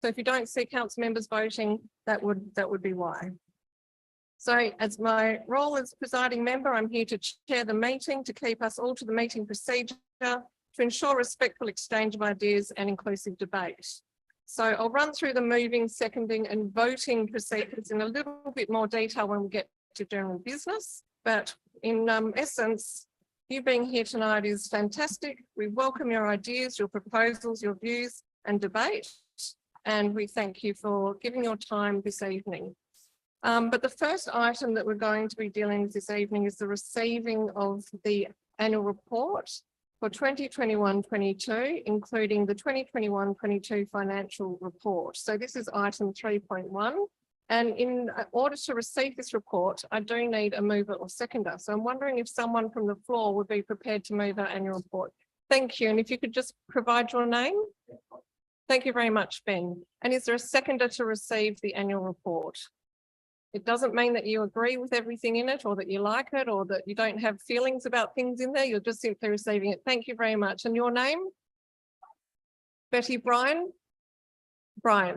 So if you don't see council members voting, that would be why. So as my role as presiding member, I'm here to chair the meeting, to keep us all to the meeting procedure, to ensure respectful exchange of ideas and inclusive debate. So I'll run through the moving, seconding and voting procedures in a little bit more detail when we get to general business. But in essence, you being here tonight is fantastic. We welcome your ideas, your proposals, your views and debate. And we thank you for giving your time this evening. But the first item that we're going to be dealing with this evening is the receiving of the annual report for 2021-22, including the 2021-22 financial report. So this is item 3.1. And in order to receive this report, I do need a mover or seconder. So I'm wondering if someone from the floor would be prepared to move our annual report. Thank you. And if you could just provide your name. Thank you very much, Ben. And is there a seconder to receive the annual report? It doesn't mean that you agree with everything in it or that you like it or that you don't have feelings about things in there. You're just simply receiving it. Thank you very much. And your name? Betty Bryant.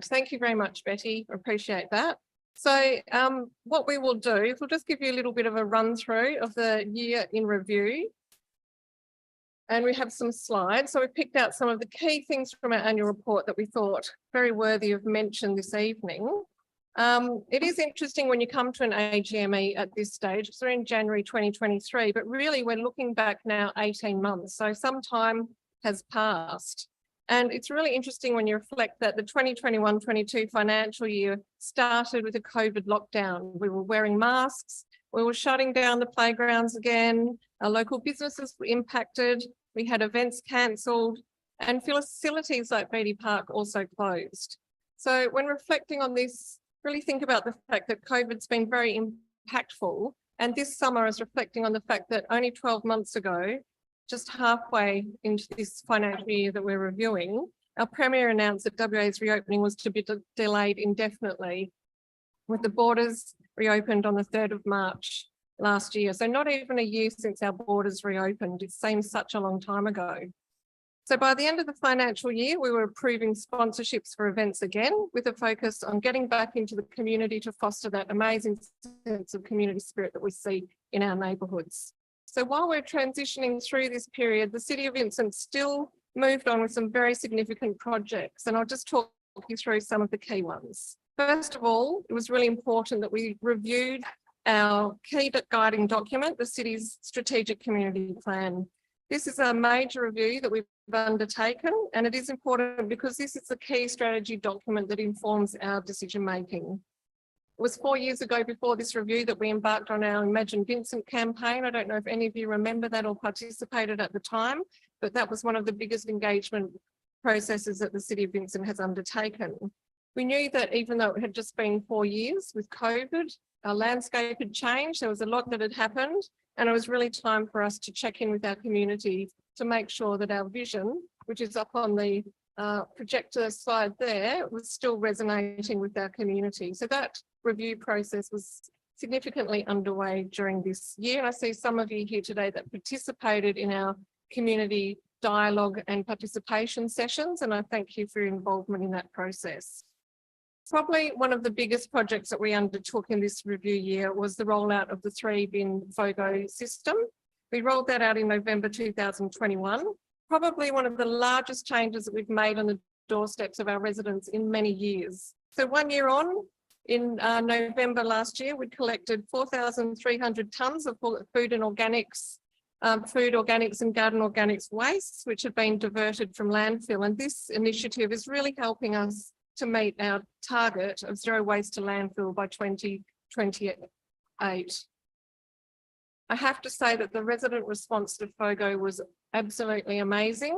Thank you very much, Betty. I appreciate that. So what we will do is we'll just give you a little bit of a run through of the year in review. And we have some slides. So we picked out some of the key things from our annual report that we thought very worthy of mention this evening. It is interesting when you come to an AGME at this stage. So we're in January 2023, but really we're looking back now 18 months. So some time has passed. And it's really interesting when you reflect that the 2021-22 financial year started with a COVID lockdown. We were wearing masks, we were shutting down the playgrounds again, our local businesses were impacted, we had events cancelled, and facilities like Beatty Park also closed. So when reflecting on this, really think about the fact that COVID's been very impactful, and this summer is reflecting on the fact that only 12 months ago, just halfway into this financial year that we're reviewing, our Premier announced that WA's reopening was to be delayed indefinitely, with the borders reopened on the 3rd of March last year. So not even a year since our borders reopened. It seems such a long time ago. So by the end of the financial year, we were approving sponsorships for events again, with a focus on getting back into the community to foster that amazing sense of community spirit that we see in our neighbourhoods. So while we're transitioning through this period, the City of Vincent still moved on with some very significant projects, and I'll just talk you through some of the key ones. First of all, it was really important that we reviewed our key guiding document, the city's strategic community plan. This is a major review that we've undertaken, and it is important because this is the key strategy document that informs our decision making. It was 4 years ago before this review that we embarked on our Imagine Vincent campaign. I don't know if any of you remember that or participated at the time, but that was one of the biggest engagement processes that the City of Vincent has undertaken. We knew that even though it had just been 4 years with COVID, our landscape had changed, there was a lot that had happened, and it was really time for us to check in with our community to make sure that our vision, which is up on the projector slide there, was still resonating with our community. So that review process was significantly underway during this year. And I see some of you here today that participated in our community dialogue and participation sessions, and I thank you for your involvement in that process. Probably one of the biggest projects that we undertook in this review year was the rollout of the 3-bin FOGO system. We rolled that out in November 2021, probably one of the largest changes that we've made on the doorsteps of our residents in many years. So 1 year on, in November last year, we collected 4,300 tonnes of food and organics, food organics and garden organics wastes, which have been diverted from landfill. And this initiative is really helping us to meet our target of zero waste to landfill by 2028. I have to say that the resident response to FOGO was absolutely amazing.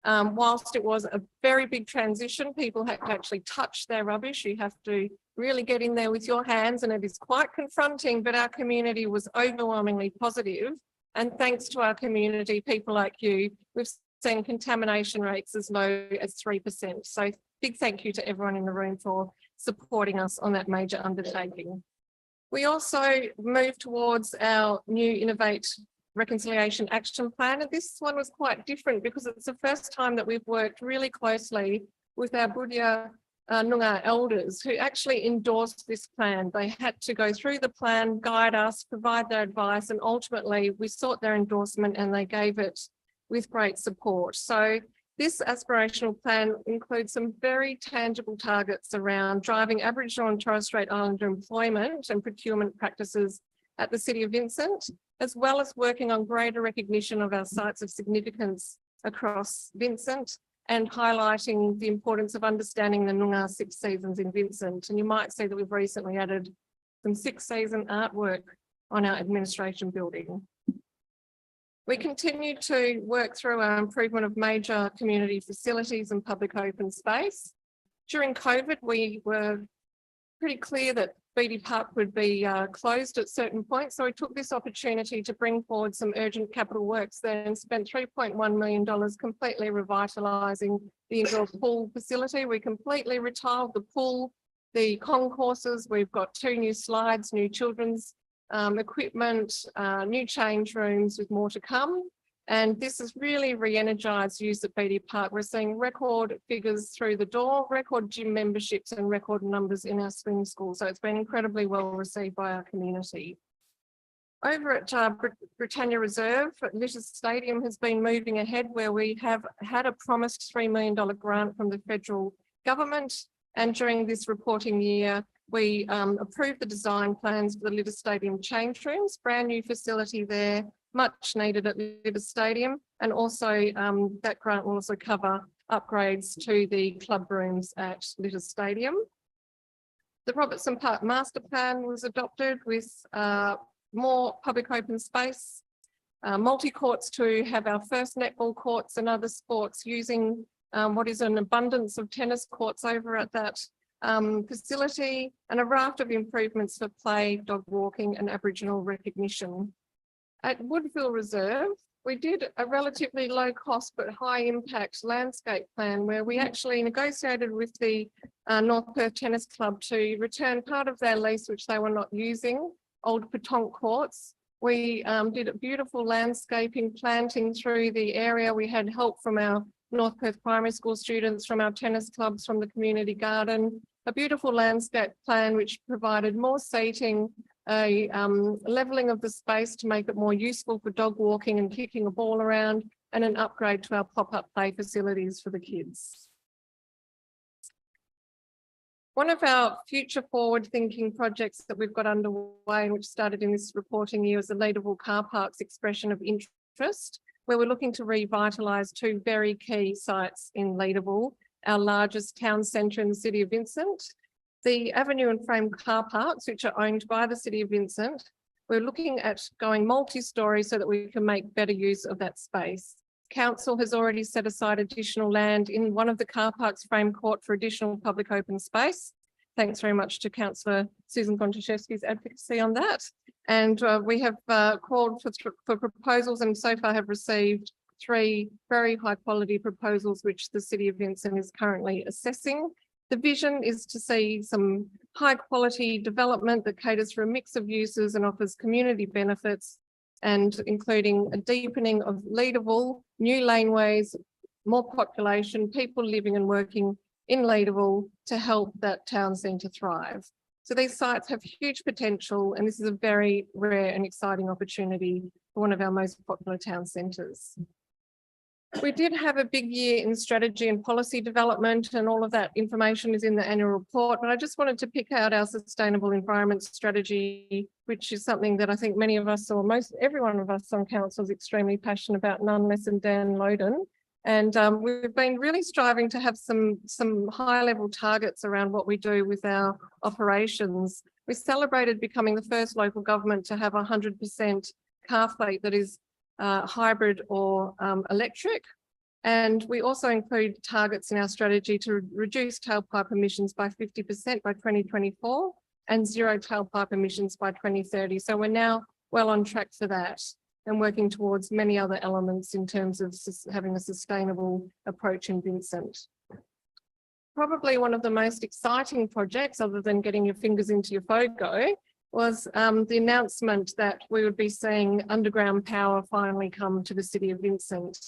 Whilst it was a very big transition, people had to actually touch their rubbish. You have to really get in there with your hands, and it is quite confronting, but our community was overwhelmingly positive. And thanks to our community, people like you, we've seen contamination rates as low as 3%. So big thank you to everyone in the room for supporting us on that major undertaking. We also moved towards our new Innovate Reconciliation Action Plan, and this one was quite different because it's the first time that we've worked really closely with our Budia Noongar elders who actually endorsed this plan. They had to go through the plan, guide us, provide their advice, and ultimately we sought their endorsement and they gave it with great support. So this aspirational plan includes some very tangible targets around driving Aboriginal and Torres Strait Islander employment and procurement practices at the City of Vincent, as well as working on greater recognition of our sites of significance across Vincent and highlighting the importance of understanding the Noongar 6 seasons in Vincent. And you might see that we've recently added some 6-season artwork on our administration building. We continue to work through our improvement of major community facilities and public open space. During COVID, we were pretty clear that Beatty Park would be closed at certain points. So we took this opportunity to bring forward some urgent capital works there and spent $3.1 million completely revitalising the indoor pool facility. We completely retiled the pool, the concourses. We've got 2 new slides, new children's equipment, new change rooms with more to come. And this has really re-energised use at Beatty Park. We're seeing record figures through the door, record gym memberships and record numbers in our swim school. So it's been incredibly well received by our community. Over at Britannia Reserve, Electors Stadium has been moving ahead where we have had a promised $3 million grant from the federal government. And during this reporting year, we approved the design plans for the Electors Stadium change rooms, brand new facility there, much needed at Electors Stadium, and also that grant will also cover upgrades to the club rooms at Electors Stadium. The Robertson Park Master Plan was adopted with more public open space, multi-courts to have our first netball courts and other sports using what is an abundance of tennis courts over at that facility, and a raft of improvements for play, dog walking and Aboriginal recognition. At Woodville Reserve, we did a relatively low cost but high impact landscape plan where we actually negotiated with the North Perth Tennis Club to return part of their lease which they were not using, old petanque courts. We did a beautiful landscaping planting through the area. We had help from our North Perth Primary School students, from our tennis clubs, from the community garden, a beautiful landscape plan which provided more seating, a levelling of the space to make it more useful for dog walking and kicking a ball around, and an upgrade to our pop-up play facilities for the kids. One of our future forward-thinking projects that we've got underway and which started in this reporting year is the Leederville Car Park's expression of interest, where we're looking to revitalise 2 very key sites in Leederville, our largest town centre in the City of Vincent. The Avenue and Frame car parks, which are owned by the City of Vincent, we're looking at going multi-storey so that we can make better use of that space. Council has already set aside additional land in one of the car parks frame court for additional public open space. Thanks very much to Councillor Susan Gontaszewski's advocacy on that. And we have called for proposals and so far have received 3 very high quality proposals which the City of Vincent is currently assessing. The vision is to see some high quality development that caters for a mix of uses and offers community benefits, and including a deepening of Leederville, new laneways, more population, people living and working in Leederville to help that town centre thrive. So these sites have huge potential, and this is a very rare and exciting opportunity for one of our most popular town centres. We did have a big year in strategy and policy development, and all of that information is in the annual report, but I just wanted to pick out our sustainable environment strategy, which is something that I think many of us, or most every one of us on council, is extremely passionate about, none less than Dan Loden. And we've been really striving to have some high level targets around what we do with our operations. We celebrated becoming the first local government to have 100% car fleet that is hybrid or electric. And we also include targets in our strategy to reduce tailpipe emissions by 50% by 2024 and 0 tailpipe emissions by 2030. So we're now well on track for that and working towards many other elements in terms of having a sustainable approach in Vincent. Probably one of the most exciting projects, other than getting your fingers into your FOGO, was the announcement that we would be seeing underground power finally come to the City of Vincent.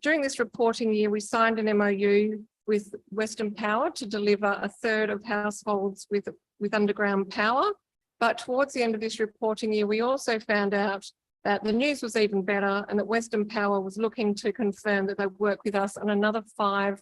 During this reporting year, we signed an MOU with Western Power to deliver a third of households with underground power. But towards the end of this reporting year, we also found out that the news was even better and that Western Power was looking to confirm that they'd work with us on another 5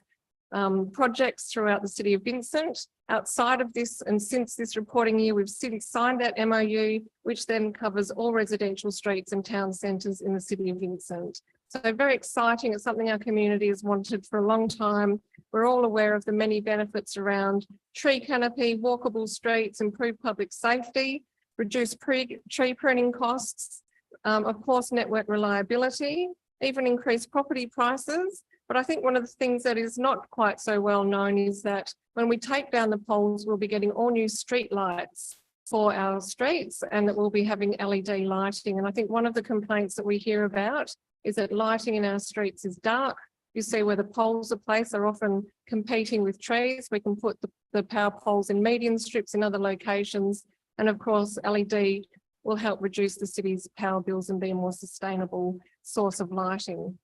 projects throughout the City of Vincent. Outside of this, and since this reporting year, we've signed that MOU, which then covers all residential streets and town centres in the City of Vincent. So very exciting. It's something our community has wanted for a long time. We're all aware of the many benefits around tree canopy, walkable streets, improved public safety, reduced tree pruning costs, of course, network reliability, even increased property prices. But I think one of the things that is not quite so well known is that when we take down the poles, we'll be getting all new street lights for our streets and that we'll be having LED lighting. And I think one of the complaints that we hear about is that lighting in our streets is dark. You see where the poles are placed, they're often competing with trees. We can put the power poles in median strips in other locations. And of course, LED will help reduce the city's power bills and be a more sustainable source of lighting.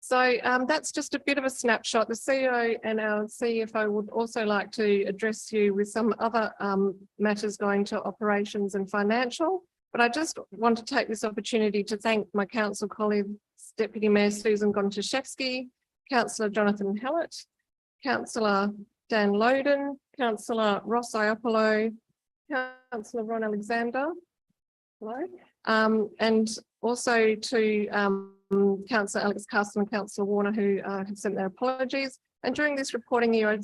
So that's just a bit of a snapshot. The CEO and our CFO would also like to address you with some other matters going to operations and financial. But I just want to take this opportunity to thank my council colleagues, Deputy Mayor Susan Gontaszewski, Councillor Jonathan Hallett, Councillor Dan Loden, Councillor Ross Iopolo, Councillor Ron Alexander, hello, and also to Councillor Alex Castle and Councillor Warner, who have sent their apologies. And during this reporting year,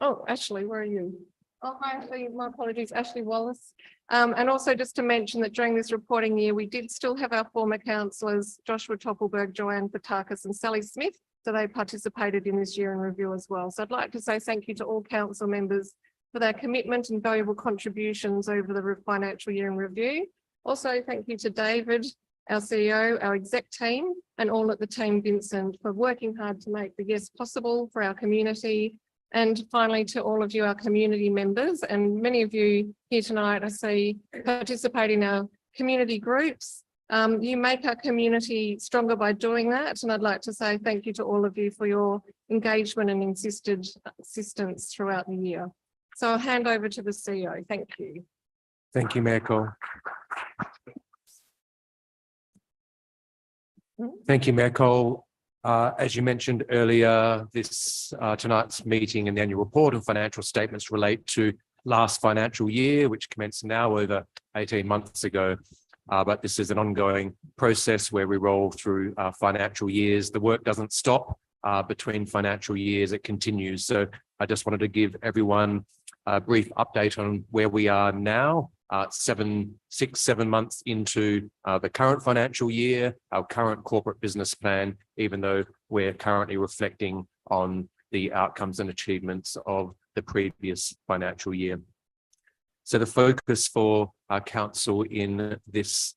oh, Ashley, where are you? Oh, hi, Ashley, my apologies, Ashley Wallace. And also just to mention that during this reporting year, we did still have our former councillors, Joshua Toppelberg, Joanne Patakis and Sally Smith. So they participated in this year in review as well. So I'd like to say thank you to all council members for their commitment and valuable contributions over the financial year in review. Also, thank you to David, our CEO, our exec team, and all at the Team Vincent for working hard to make the yes possible for our community. And finally, to all of you, our community members, and many of you here tonight, I see, participate in our community groups. You make our community stronger by doing that. And I'd like to say thank you to all of you for your engagement and insisted assistance throughout the year. So I'll hand over to the CEO. Thank you. Thank you, Mayor Cole. Thank you, Mayor Cole. As you mentioned earlier, tonight's meeting and the annual report and financial statements relate to last financial year, which commenced now over 18 months ago. But this is an ongoing process where we roll through financial years. The work doesn't stop between financial years, it continues. So I just wanted to give everyone a brief update on where we are now. 7 months into the current financial year, our current corporate business plan, even though we're currently reflecting on the outcomes and achievements of the previous financial year. So the focus for our council in this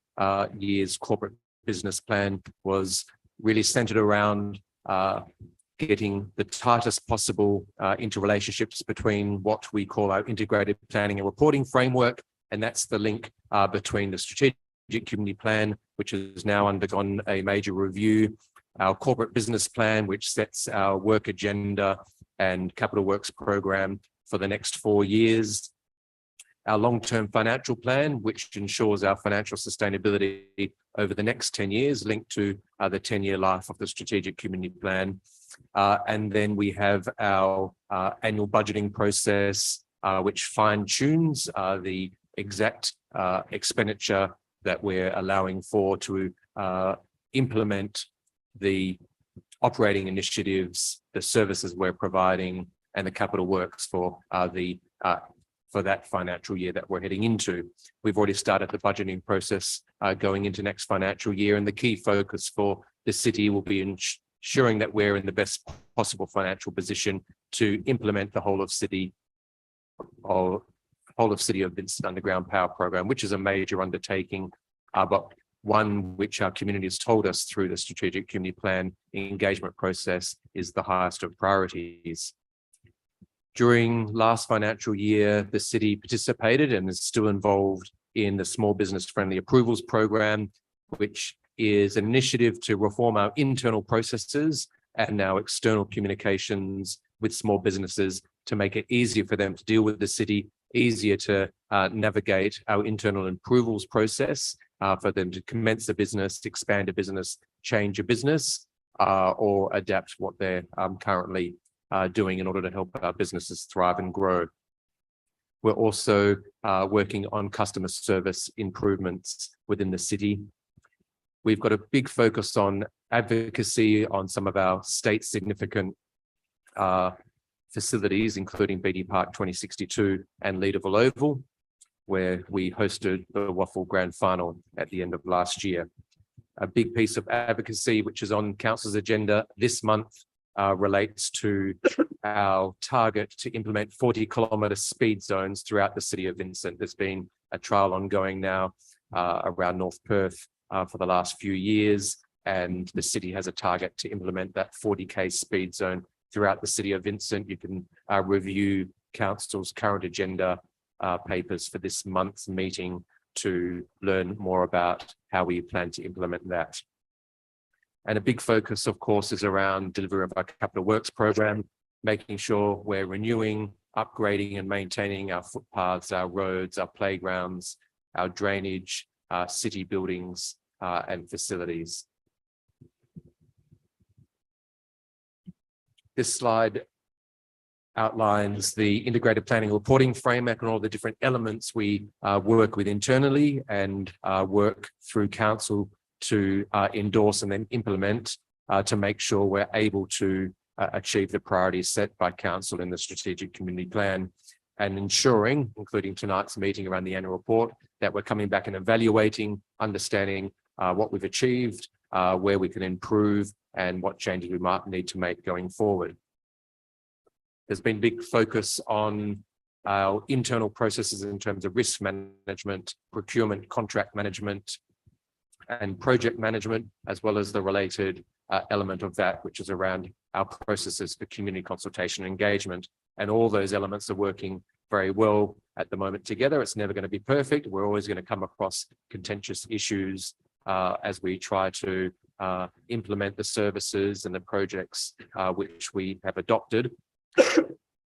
year's corporate business plan was really centered around getting the tightest possible interrelationships between what we call our integrated planning and reporting framework. And that's the link between the strategic community plan, which has now undergone a major review, our corporate business plan, which sets our work agenda and capital works program for the next 4 years, our long-term financial plan, which ensures our financial sustainability over the next 10 years, linked to the 10-year life of the strategic community plan. And then we have our annual budgeting process, which fine-tunes the exact expenditure that we're allowing for to implement the operating initiatives, the services we're providing, and the capital works for that financial year that we're heading into. We've already started the budgeting process going into next financial year, and the key focus for the city will be ensuring that we're in the best possible financial position to implement the whole of City of Vincent Underground Power Program, which is a major undertaking, but one which our community has told us through the strategic community plan engagement process is the highest of priorities. During last financial year, the city participated and is still involved in the Small Business Friendly Approvals Program, which is an initiative to reform our internal processes and our external communications with small businesses to make it easier for them to deal with the city, easier to navigate our internal approvals process, for them to commence a business, expand a business, change a business, or adapt what they're currently doing in order to help our businesses thrive and grow. We're also working on customer service improvements within the city. We've got a big focus on advocacy on some of our state significant facilities, including BD Park 2062 and Leederville Oval, where we hosted the Waffle Grand Final at the end of last year. A big piece of advocacy, which is on Council's agenda this month, relates to our target to implement 40-kilometre speed zones throughout the city of Vincent. There's been a trial ongoing now around North Perth for the last few years, and the city has a target to implement that 40k speed zone throughout the city of Vincent. You can review Council's current agenda papers for this month's meeting to learn more about how we plan to implement that. And a big focus, of course, is around delivery of our capital works program, making sure we're renewing, upgrading and maintaining our footpaths, our roads, our playgrounds, our drainage, city buildings and facilities. This slide outlines the integrated planning and reporting framework and all the different elements we work with internally and work through council to endorse and then implement to make sure we're able to achieve the priorities set by council in the strategic community plan, and ensuring, including tonight's meeting around the annual report, that we're coming back and evaluating, understanding what we've achieved, where we can improve, and what changes we might need to make going forward. There's been big focus on our internal processes in terms of risk management, procurement, contract management, and project management, as well as the related element of that, which is around our processes for community consultation and engagement. And all those elements are working very well at the moment together. It's never going to be perfect. We're always going to come across contentious issues as we try to implement the services and the projects which we have adopted.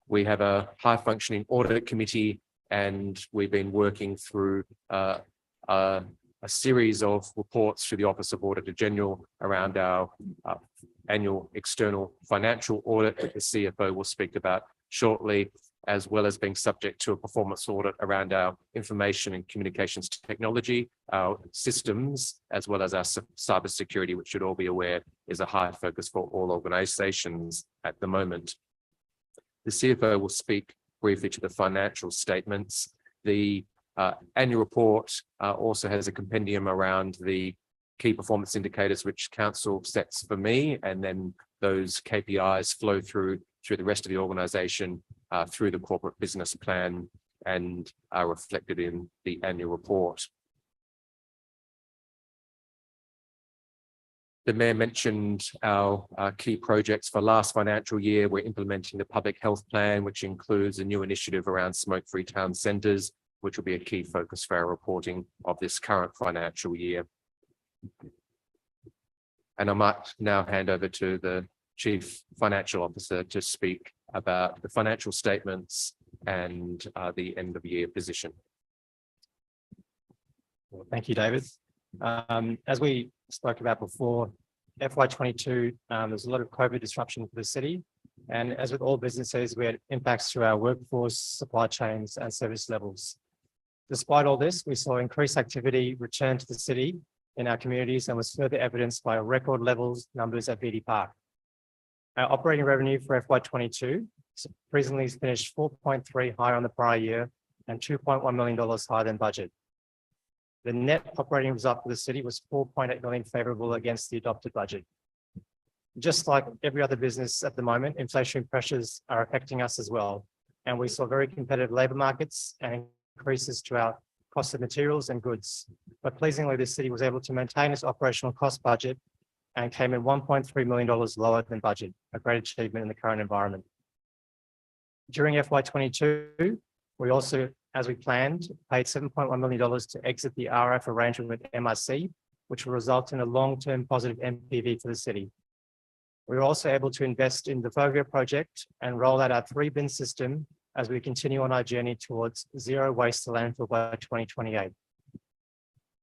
We have a high functioning audit committee, and we've been working through a series of reports through the Office of Auditor General around our annual external financial audit that the CFO will speak about shortly, as well as being subject to a performance audit around our information and communications technology, our systems, as well as our cybersecurity, which should all be aware is a high focus for all organisations at the moment. The CFO will speak briefly to the financial statements. The annual report also has a compendium around the key performance indicators which council sets for me, and then those KPIs flow through the rest of the organisation through the corporate business plan and are reflected in the annual report. The Mayor mentioned our key projects for last financial year. We're implementing the public health plan, which includes a new initiative around smoke-free town centres, which will be a key focus for our reporting of this current financial year. And I might now hand over to the Chief Financial Officer to speak about the financial statements and the end of year position. Well, thank you, David. As we spoke about before, FY22, there's a lot of COVID disruption for the city. And as with all businesses, we had impacts to our workforce, supply chains, and service levels. Despite all this, we saw increased activity return to the city in our communities and was further evidenced by record levels numbers at BD Park. Our operating revenue for FY22 presently finished 4.3 higher on the prior year and $2.1 million higher than budget. The net operating result for the city was $4.8 million favourable against the adopted budget. Just like every other business at the moment, inflationary pressures are affecting us as well. And we saw very competitive labour markets and increases to our cost of materials and goods. But pleasingly, the city was able to maintain its operational cost budget and came in $1.3 million lower than budget, a great achievement in the current environment. During FY22, we also, as we planned, paid $7.1 million to exit the RF arrangement with MRC, which will result in a long-term positive NPV for the city. We were also able to invest in the Fogger project and roll out our 3-bin system as we continue on our journey towards zero waste to landfill by 2028.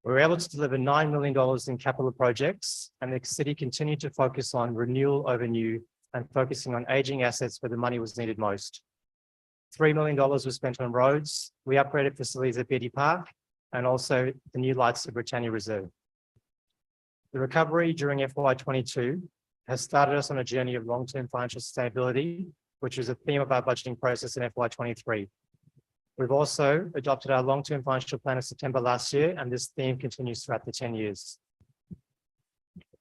We were able to deliver $9 million in capital projects, and the city continued to focus on renewal over new and focusing on aging assets where the money was needed most. $3 million was spent on roads. We upgraded facilities at Beatty Park and also the new lights at Britannia Reserve. The recovery during FY22 has started us on a journey of long-term financial sustainability, which is a theme of our budgeting process in FY23. We've also adopted our long-term financial plan in September last year, and this theme continues throughout the 10 years.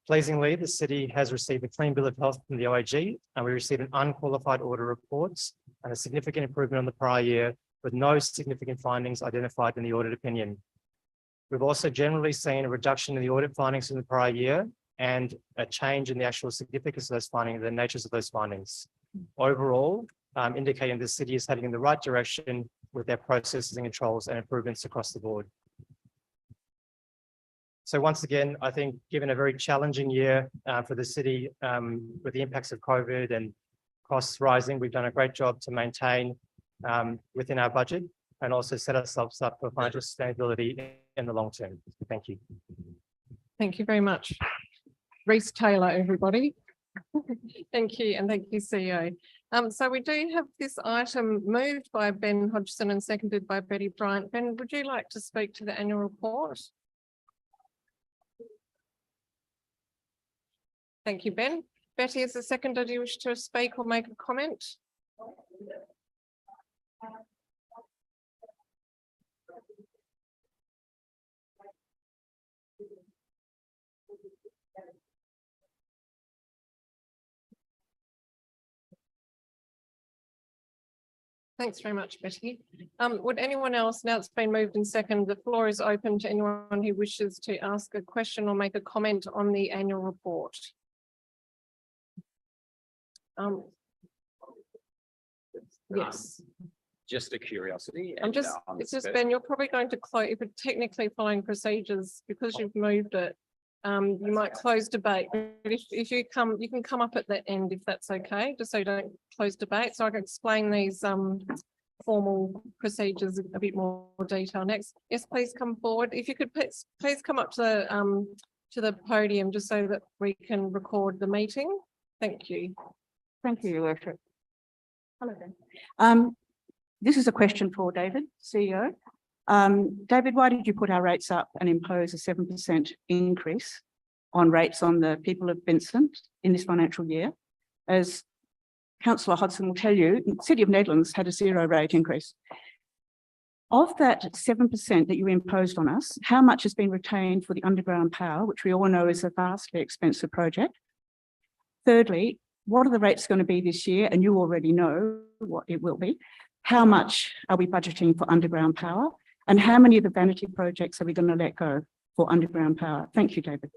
Pleasingly, the city has received a clean bill of health from the OAG, and we received an unqualified order reports and a significant improvement on the prior year, with no significant findings identified in the audit opinion. We've also generally seen a reduction in the audit findings from the prior year and a change in the actual significance of those findings, the natures of those findings. Overall, indicating the city is heading in the right direction with their processes and controls and improvements across the board. So once again, I think given a very challenging year for the city with the impacts of COVID and costs rising, we've done a great job to maintain within our budget and also set ourselves up for financial sustainability in the long term. Thank you. Thank you very much. Reece Taylor, everybody. Thank you, and thank you, CEO. So we do have this item moved by Ben Hodgson and seconded by Betty Bryant. Ben, would you like to speak to the annual report? Thank you, Ben. Betty, as the seconder, do you wish to speak or make a comment? Thanks very much, Betty. Would anyone else, now it's been moved and seconded, the floor is open to anyone who wishes to ask a question or make a comment on the annual report. Yes. Just a curiosity. It's just Ben, you're probably going to close, if it's technically following procedures, because you've moved it, you might close debate. But if you can come up at the end if that's okay, just so you don't close debate. So I can explain these formal procedures in a bit more detail next. Yes, please come forward. If you could please come up to the podium just so that we can record the meeting. Thank you. Thank you, Your Worship. Hello, Dan. This is a question for David, CEO. David, why did you put our rates up and impose a 7% increase on rates on the people of Vincent in this financial year? As Councillor Hodgson will tell you, the City of Nedlands had a 0 rate increase. Of that 7% that you imposed on us, how much has been retained for the underground power, which we all know is a vastly expensive project? Thirdly, what are the rates going to be this year? And you already know what it will be. How much are we budgeting for underground power? And how many of the vanity projects are we going to let go for underground power? Thank you, David.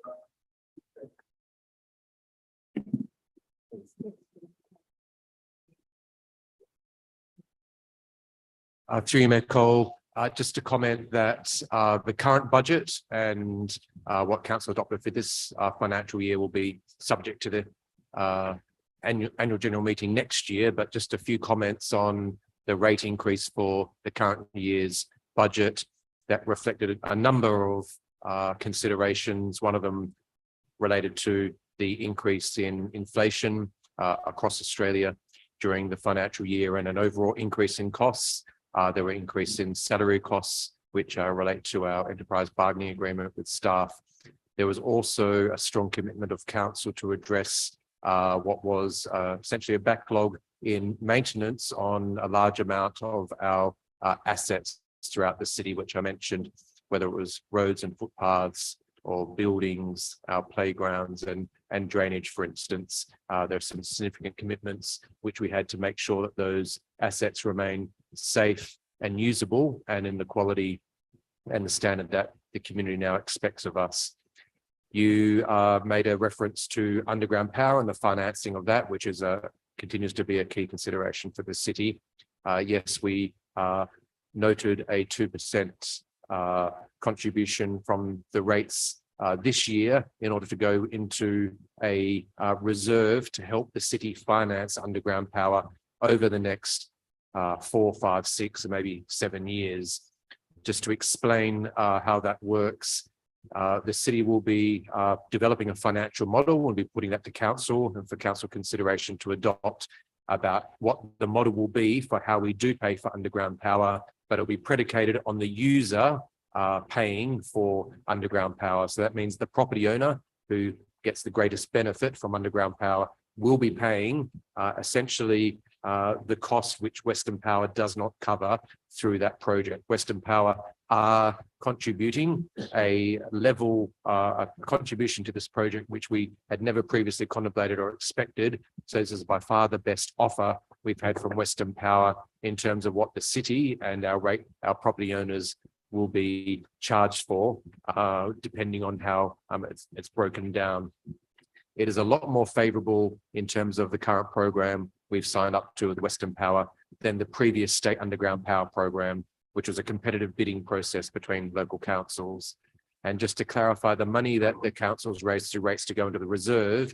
Through you, Mayor Cole, just to comment that the current budget and what Council adopted for this financial year will be subject to the annual general meeting next year, but just a few comments on the rate increase for the current year's budget that reflected a number of considerations. One of them related to the increase in inflation across Australia during the financial year and an overall increase in costs. There were increase in salary costs, which relate to our enterprise bargaining agreement with staff. There was also a strong commitment of council to address what was essentially a backlog in maintenance on a large amount of our assets throughout the city, which I mentioned, whether it was roads and footpaths or buildings, our playgrounds and drainage, for instance. There are some significant commitments which we had to make sure that those assets remain safe and usable and in the quality and the standard that the community now expects of us. You made a reference to underground power and the financing of that, which is continues to be a key consideration for the city. Yes, we noted a 2% contribution from the rates this year in order to go into a reserve to help the city finance underground power over the next 4, 5, 6, or maybe 7 years. Just to explain how that works, the city will be developing a financial model. We'll be putting that to council and for council consideration to adopt about what the model will be for how we do pay for underground power, but it'll be predicated on the user paying for underground power. So that means the property owner who gets the greatest benefit from underground power will be paying essentially the cost which Western Power does not cover through that project. Western Power are contributing a level a contribution to this project which we had never previously contemplated or expected. So this is by far the best offer we've had from Western Power in terms of what the city and our property owners will be charged for, depending on how it's broken down. It is a lot more favourable in terms of the current program we've signed up to with Western Power than the previous state underground power program, which was a competitive bidding process between local councils. And just to clarify, the money that the councils raised through rates to go into the reserve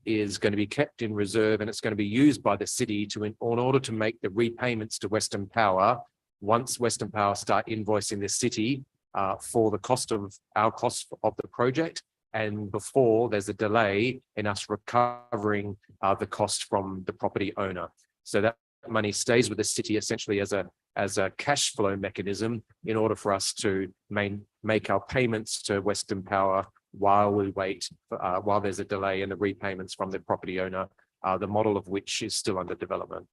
is going to be kept in reserve, and it's going to be used by the city to in order to make the repayments to Western Power once Western Power start invoicing the city for the cost of the project, and before there's a delay in us recovering the cost from the property owner. So that money stays with the city essentially as a cash flow mechanism in order for us to make our payments to Western Power while we wait, while there's a delay in the repayments from the property owner, the model of which is still under development.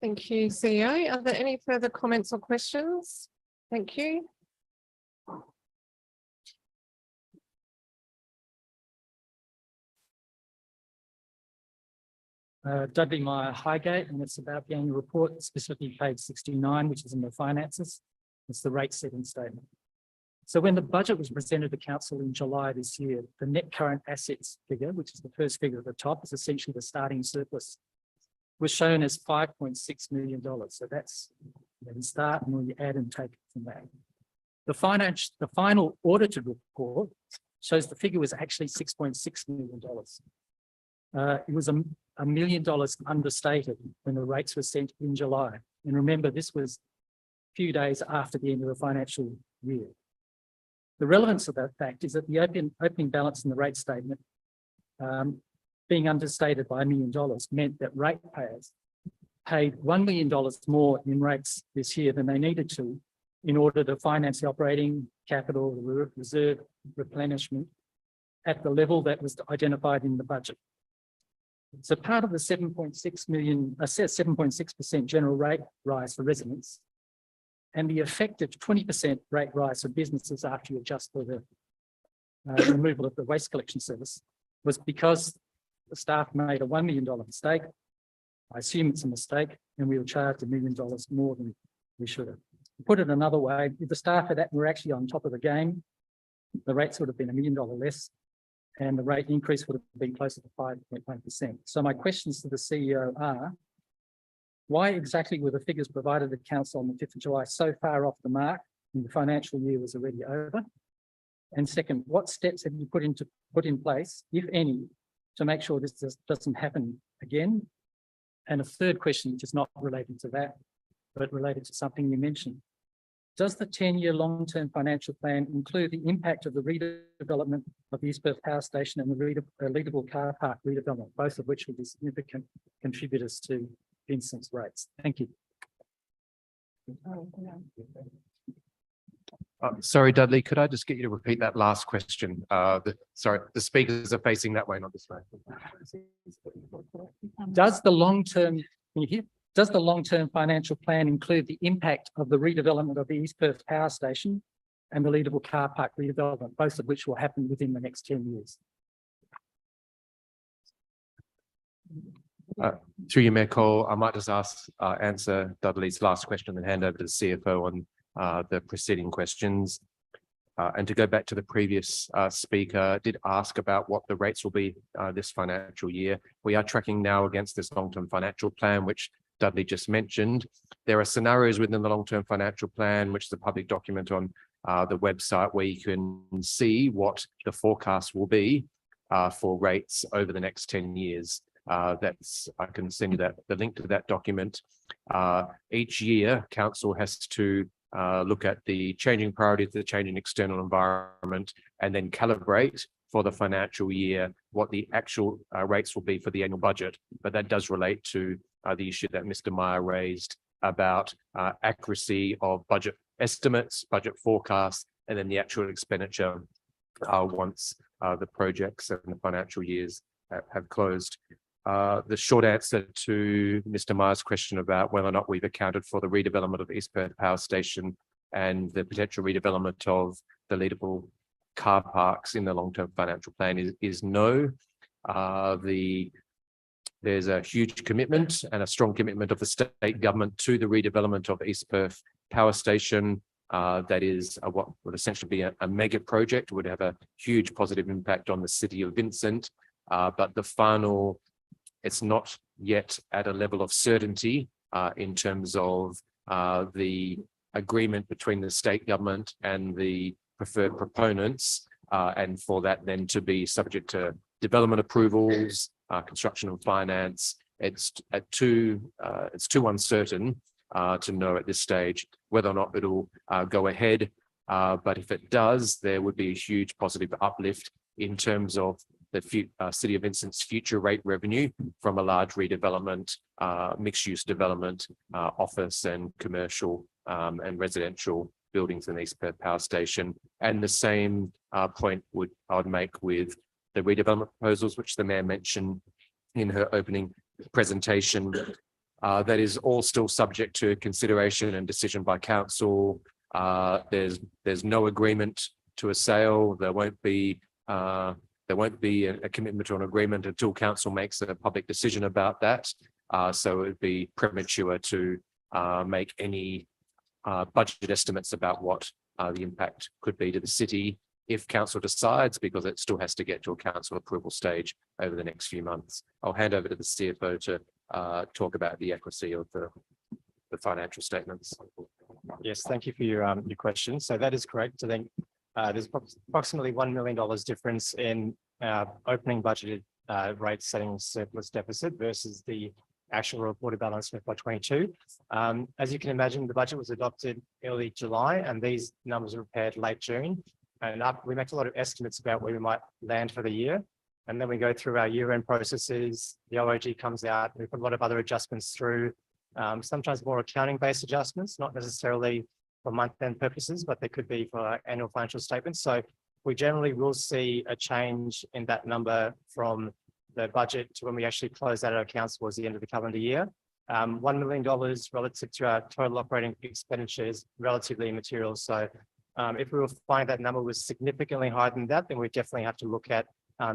Thank you, CEO. Are there any further comments or questions? Thank you. Dudley Meyer Highgate, and it's about the annual report, specifically page 69, which is in the finances. It's the rate setting statement. So when the budget was presented to council in July this year, the net current assets figure, which is the first figure at the top, is essentially the starting surplus, was shown as $5.6 million. So that's when you start and when you add and take it from that. The final audited report shows the figure was actually $6.6 million. It was $1 million understated when the rates were sent in July. And remember, this was a few days after the end of the financial year. The relevance of that fact is that the opening balance in the rate statement being understated by $1 million meant that ratepayers paid $1 million more in rates this year than they needed to in order to finance the operating capital, the reserve replenishment at the level that was identified in the budget. So part of the 7.6% general rate rise for residents and the effective 20% rate rise for businesses after you adjust for the removal of the waste collection service was because the staff made a $1 million mistake. I assume it's a mistake, and we were charged $1 million more than we should have. To put it another way, if the staff were actually on top of the game, the rates would have been $1 million less, and the rate increase would have been closer to 5.1%. So my questions to the CEO are, why exactly were the figures provided at council on the 5th of July so far off the mark when the financial year was already over? And second, what steps have you put in place, if any, to make sure this doesn't happen again? And a third question, which is not related to that, but related to something you mentioned. Does the 10-year long-term financial plan include the impact of the redevelopment of the East Perth Power Station and the leadable car park redevelopment, both of which will be significant contributors to Vincent's rates? Thank you. Sorry, Dudley, could I just get you to repeat that last question? Sorry, the speakers are facing that way, not this way. Does the long-term, can you hear? Does the long-term financial plan include the impact of the redevelopment of the East Perth Power Station and the leadable car park redevelopment, both of which will happen within the next 10 years? Through you, Mayor Cole, I might just answer Dudley's last question and hand over to the CFO on the preceding questions. And to go back to the previous speaker, did ask about what the rates will be this financial year. We are tracking now against this long-term financial plan, which Dudley just mentioned. There are scenarios within the long-term financial plan, which is a public document on the website where you can see what the forecast will be for rates over the next 10 years. I can send you the link to that document. Each year, council has to look at the changing priorities, the changing external environment, and then calibrate for the financial year what the actual rates will be for the annual budget. But that does relate to the issue that Mr. Meyer raised about accuracy of budget estimates, budget forecasts, and then the actual expenditure once the projects and the financial years have closed. The short answer to Mr. Meyer's question about whether or not we've accounted for the redevelopment of East Perth Power Station and the potential redevelopment of the leadable car parks in the long-term financial plan is no. There's a huge commitment and a strong commitment of the state government to the redevelopment of East Perth Power Station. That is what would essentially be a mega project, would have a huge positive impact on the city of Vincent. But the final, it's not yet at a level of certainty in terms of the agreement between the state government and the preferred proponents, and for that then to be subject to development approvals, construction and finance. It's too uncertain to know at this stage whether or not it'll go ahead. But if it does, there would be a huge positive uplift in terms of the City of Vincent's future rate revenue from a large redevelopment, mixed-use development, office and commercial and residential buildings in East Perth Power Station. And the same point I would make with the redevelopment proposals, which the Mayor mentioned in her opening presentation. That is all still subject to consideration and decision by council. There's no agreement to a sale. There won't be a commitment to an agreement until council makes a public decision about that. So it would be premature to make any budget estimates about what the impact could be to the city if council decides, because it still has to get to a council approval stage over the next few months. I'll hand over to the CFO to talk about the accuracy of the financial statements. Yes, thank you for your question. So that is correct. I think there's approximately $1 million difference in opening budgeted rate setting surplus deficit versus the actual reported balance for FY22. As you can imagine, the budget was adopted early July and these numbers were prepared late June. And we make a lot of estimates about where we might land for the year. And then we go through our year-end processes, the OOG comes out, we put a lot of other adjustments through, sometimes more accounting-based adjustments, not necessarily for month-end purposes, but they could be for annual financial statements. So we generally will see a change in that number from the budget to when we actually close out our accounts towards the end of the calendar year. $1 million relative to our total operating expenditures, relatively immaterial. So if we will find that number was significantly higher than that, then we definitely have to look at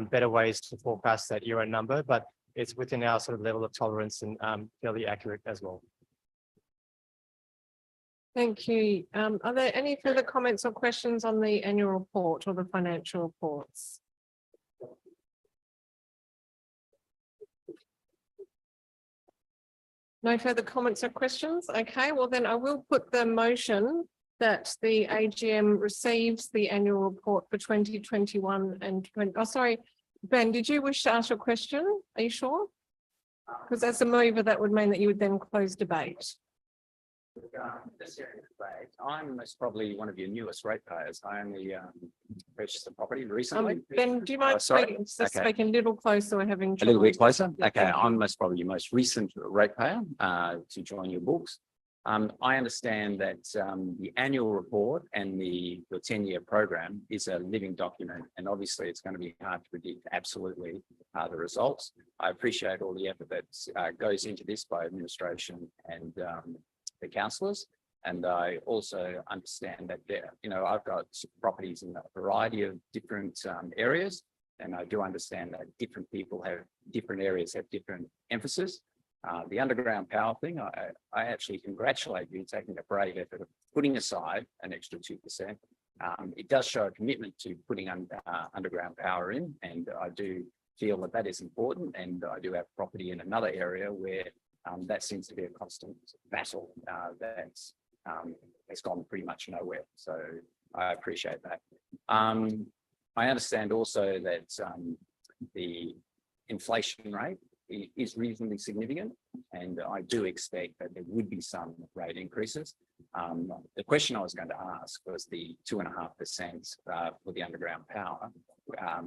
better ways to forecast that year-end number, but it's within our sort of level of tolerance and fairly accurate as well. Thank you. Are there any further comments or questions on the annual report or the financial reports? No further comments or questions? Okay, well then I will put the motion that the AGM receives the annual report for 2021 and 20. Oh, sorry, Ben, did you wish to ask a question? Are you sure? Because as a mover, that would mean that you would then close debate. I'm most probably one of your newest ratepayers. I only purchased a property recently. Ben, do you mind speaking a little closer? We're having a little bit closer. Yeah, okay, I'm most probably your most recent ratepayer to join your books. I understand that the annual report and the 10-year program is a living document, and obviously it's going to be hard to predict absolutely the results. I appreciate all the effort that goes into this by administration and the councillors, and I also understand that I've got properties in a variety of different areas, and I do understand that different people have different areas, have different emphasis. The underground power thing, I actually congratulate you taking a brave effort of putting aside an extra 2%. It does show a commitment to putting underground power in, and I do feel that that is important. And I do have property in another area where that seems to be a constant battle that's gone pretty much nowhere. So I appreciate that. I understand also that the inflation rate is reasonably significant, and I do expect that there would be some rate increases. The question I was going to ask was the 2.5% for the underground power,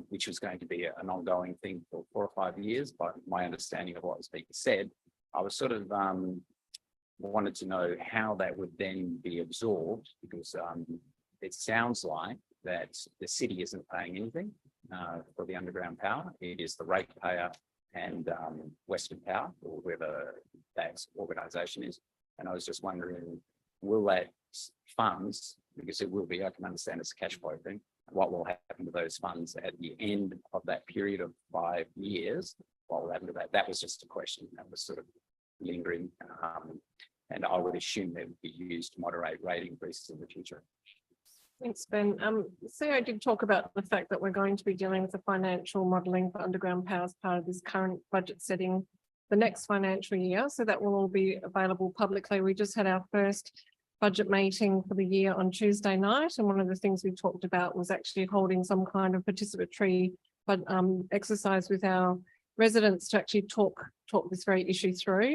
which was going to be an ongoing thing for 4 or 5 years. But my understanding of what was being said, I was sort of wanted to know how that would then be absorbed, because it sounds like that the city isn't paying anything for the underground power. It is the ratepayer and Western Power, or whoever that organisation is. And I was just wondering, will that funds, because it will be, I can understand it's a cash flow thing, what will happen to those funds at the end of that period of 5 years? What will happen to that? That was just a question that was sort of lingering. And I would assume that would be used to moderate rate increases in the future. Thanks, Ben. CEO did talk about the fact that we're going to be dealing with the financial modelling for underground power as part of this current budget setting the next financial year. So that will all be available publicly. We just had our first budget meeting for the year on Tuesday night, and one of the things we talked about was actually holding some kind of participatory exercise with our residents to actually talk this very issue through.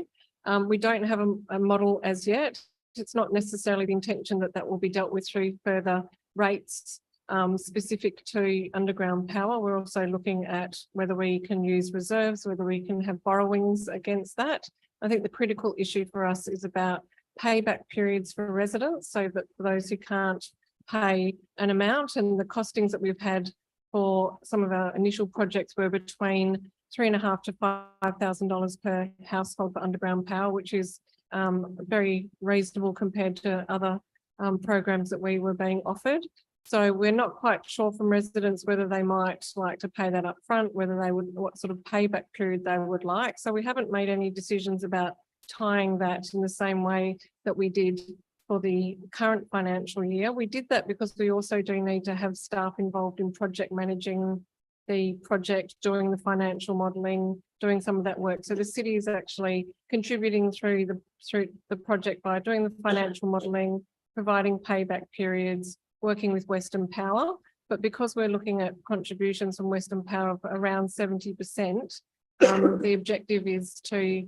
We don't have a model as yet. It's not necessarily the intention that that will be dealt with through further rates specific to underground power. We're also looking at whether we can use reserves, whether we can have borrowings against that. I think the critical issue for us is about payback periods for residents, so that for those who can't pay an amount, and the costings that we've had for some of our initial projects were between $3,500 to $5,000 per household for underground power, which is very reasonable compared to other programs that we were being offered. So we're not quite sure from residents whether they might like to pay that up front, whether they would, what sort of payback period they would like. So we haven't made any decisions about tying that in the same way that we did for the current financial year. We did that because we also do need to have staff involved in project managing the project, doing the financial modelling, doing some of that work. So the city is actually contributing through the project by doing the financial modelling, providing payback periods, working with Western Power. But because we're looking at contributions from Western Power of around 70%, the objective is to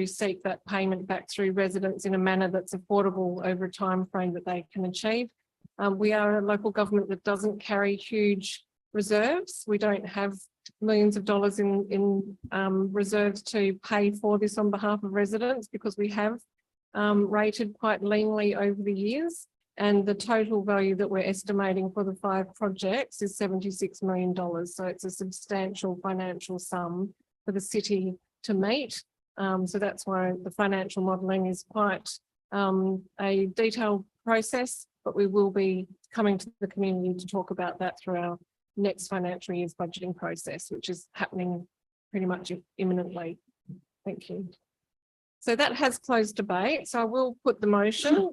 seek that payment back through residents in a manner that's affordable over a time frame that they can achieve. We are a local government that doesn't carry huge reserves. We don't have millions of dollars in reserves to pay for this on behalf of residents, because we have rated quite leanly over the years, and the total value that we're estimating for the 5 projects is $76 million. So it's a substantial financial sum for the city to meet. So that's why the financial modelling is quite a detailed process, but we will be coming to the community to talk about that through our next financial year's budgeting process, which is happening pretty much imminently. Thank you. So that has closed debate. So I will put the motion,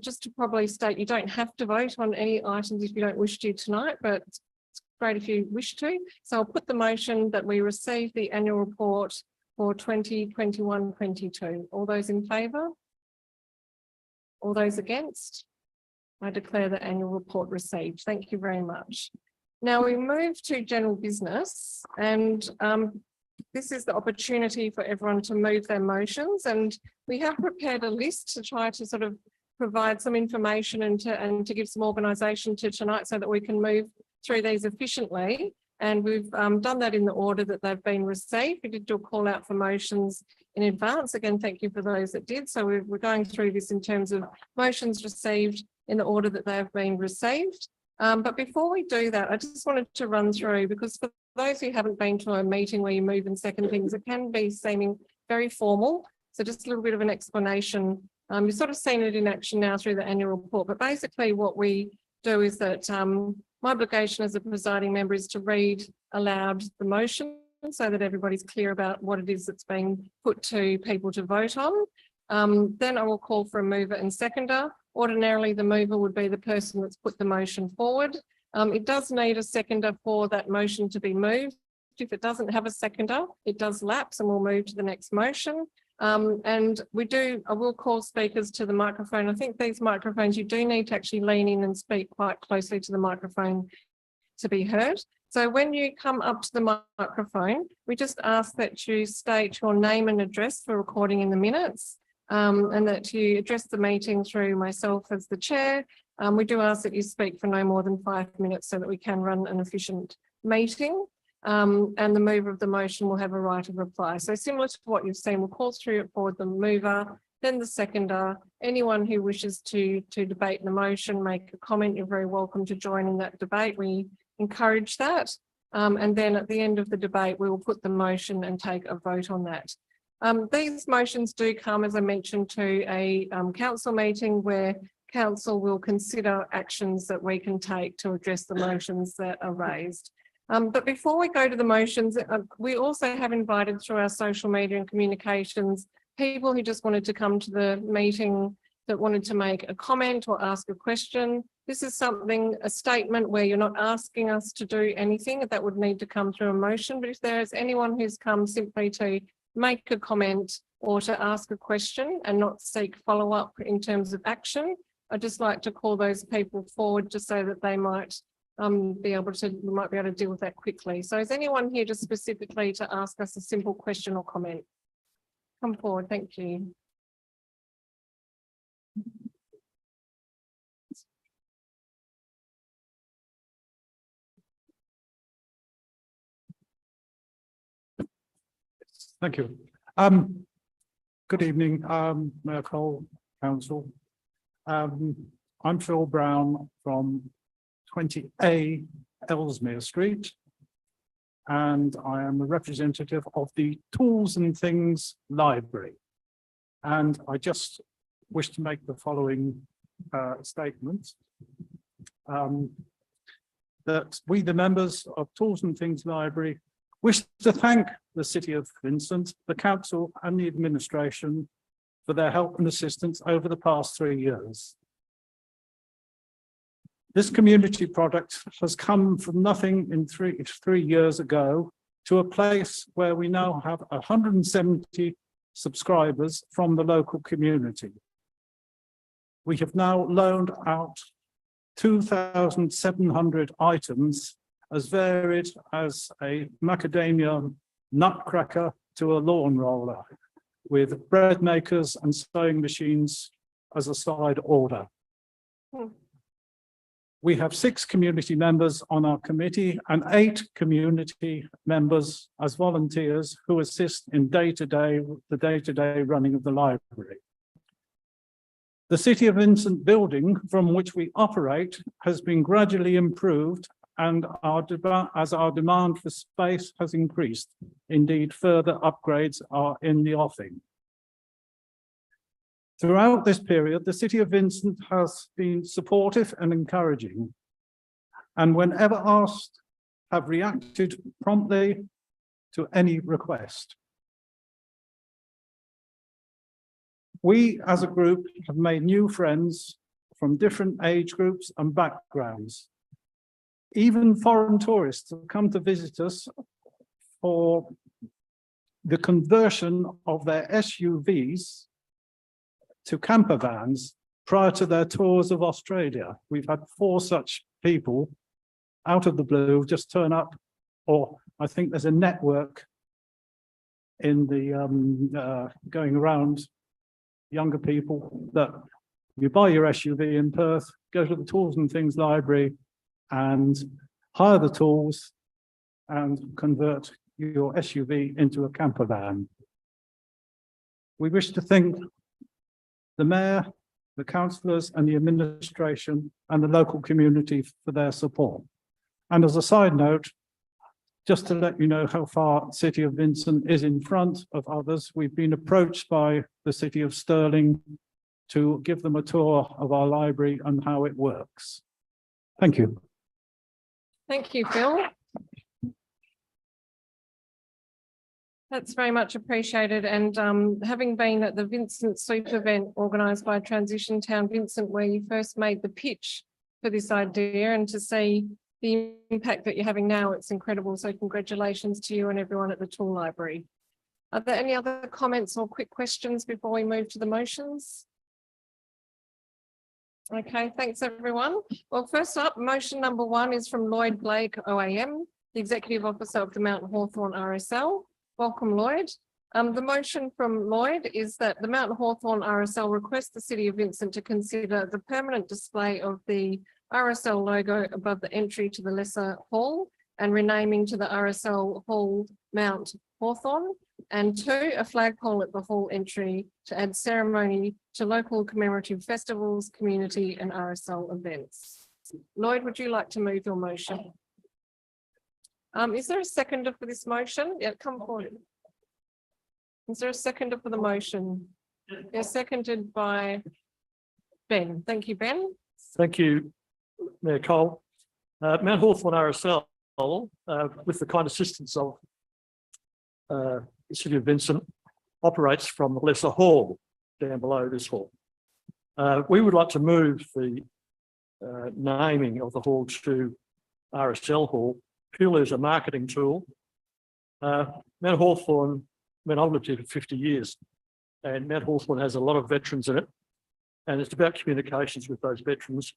just to probably state you don't have to vote on any items if you don't wish to tonight, but it's great if you wish to. So I'll put the motion that we receive the annual report for 2021-22. All those in favour? All those against? I declare the annual report received. Thank you very much. Now we move to general business, and this is the opportunity for everyone to move their motions, and we have prepared a list to try to sort of provide some information and to give some organisation to tonight so that we can move through these efficiently. And we've done that in the order that they've been received. We did do a call out for motions in advance. Again, thank you for those that did. So we're going through this in terms of motions received in the order that they have been received. But before we do that, I just wanted to run through, because for those who haven't been to a meeting where you move and second things, it can be seeming very formal. So just a little bit of an explanation. You've sort of seen it in action now through the annual report, but basically what we do is that my obligation as a presiding member is to read aloud the motion so that everybody's clear about what it is that's being put to people to vote on. Then I will call for a mover and seconder. Ordinarily, the mover would be the person that's put the motion forward. It does need a seconder for that motion to be moved. If it doesn't have a seconder, it does lapse and we'll move to the next motion. And I will call speakers to the microphone. I think these microphones, you do need to actually lean in and speak quite closely to the microphone to be heard. So when you come up to the microphone, we just ask that you state your name and address for recording in the minutes, and that you address the meeting through myself as the chair. We do ask that you speak for no more than 5 minutes so that we can run an efficient meeting. And the mover of the motion will have a right of reply. So similar to what you've seen, we'll call through it forward the mover, then the seconder. Anyone who wishes to debate the motion, make a comment, you're very welcome to join in that debate. We encourage that. And then at the end of the debate, we will put the motion and take a vote on that. These motions do come, as I mentioned, to a council meeting where council will consider actions that we can take to address the motions that are raised. But before we go to the motions, we also have invited through our social media and communications people who just wanted to come to the meeting, that wanted to make a comment or ask a question. This is a statement where you're not asking us to do anything that would need to come through a motion. But if there is anyone who's come simply to make a comment or to ask a question and not seek follow-up in terms of action, I'd just like to call those people forward just so that they might be able to deal with that quickly. So is anyone here just specifically to ask us a simple question or comment? Come forward, thank you. Thank you. Good evening, Mayor Cole, Council. I'm Phil Brown from 20A Ellesmere Street, and I am a representative of the Tools and Things Library. And I just wish to make the following statement. That we, the members of Tools and Things Library, wish to thank the City of Vincent, the Council and the administration for their help and assistance over the past 3 years. This community product has come from nothing in three years ago to a place where we now have 170 subscribers from the local community. We have now loaned out 2,700 items as varied as a macadamia nutcracker to a lawn roller, with bread makers and sewing machines as a side order. We have 6 community members on our committee and 8 community members as volunteers who assist in the day-to-day running of the library. The City of Vincent building from which we operate has been gradually improved, and as our demand for space has increased. Indeed, further upgrades are in the offing. Throughout this period, the City of Vincent has been supportive and encouraging, and whenever asked, have reacted promptly to any request. We, as a group, have made new friends from different age groups and backgrounds. Even foreign tourists have come to visit us for the conversion of their SUVs to camper vans prior to their tours of Australia. We've had 4 such people out of the blue just turn up, or I think there's a network in the going around, younger people, that you buy your SUV in Perth, go to the Tools and Things Library and hire the tools and convert your SUV into a camper van. We wish to thank the Mayor, the councillors and the administration and the local community for their support. And as a side note, just to let you know how far City of Vincent is in front of others, we've been approached by the City of Stirling to give them a tour of our library and how it works. Thank you. Thank you, Phil. That's very much appreciated. And having been at the Vincent Sweep event organised by Transition Town Vincent, where you first made the pitch for this idea, and to see the impact that you're having now, it's incredible. So congratulations to you and everyone at the Tool Library. Are there any other comments or quick questions before we move to the motions? Okay, thanks everyone. Well, first up, motion number 1 is from Lloyd Blake OAM, the Executive Officer of the Mount Hawthorn RSL. Welcome, Lloyd. The motion from Lloyd is that the Mount Hawthorn RSL requests the City of Vincent to consider the permanent display of the RSL logo above the entry to the Lesser Hall and renaming to the RSL Hall Mount Hawthorn. And 2, a flagpole at the hall entry to add ceremony to local commemorative festivals, community and RSL events. Lloyd, would you like to move your motion? Is there a seconder for this motion? Yeah, come forward. Is there a seconder for the motion? Yeah, seconded by Ben. Thank you, Ben. Thank you, Mayor Cole. Mount Hawthorn RSL, with the kind assistance of the City of Vincent, operates from the Lesser Hall down below this hall. We would like to move the naming of the hall to RSL Hall purely as a marketing tool. Mount Hawthorn, I've lived here for 50 years, and Mount Hawthorn has a lot of veterans in it, and it's about communications with those veterans.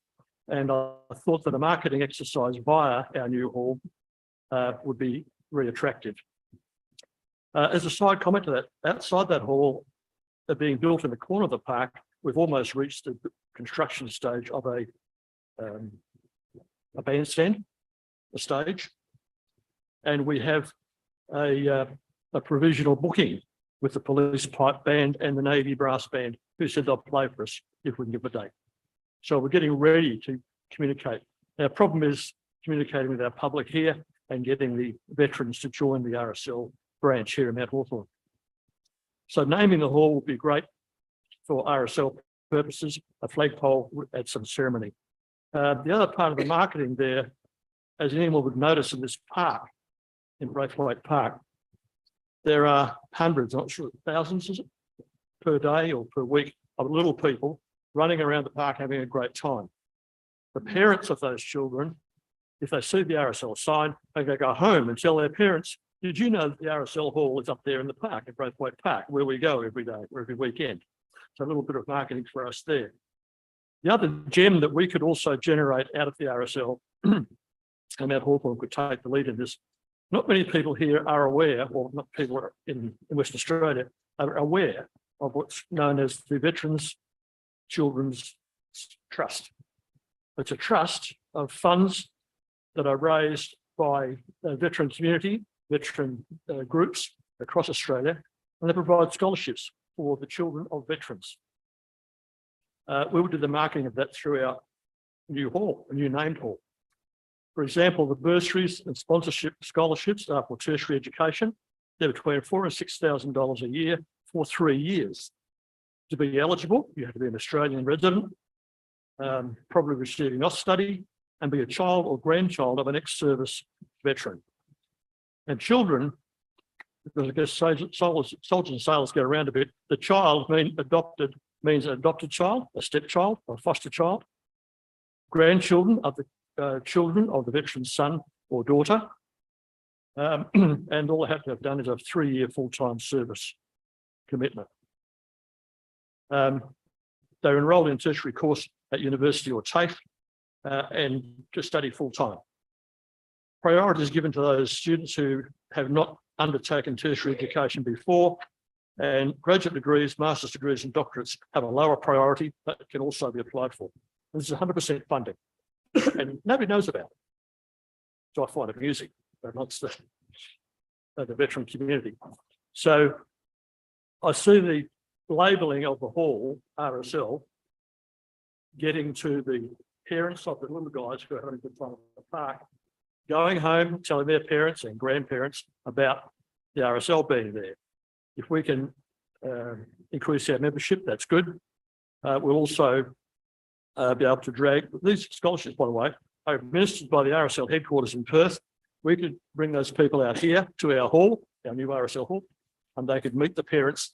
And I thought that a marketing exercise via our new hall would be very attractive. As a side comment to that, outside that hall, they're being built in the corner of the park. We've almost reached the construction stage of a bandstand, a stage, and we have a provisional booking with the police pipe band and the Navy brass band, who said they'll play for us if we can give a date. So we're getting ready to communicate. Our problem is communicating with our public here and getting the veterans to join the RSL branch here in Mount Hawthorn. So naming the hall would be great for RSL purposes. A flagpole would add some ceremony. The other part of the marketing there, as anyone would notice in this park, in Braithwaite Park, there are hundreds, not sure, thousands is it, per day or per week of little people running around the park having a great time. The parents of those children, if they see the RSL sign, they go home and tell their parents, did you know that the RSL hall is up there in the park, at Braithwaite Park, where we go every day or every weekend? So a little bit of marketing for us there. The other gem that we could also generate out of the RSL, and Mount Hawthorn could take the lead in this, not many people here are aware, or not people in Western Australia, are aware of what's known as the Veterans Children's Trust. It's a trust of funds that are raised by the veteran community, veteran groups across Australia, and they provide scholarships for the children of veterans. We will do the marketing of that through our new hall, a new named hall. For example, the bursaries and sponsorship scholarships are for tertiary education. They're between $4,000 and $6,000 a year for 3 years. To be eligible, you have to be an Australian resident, probably receiving off study, and be a child or grandchild of an ex-service veteran. And children, because I guess soldiers and sailors get around a bit, the child means an adopted child, a stepchild, or a foster child. Grandchildren of the children of the veteran's son or daughter. And all they have to have done is a 3-year full-time service commitment. They're enrolled in a tertiary course at university or TAFE and to study full-time. Priority is given to those students who have not undertaken tertiary education before, and graduate degrees, master's degrees and doctorates have a lower priority but can also be applied for. This is 100% funding and nobody knows about it. So I find it amusing amongst the veteran community. So I see the labelling of the hall, RSL, getting to the parents of the little guys who are having a good time at the park, going home, telling their parents and grandparents about the RSL being there. If we can increase our membership, that's good. We'll also be able to drag, these scholarships, by the way, are administered by the RSL headquarters in Perth. We could bring those people out here to our hall, our new RSL hall, and they could meet the parents,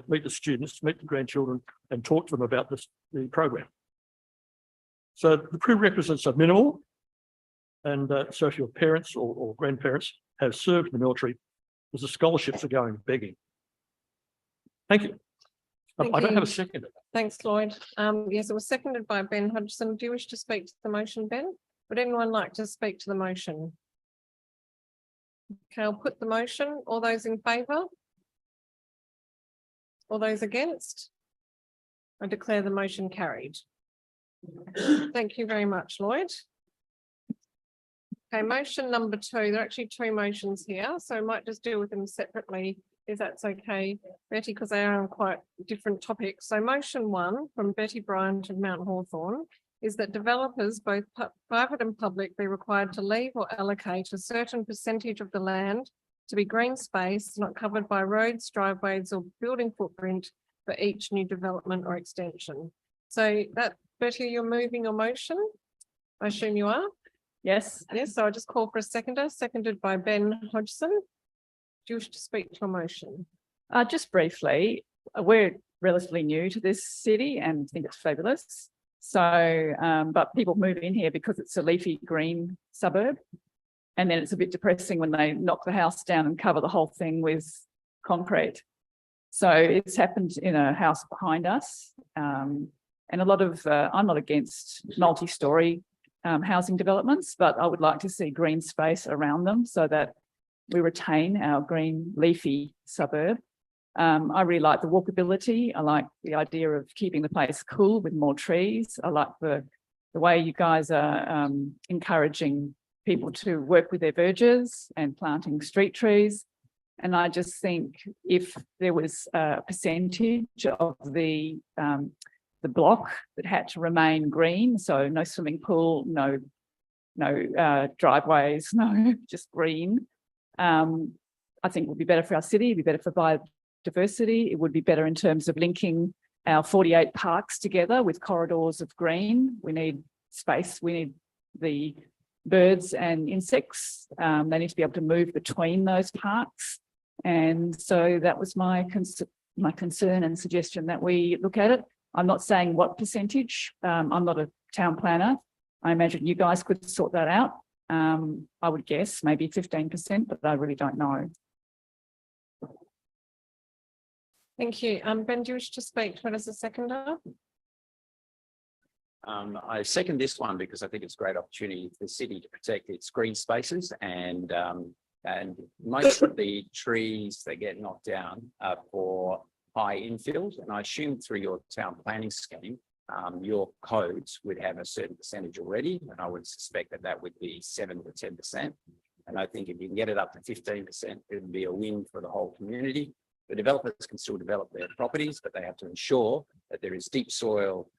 meet the students, meet the grandchildren, and talk to them about the program. So the prerequisites are minimal. And so if your parents or grandparents have served in the military, because the scholarships are going begging. Thank you. Thank I don't have a you. second. Thanks, Lloyd. Yes, it was seconded by Ben Hodgson. Do you wish to speak to the motion, Ben? Would anyone like to speak to the motion? Okay, I'll put the motion. All those in favour? All those against? I declare the motion carried. Thank you very much, Lloyd. Okay, motion number 2. There are actually 2 motions here, so I might just deal with them separately, if that's okay, Betty, because they are on quite different topics. So motion 1 from Betty Bryant of Mount Hawthorn is that developers, both private and public, be required to leave or allocate a certain percentage of the land to be green space not covered by roads, driveways or building footprint for each new development or extension. So that, Betty, you're moving your motion? I assume you are? Yes, Yes, so I'll just call for a seconder, seconded by Ben Hodgson. Do you wish to speak to a motion? just briefly, we're relatively new to this city and think it's fabulous. So, but people move in here because it's a leafy green suburb. And then it's a bit depressing when they knock the house down and cover the whole thing with concrete. So it's happened in a house behind us. And a lot of, I'm not against multi-storey housing developments, but I would like to see green space around them so that we retain our green leafy suburb. I really like the walkability. I like the idea of keeping the place cool with more trees. I like the way you guys are encouraging people to work with their verges and planting street trees. And I just think if there was a percentage of the block that had to remain green, so no swimming pool, no driveways, no, just green, I think it would be better for our city, it'd be better for biodiversity, it would be better in terms of linking our 48 parks together with corridors of green. We need space, we need the birds and insects, they need to be able to move between those parks. And so that was my concern and suggestion that we look at it. I'm not saying what percentage, I'm not a town planner. I imagine you guys could sort that out. I would guess maybe 15%, but I really don't know. Thank you. Ben, do you wish to speak to it as a seconder? I second this one because I think it's a great opportunity for the city to protect its green spaces and most of the trees that get knocked down are for high infield. And I assume through your town planning scheme, your codes would have a certain percentage already. And I would suspect that that would be 7 to 10%. And I think if you can get it up to 15%, it would be a win for the whole community. The developers can still develop their properties, but they have to ensure that there is deep soil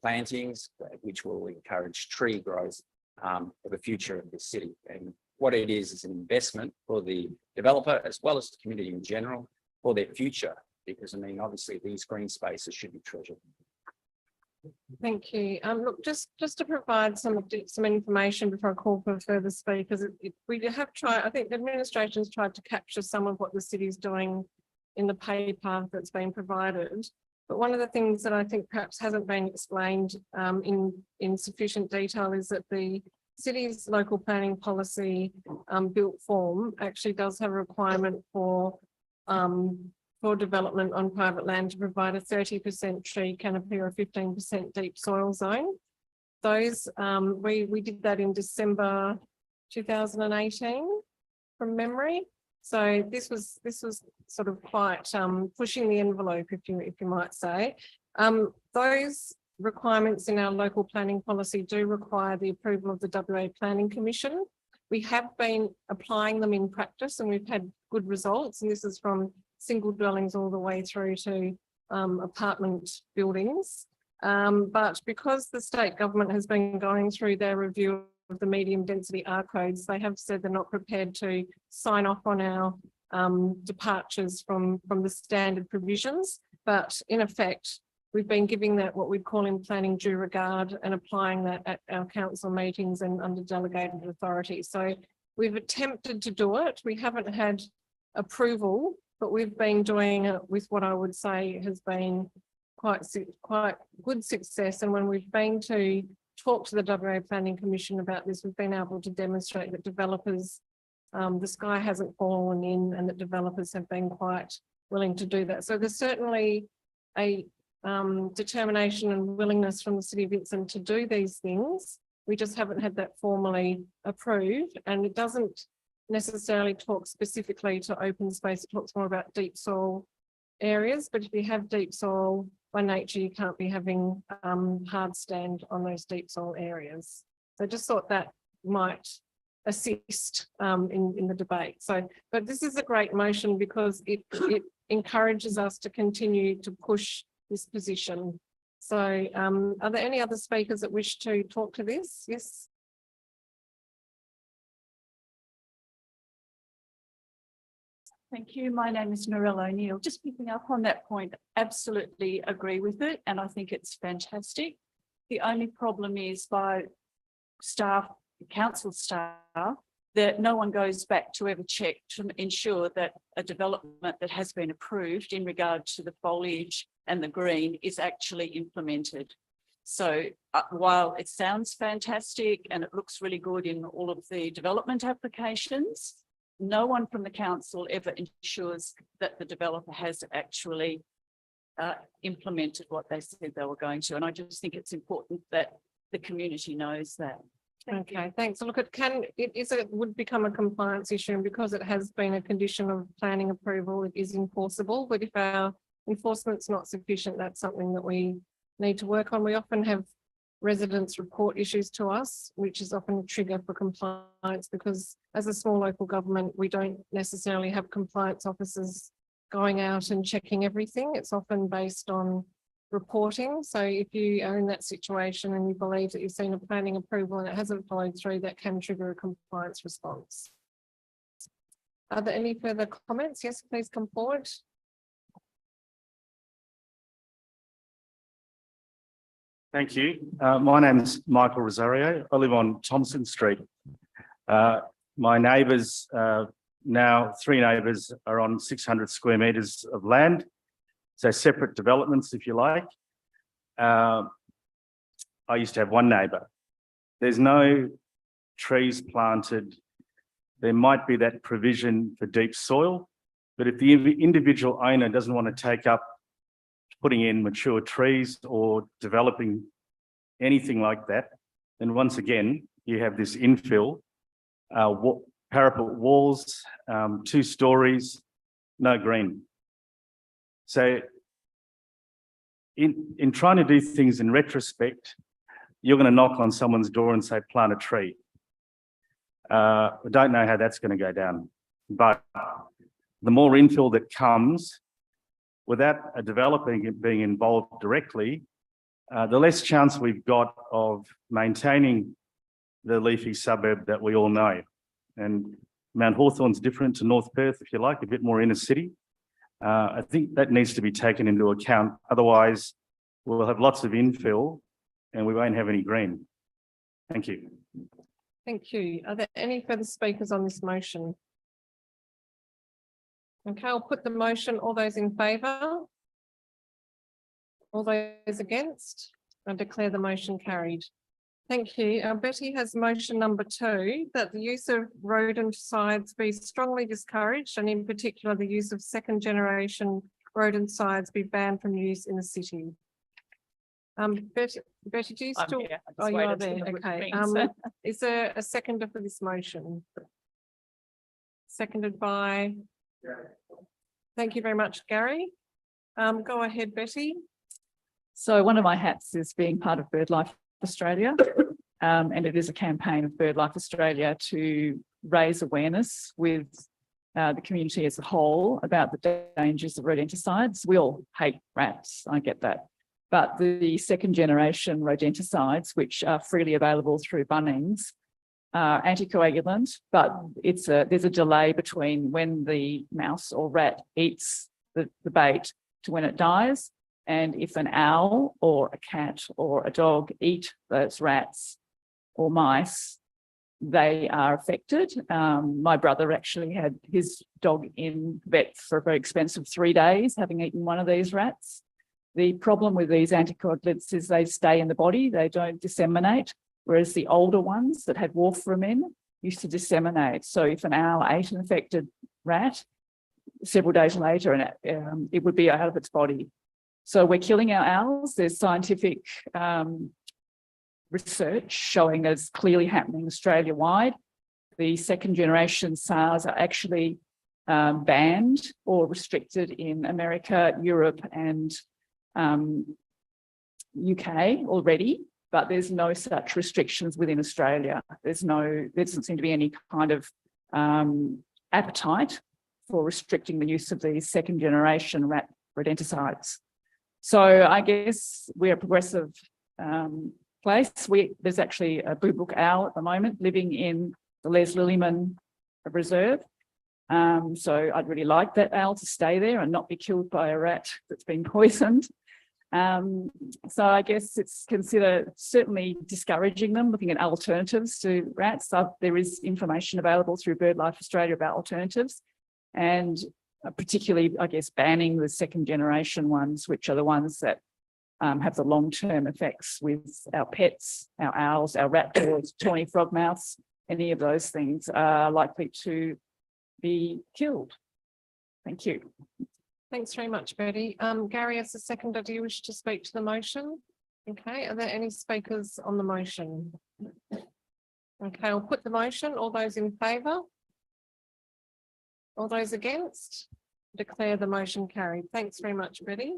plantings, which will encourage tree growth for the future of the city. And what it is an investment for the developer as well as the community in general for their future. Because I mean, obviously these green spaces should be treasured. Thank you. Look, just to provide some information before I call for further speakers, we have tried, I think the administration has tried to capture some of what the city is doing in the paper that's been provided. But one of the things that I think perhaps hasn't been explained in sufficient detail is that the city's local planning policy built form actually does have a requirement for development on private land to provide a 30% tree canopy or a 15% deep soil zone. Those we did that in December 2018 from memory. So this was sort of quite pushing the envelope, if you might say. Those requirements in our local planning policy do require the approval of the WA Planning Commission. We have been applying them in practice and we've had good results. And this is from single dwellings all the way through to apartment buildings. But because the state government has been going through their review of the medium density R codes, they have said they're not prepared to sign off on our departures from the standard provisions. But in effect, we've been giving that what we'd call in planning due regard and applying that at our council meetings and under delegated authority. So we've attempted to do it. We haven't had approval, but we've been doing it with what I would say has been quite good success. And when we've been to talk to the WA Planning Commission about this, we've been able to demonstrate that developers, the sky hasn't fallen in and that developers have been quite willing to do that. So there's certainly a determination and willingness from the City of Vincent to do these things. We just haven't had that formally approved, and it doesn't necessarily talk specifically to open space. It talks more about deep soil areas, but if you have deep soil by nature, you can't be having hard stand on those deep soil areas. So I just thought that might assist in the debate. So, but this is a great motion because it encourages us to continue to push this position. So are there any other speakers that wish to talk to this? Yes. Thank you. My name is Narelle O'Neill. Just picking up on that point, absolutely agree with it, and I think it's fantastic. The only problem is by staff, council staff, that no one goes back to ever check to ensure that a development that has been approved in regard to the foliage and the green is actually implemented. So while it sounds fantastic and it looks really good in all of the development applications, no one from the council ever ensures that the developer has actually implemented what they said they were going to. And I just think it's important that the community knows that. Okay, thanks. Look, it would become a compliance issue, and because it has been a condition of planning approval, it is enforceable. But if our enforcement's not sufficient, that's something that we need to work on. We often have residents report issues to us, which is often a trigger for compliance, because as a small local government, we don't necessarily have compliance officers going out and checking everything. It's often based on reporting. So if you are in that situation and you believe that you've seen a planning approval and it hasn't followed through, that can trigger a compliance response. Are there any further comments? Yes, please come forward. Thank you. My name is Michael Rosario. I live on Thompson Street. My neighbours, now 3 neighbours, are on 600 square metres of land. So separate developments, if you like. I used to have 1 neighbour. There's no trees planted. There might be that provision for deep soil, but if the individual owner doesn't want to take up putting in mature trees or developing anything like that, then once again, you have this infill, parapet walls, 2 stories, no green. So in trying to do things in retrospect, you're going to knock on someone's door and say, plant a tree. I don't know how that's going to go down, but the more infill that comes, without a developer being involved directly, the less chance we've got of maintaining the leafy suburb that we all know. And Mount Hawthorn's different to North Perth, if you like, a bit more inner city. I think that needs to be taken into account. Otherwise, we'll have lots of infill and we won't have any green. Thank you. Thank you. Are there any further speakers on this motion? Okay, I'll put the motion. All those in favour? All those against? I declare the motion carried. Thank you. Betty has motion number 2, that the use of rodenticides be strongly discouraged, and in particular the use of 2nd generation rodenticides be banned from use in the city. Betty, do you still? Oh, you are there. Okay. Is there a seconder for this motion? Seconded by? Thank you very much, Gary. Go ahead, Betty. So one of my hats is being part of BirdLife Australia, and it is a campaign of BirdLife Australia to raise awareness with the community as a whole about the dangers of rodenticides. We all hate rats, I get that. But the 2nd generation rodenticides, which are freely available through Bunnings, are anticoagulant, but there's a delay between when the mouse or rat eats the bait to when it dies. And if an owl or a cat or a dog eat those rats or mice, they are affected. My brother actually had his dog in vet for a very expensive 3 days, having eaten one of these rats. The problem with these anticoagulants is they stay in the body, they don't disseminate, whereas the older ones that had warfarin in used to disseminate. So if an owl ate an infected rat, several days later, and it would be out of its body. So we're killing our owls. There's scientific research showing that it's clearly happening Australia-wide. The second generation SARs are actually banned or restricted in America, Europe, and UK already, but there's no such restrictions within Australia. There doesn't seem to be any kind of appetite for restricting the use of these second generation rat rodenticides. So I guess we're a progressive place. There's actually a boobook owl at the moment living in the Les Lillyman Reserve. So I'd really like that owl to stay there and not be killed by a rat that's been poisoned. So I guess it's considered certainly discouraging them, looking at alternatives to rats. There is information available through BirdLife Australia about alternatives, and particularly, I guess, banning the second generation ones, which are the ones that have the long-term effects with our pets, our owls, our raptors, tawny frogmouths. Any of those things are likely to be killed. Thank you. Thanks very much, Betty. Gary, as a seconder, do you wish to speak to the motion? Okay, are there any speakers on the motion? Okay, I'll put the motion. All those in favour? All those against? Declare the motion carried. Thanks very much, Betty.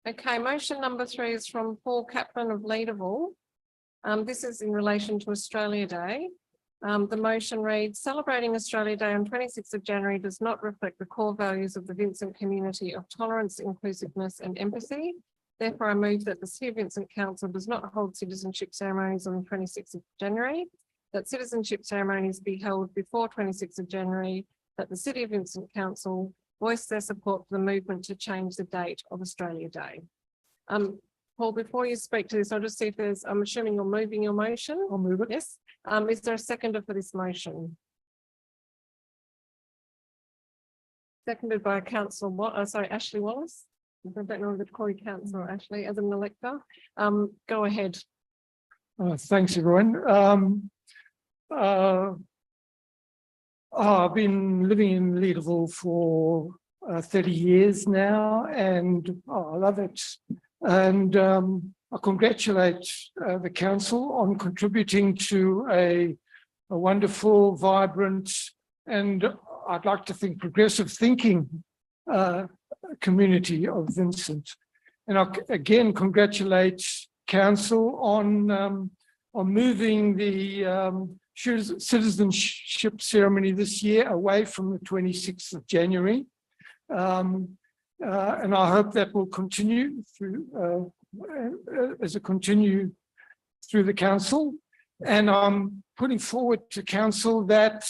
Okay, motion number 3 is from Paul Kaplan of Leederville. This is in relation to Australia Day. The motion reads, celebrating Australia Day on 26th of January does not reflect the core values of the Vincent community of tolerance, inclusiveness and empathy. Therefore, I move that the City of Vincent Council does not hold citizenship ceremonies on the 26th of January, that citizenship ceremonies be held before 26th of January, that the City of Vincent Council voice their support for the movement to change the date of Australia Day. Paul, before you speak to this, I'll just see if there's, I'm assuming you're moving your motion. I'll move it. Yes. Is there a seconder for this motion? Seconded by Councillor, Ashley Wallace. I don't know the Corey Councillor Ashley as an elector. Go ahead. Thanks, everyone. I've been living in Leederville for 30 years now, and I love it. And I congratulate the council on contributing to a wonderful, vibrant, and I'd like to think progressive thinking community of Vincent. And I again congratulate council on moving the citizenship ceremony this year away from the 26th of January. And I hope that will continue through as it continue through the council. And I'm putting forward to council that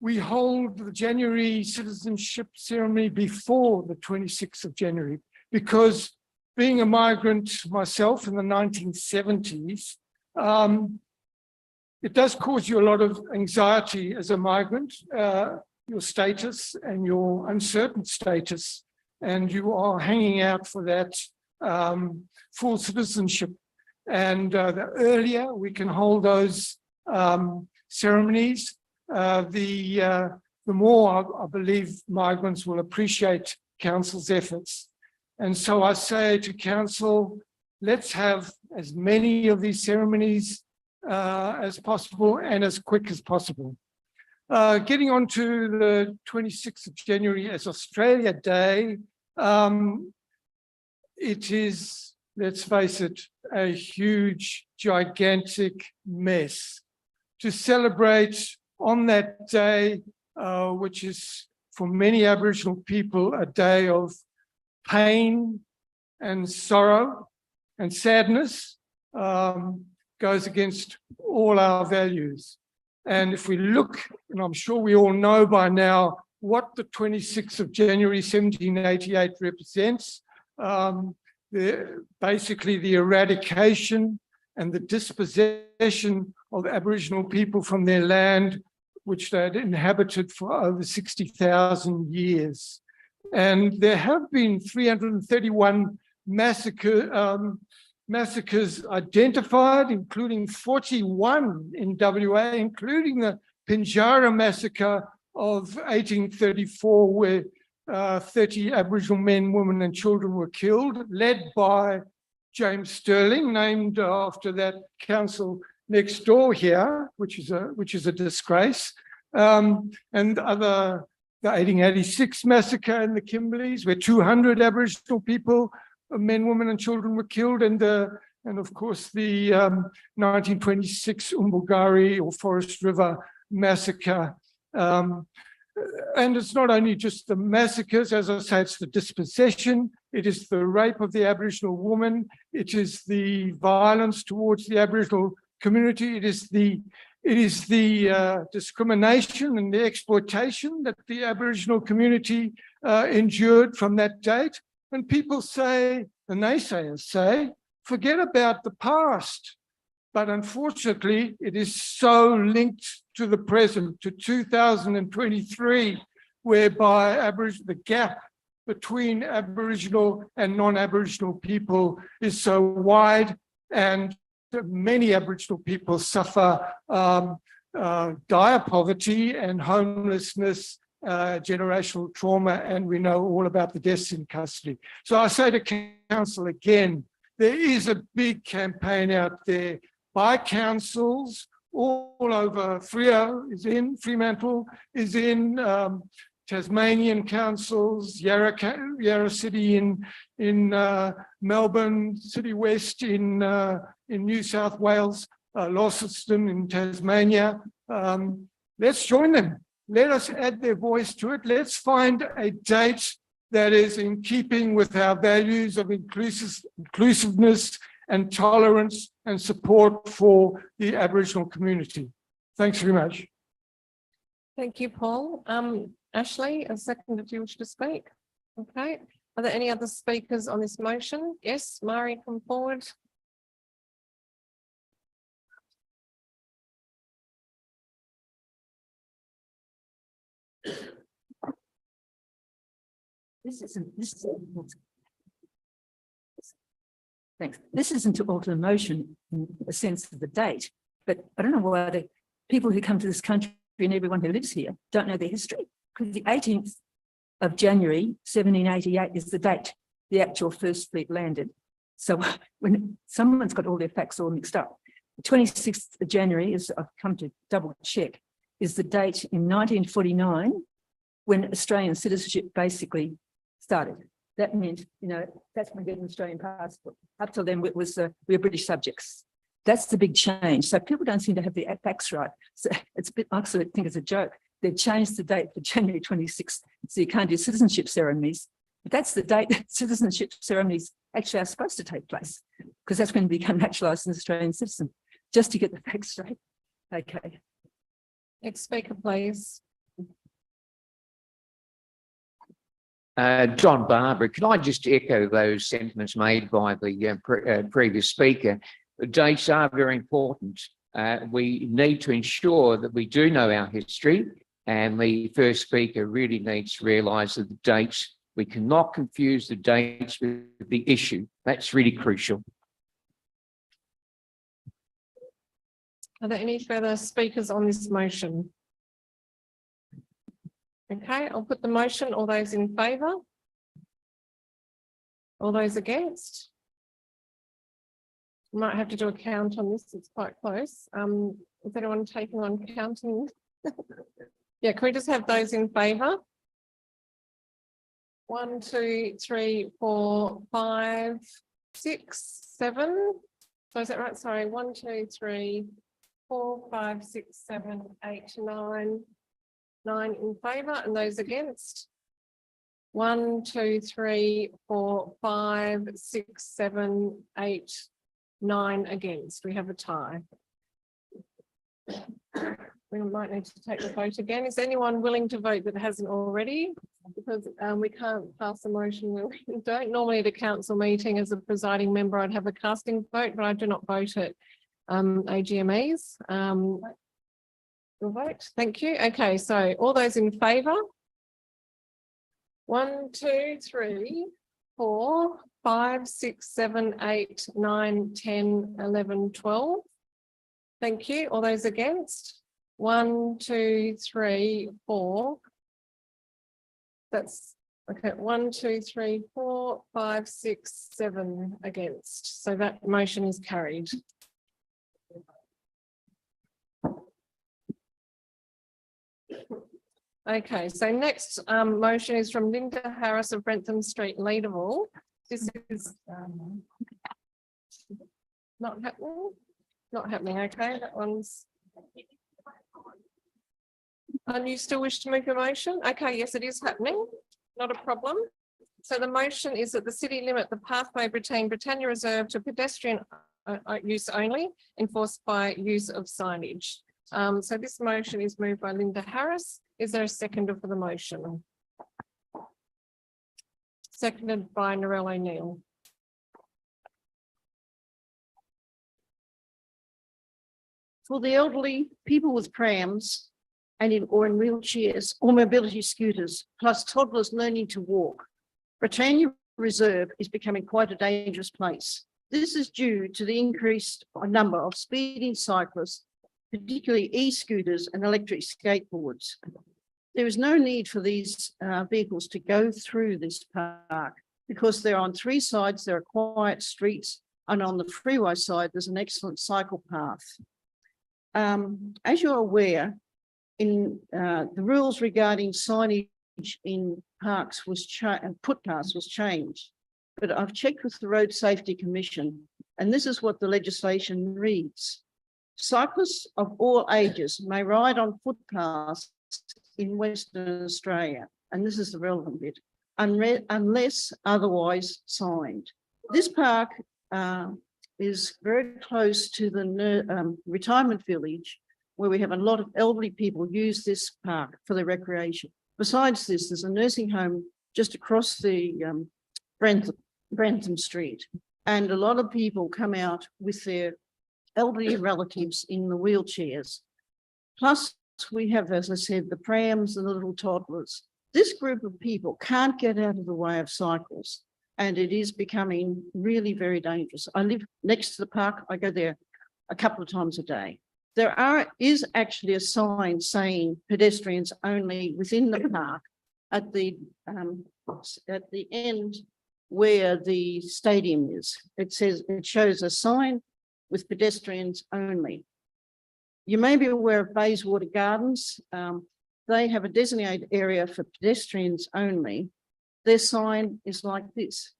we hold the January citizenship ceremony before the 26th of January, because being a migrant myself in the 1970s, it does cause you a lot of anxiety as a migrant, your status and your uncertain status, and you are hanging out for that full citizenship. And the earlier we can hold those ceremonies, the more I believe migrants will appreciate council's efforts. And so I say to council, let's have as many of these ceremonies as possible and as quick as possible. Getting on to the 26th of January as Australia Day, it is, let's face it, a huge, gigantic mess. To celebrate on that day, which is for many Aboriginal people a day of pain and sorrow and sadness, goes against all our values. And if we look, and I'm sure we all know by now, what the 26th of January 1788 represents, basically the eradication and the dispossession of Aboriginal people from their land, which they had inhabited for over 60,000 years. And there have been 331 massacres identified, including 41 in WA, including the Pinjarra massacre of 1834, where 30 Aboriginal men, women and children were killed, led by James Sterling, named after that council next door here, which is a disgrace, and the 1886 massacre in the Kimberleys, where 200 Aboriginal people, men, women and children were killed, and of course the 1926 Umbulgari or Forest River massacre. And it's not only just the massacres, as I say, it's the dispossession, it is the rape of the Aboriginal woman, it is the violence towards the Aboriginal community, it is the discrimination and the exploitation that the Aboriginal community endured from that date. And people say, the naysayers say, forget about the past. But unfortunately, it is so linked to the present, to 2023, whereby the gap between Aboriginal and non-Aboriginal people is so wide, and many Aboriginal people suffer dire poverty and homelessness, generational trauma, and we know all about the deaths in custody. So I say to council again, there is a big campaign out there by councils all over. Freo is in, Fremantle is in, Tasmanian councils, Yarra City in Melbourne, City West in New South Wales, Launceston in Tasmania. Let's join them. Let us add their voice to it. Let's find a date that is in keeping with our values of inclusiveness and tolerance and support for the Aboriginal community. Thanks very much. Thank you, Paul. Ashley, a second, did you wish to speak? Okay. Are there any other speakers on this motion? Yes, Mari, come forward. Thanks. This isn't to alter the motion in the sense of the date, but I don't know why the people who come to this country and everyone who lives here don't know their history, because the 18th of January, 1788 is the date the actual First Fleet landed. So when someone's got all their facts all mixed up, the 26th of January, is, I've come to double check, is the date in 1949 when Australian citizenship basically started. That meant, that's when we get an Australian passport. Up till then, it was we were British subjects. That's the big change. So people don't seem to have the facts right. So it's a bit, I sort of think it's a joke. They've changed the date for January 26th, so you can't do citizenship ceremonies. But that's the date that citizenship ceremonies actually are supposed to take place, because that's when you become naturalised as an Australian citizen, just to get the facts straight. Okay. Next speaker, please. John Barber, can I just echo those sentiments made by the previous speaker? Dates are very important. We need to ensure that we do know our history, and the first speaker really needs to realise that the dates, we cannot confuse the dates with the issue. That's really crucial. Are there any further speakers on this motion? Okay, I'll put the motion. All those in favour? All those against? Might have to do a count on this, it's quite close. Is anyone taking on counting? Yeah, can we just have those in favour? 1, 2, 3, 4, 5, 6, 7. So is that right? Sorry, 1, 2, 3, 4, 5, 6, 7, 8, 9. 9 in favour, and those against? 1, 2, 3, 4, 5, 6, 7, 8, 9 against. We have a tie. We might need to take the vote again. Is anyone willing to vote that hasn't already? Because we can't pass a motion. We don't normally at a council meeting as a presiding member, I'd have a casting vote, but I do not vote at AGMEs. Your vote. Thank you. Okay, so all those in favour? 1, 2, 3, 4, 5, 6, 7, 8, 9, 10, 11, 12. Thank you. All those against? 1, 2, 3, 4. That's okay. 1, 2, 3, 4, 5, 6, 7 against. So that motion is carried. Okay, so next motion is from Linda Harris of Brentham Street, Leederville. This is not happening. Not happening. Okay, that one's. And you still wish to move your motion? Okay, yes, it is happening. Not a problem. So the motion is that the city limit the pathway between Britannia Reserve to pedestrian use only, enforced by use of signage. So this motion is moved by Linda Harris. Is there a seconder for the motion? Seconded by Narelle O'Neill. For the elderly, people with prams and in wheelchairs or mobility scooters, plus toddlers learning to walk, Britannia Reserve is becoming quite a dangerous place. This is due to the increased number of speeding cyclists, particularly e-scooters and electric skateboards. There is no need for these vehicles to go through this park because they're on 3 sides, there are quiet streets, and on the freeway side, there's an excellent cycle path. As you're aware, in the rules regarding signage in parks footpaths was changed, but I've checked with the Road Safety Commission, and this is what the legislation reads. Cyclists of all ages may ride on footpaths in Western Australia, and this is the relevant bit, unless otherwise signed. This park is very close to the retirement village, where we have a lot of elderly people use this park for their recreation. Besides this, there's a nursing home just across the Brentham Street, and a lot of people come out with their elderly relatives in the wheelchairs. Plus, we have, as I said, the prams and the little toddlers. This group of people can't get out of the way of cycles, and it is becoming really very dangerous. I live next to the park. I go there a couple of times a day. There is actually a sign saying pedestrians only within the park at the end where the stadium is. It shows a sign with pedestrians only. You may be aware of Bayswater Gardens. They have a designated area for pedestrians only. Their sign is like this.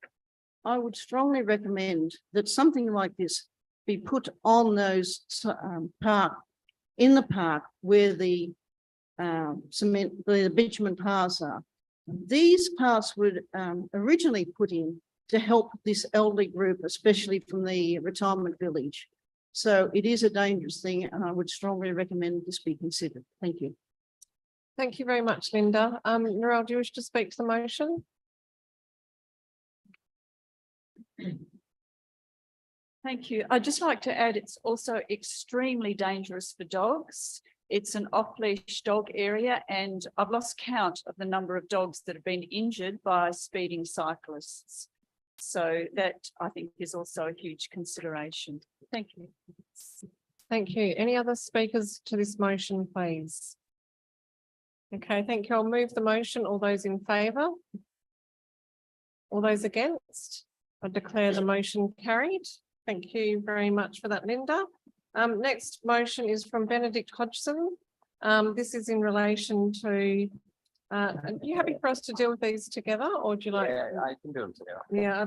I would strongly recommend that something like this be put on those in the park where the bitumen paths are. These paths were originally put in to help this elderly group, especially from the retirement village. So it is a dangerous thing, and I would strongly recommend this be considered. Thank you. Thank you very much, Linda. Narelle, do you wish to speak to the motion? Thank you. I'd just like to add, it's also extremely dangerous for dogs. It's an off-leash dog area, and I've lost count of the number of dogs that have been injured by speeding cyclists. So that, I think, is also a huge consideration. Thank you. Thank you. Any other speakers to this motion, please? Okay, thank you. I'll move the motion. All those in favour? All those against? I declare the motion carried. Thank you very much for that, Linda. Next motion is from Benedict Hodgson. This is in relation to, are you happy for us to deal with these together, or do you like? Yeah, I can do them together. Yeah,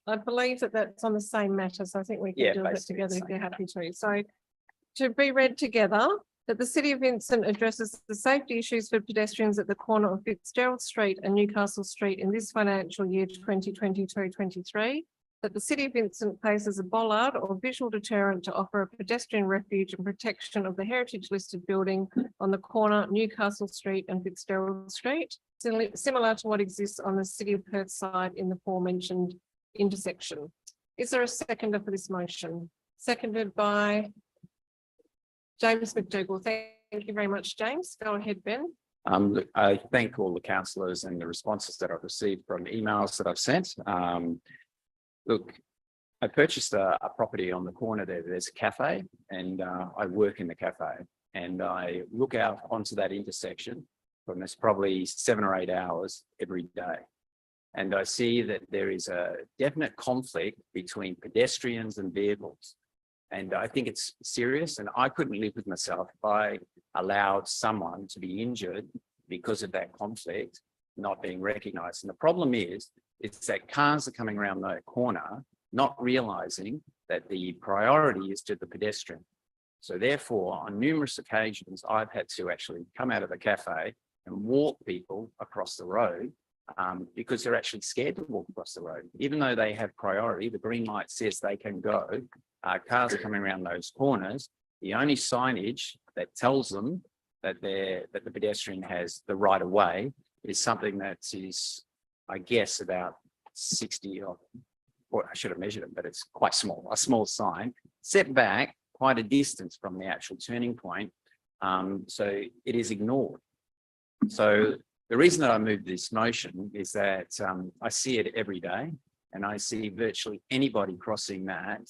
I believe that that's on the same matter, so I think we can deal with it together if you're happy to. So to be read together, that the City of Vincent addresses the safety issues for pedestrians at the corner of Fitzgerald Street and Newcastle Street in this financial year 2022-23, that the City of Vincent places a bollard or visual deterrent to offer a pedestrian refuge and protection of the heritage listed building on the corner Newcastle Street and Fitzgerald Street, similar to what exists on the City of Perth side in the aforementioned intersection. Is there a seconder for this motion? Seconded by James McDougall. Thank you very much, James. Go ahead, Ben. Look, I thank all the councillors and the responses that I've received from emails that I've sent. Look, I purchased a property on the corner there. There's a cafe and I work in the cafe and I look out onto that intersection from this probably 7 or 8 hours every day. And I see that there is a definite conflict between pedestrians and vehicles. And I think it's serious and I couldn't live with myself if I allowed someone to be injured because of that conflict not being recognised. And the problem is that cars are coming around the corner, not realising that the priority is to the pedestrian. So therefore, on numerous occasions, I've had to actually come out of the cafe and walk people across the road because they're actually scared to walk across the road. Even though they have priority, the green light says they can go, cars are coming around those corners. The only signage that tells them that the pedestrian has the right of way is something that is, I guess, about 60 or I should have measured it, but it's quite small, a small sign, set back quite a distance from the actual turning point. So it is ignored. So the reason that I moved this motion is that I see it every day and I see virtually anybody crossing that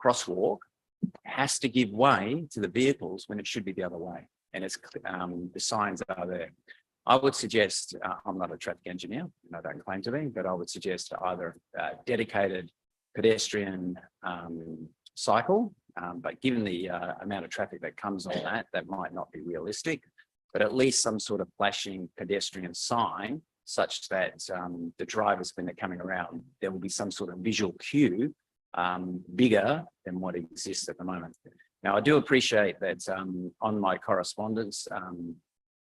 crosswalk has to give way to the vehicles when it should be the other way. And it's the signs are there. I would suggest, I'm not a traffic engineer, and I don't claim to be, but I would suggest either a dedicated pedestrian cycle, but given the amount of traffic that comes on that might not be realistic, but at least some sort of flashing pedestrian sign such that the drivers, when they're coming around, there will be some sort of visual cue bigger than what exists at the moment. Now, I do appreciate that on my correspondence,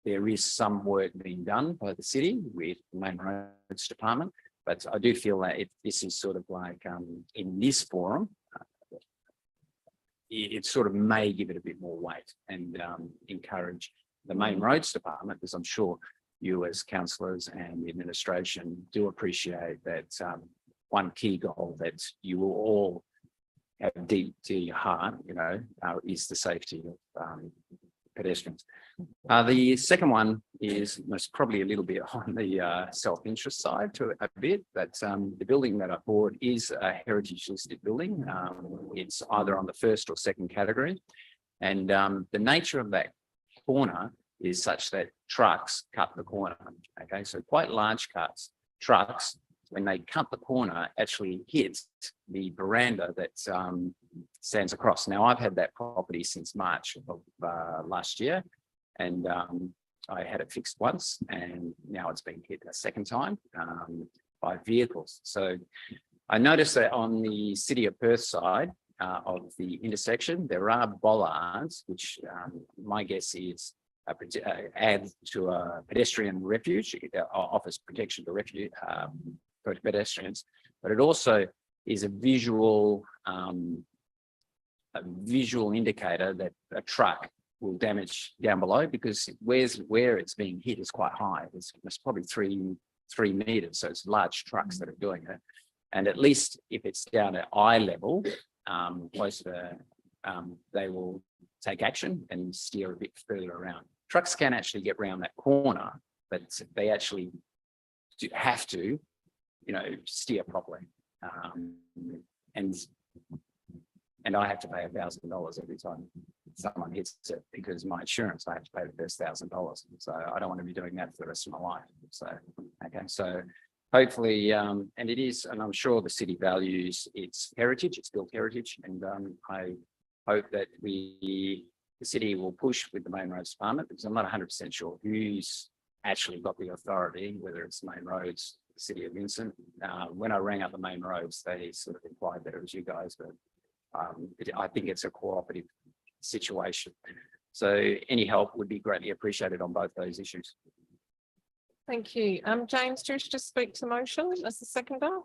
there is some work being done by the city with the Main Roads Department, but I do feel that if this is sort of like in this forum, it sort of may give it a bit more weight and encourage the Main Roads Department, because I'm sure you as councillors and the administration do appreciate that one key goal that you will all have deep to your heart, is the safety of pedestrians. The second one is most probably a little bit on the self-interest side to a bit, but the building that I bought is a heritage listed building. It's either on the first or second category. And the nature of that corner is such that trucks cut the corner. Okay, so quite large cuts. Trucks, when they cut the corner, actually hit the veranda that stands across. Now, I've had that property since March of last year, and I had it fixed once, and now it's been hit a second time by vehicles. So I noticed that on the City of Perth side of the intersection, there are bollards, which my guess is add to a pedestrian refuge, offers protection to refuge for pedestrians, but it also is a visual indicator that a truck will damage down below, because where it's being hit is quite high. It's probably three meters, so it's large trucks that are doing it. And at least if it's down at eye level, close to they will take action and steer a bit further around. Trucks can actually get around that corner, but they actually have to, steer properly. And I have to pay $1,000 every time someone hits it, because my insurance, I have to pay the first $1,000. So I don't want to be doing that for the rest of my life. So, okay. So hopefully, and it is, and I'm sure the city values its heritage, its built heritage. And I hope that the city will push with the Main Roads Department, because I'm not 100% sure who's actually got the authority, whether it's Main Roads, the City of Vincent. When I rang up the Main Roads, they sort of implied that it was you guys, but I think it's a cooperative situation. So any help would be greatly appreciated on both those issues. Thank you. James, do you wish to speak to the motion as the seconder?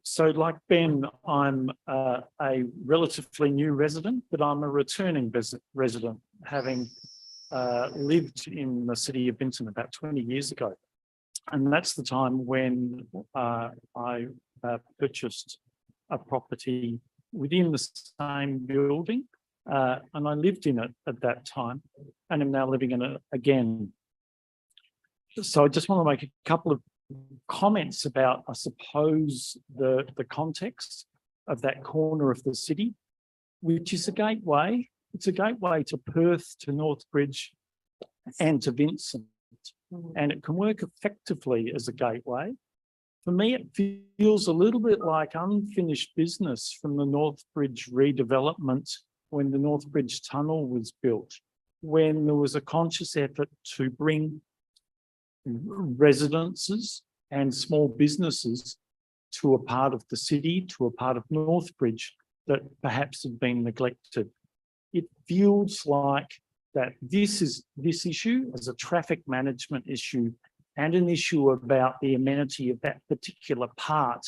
So like Ben, I'm a relatively new resident, but I'm a returning resident, having lived in the City of Vincent about 20 years ago. And that's the time when I purchased a property within the same building, and I lived in it at that time, and am now living in it again. So I just want to make a couple of comments about, I suppose, the context of that corner of the city, which is a gateway. It's a gateway to Perth, to Northbridge and to Vincent. And it can work effectively as a gateway. For me, it feels a little bit like unfinished business from the Northbridge redevelopment when the Northbridge Tunnel was built, when there was a conscious effort to bring residences and small businesses to a part of the city, to a part of Northbridge that perhaps had been neglected. It feels like that this issue as a traffic management issue and an issue about the amenity of that particular part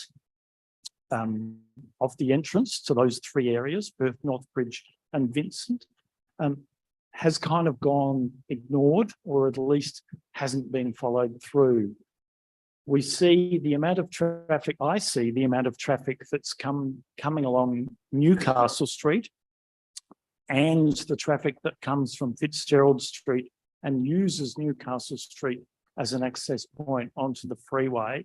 of the entrance to those three areas, Perth, Northbridge and Vincent, has kind of gone ignored, or at least hasn't been followed through. We see the amount of traffic, I see the amount of traffic that's coming along Newcastle Street and the traffic that comes from Fitzgerald Street and uses Newcastle Street as an access point onto the freeway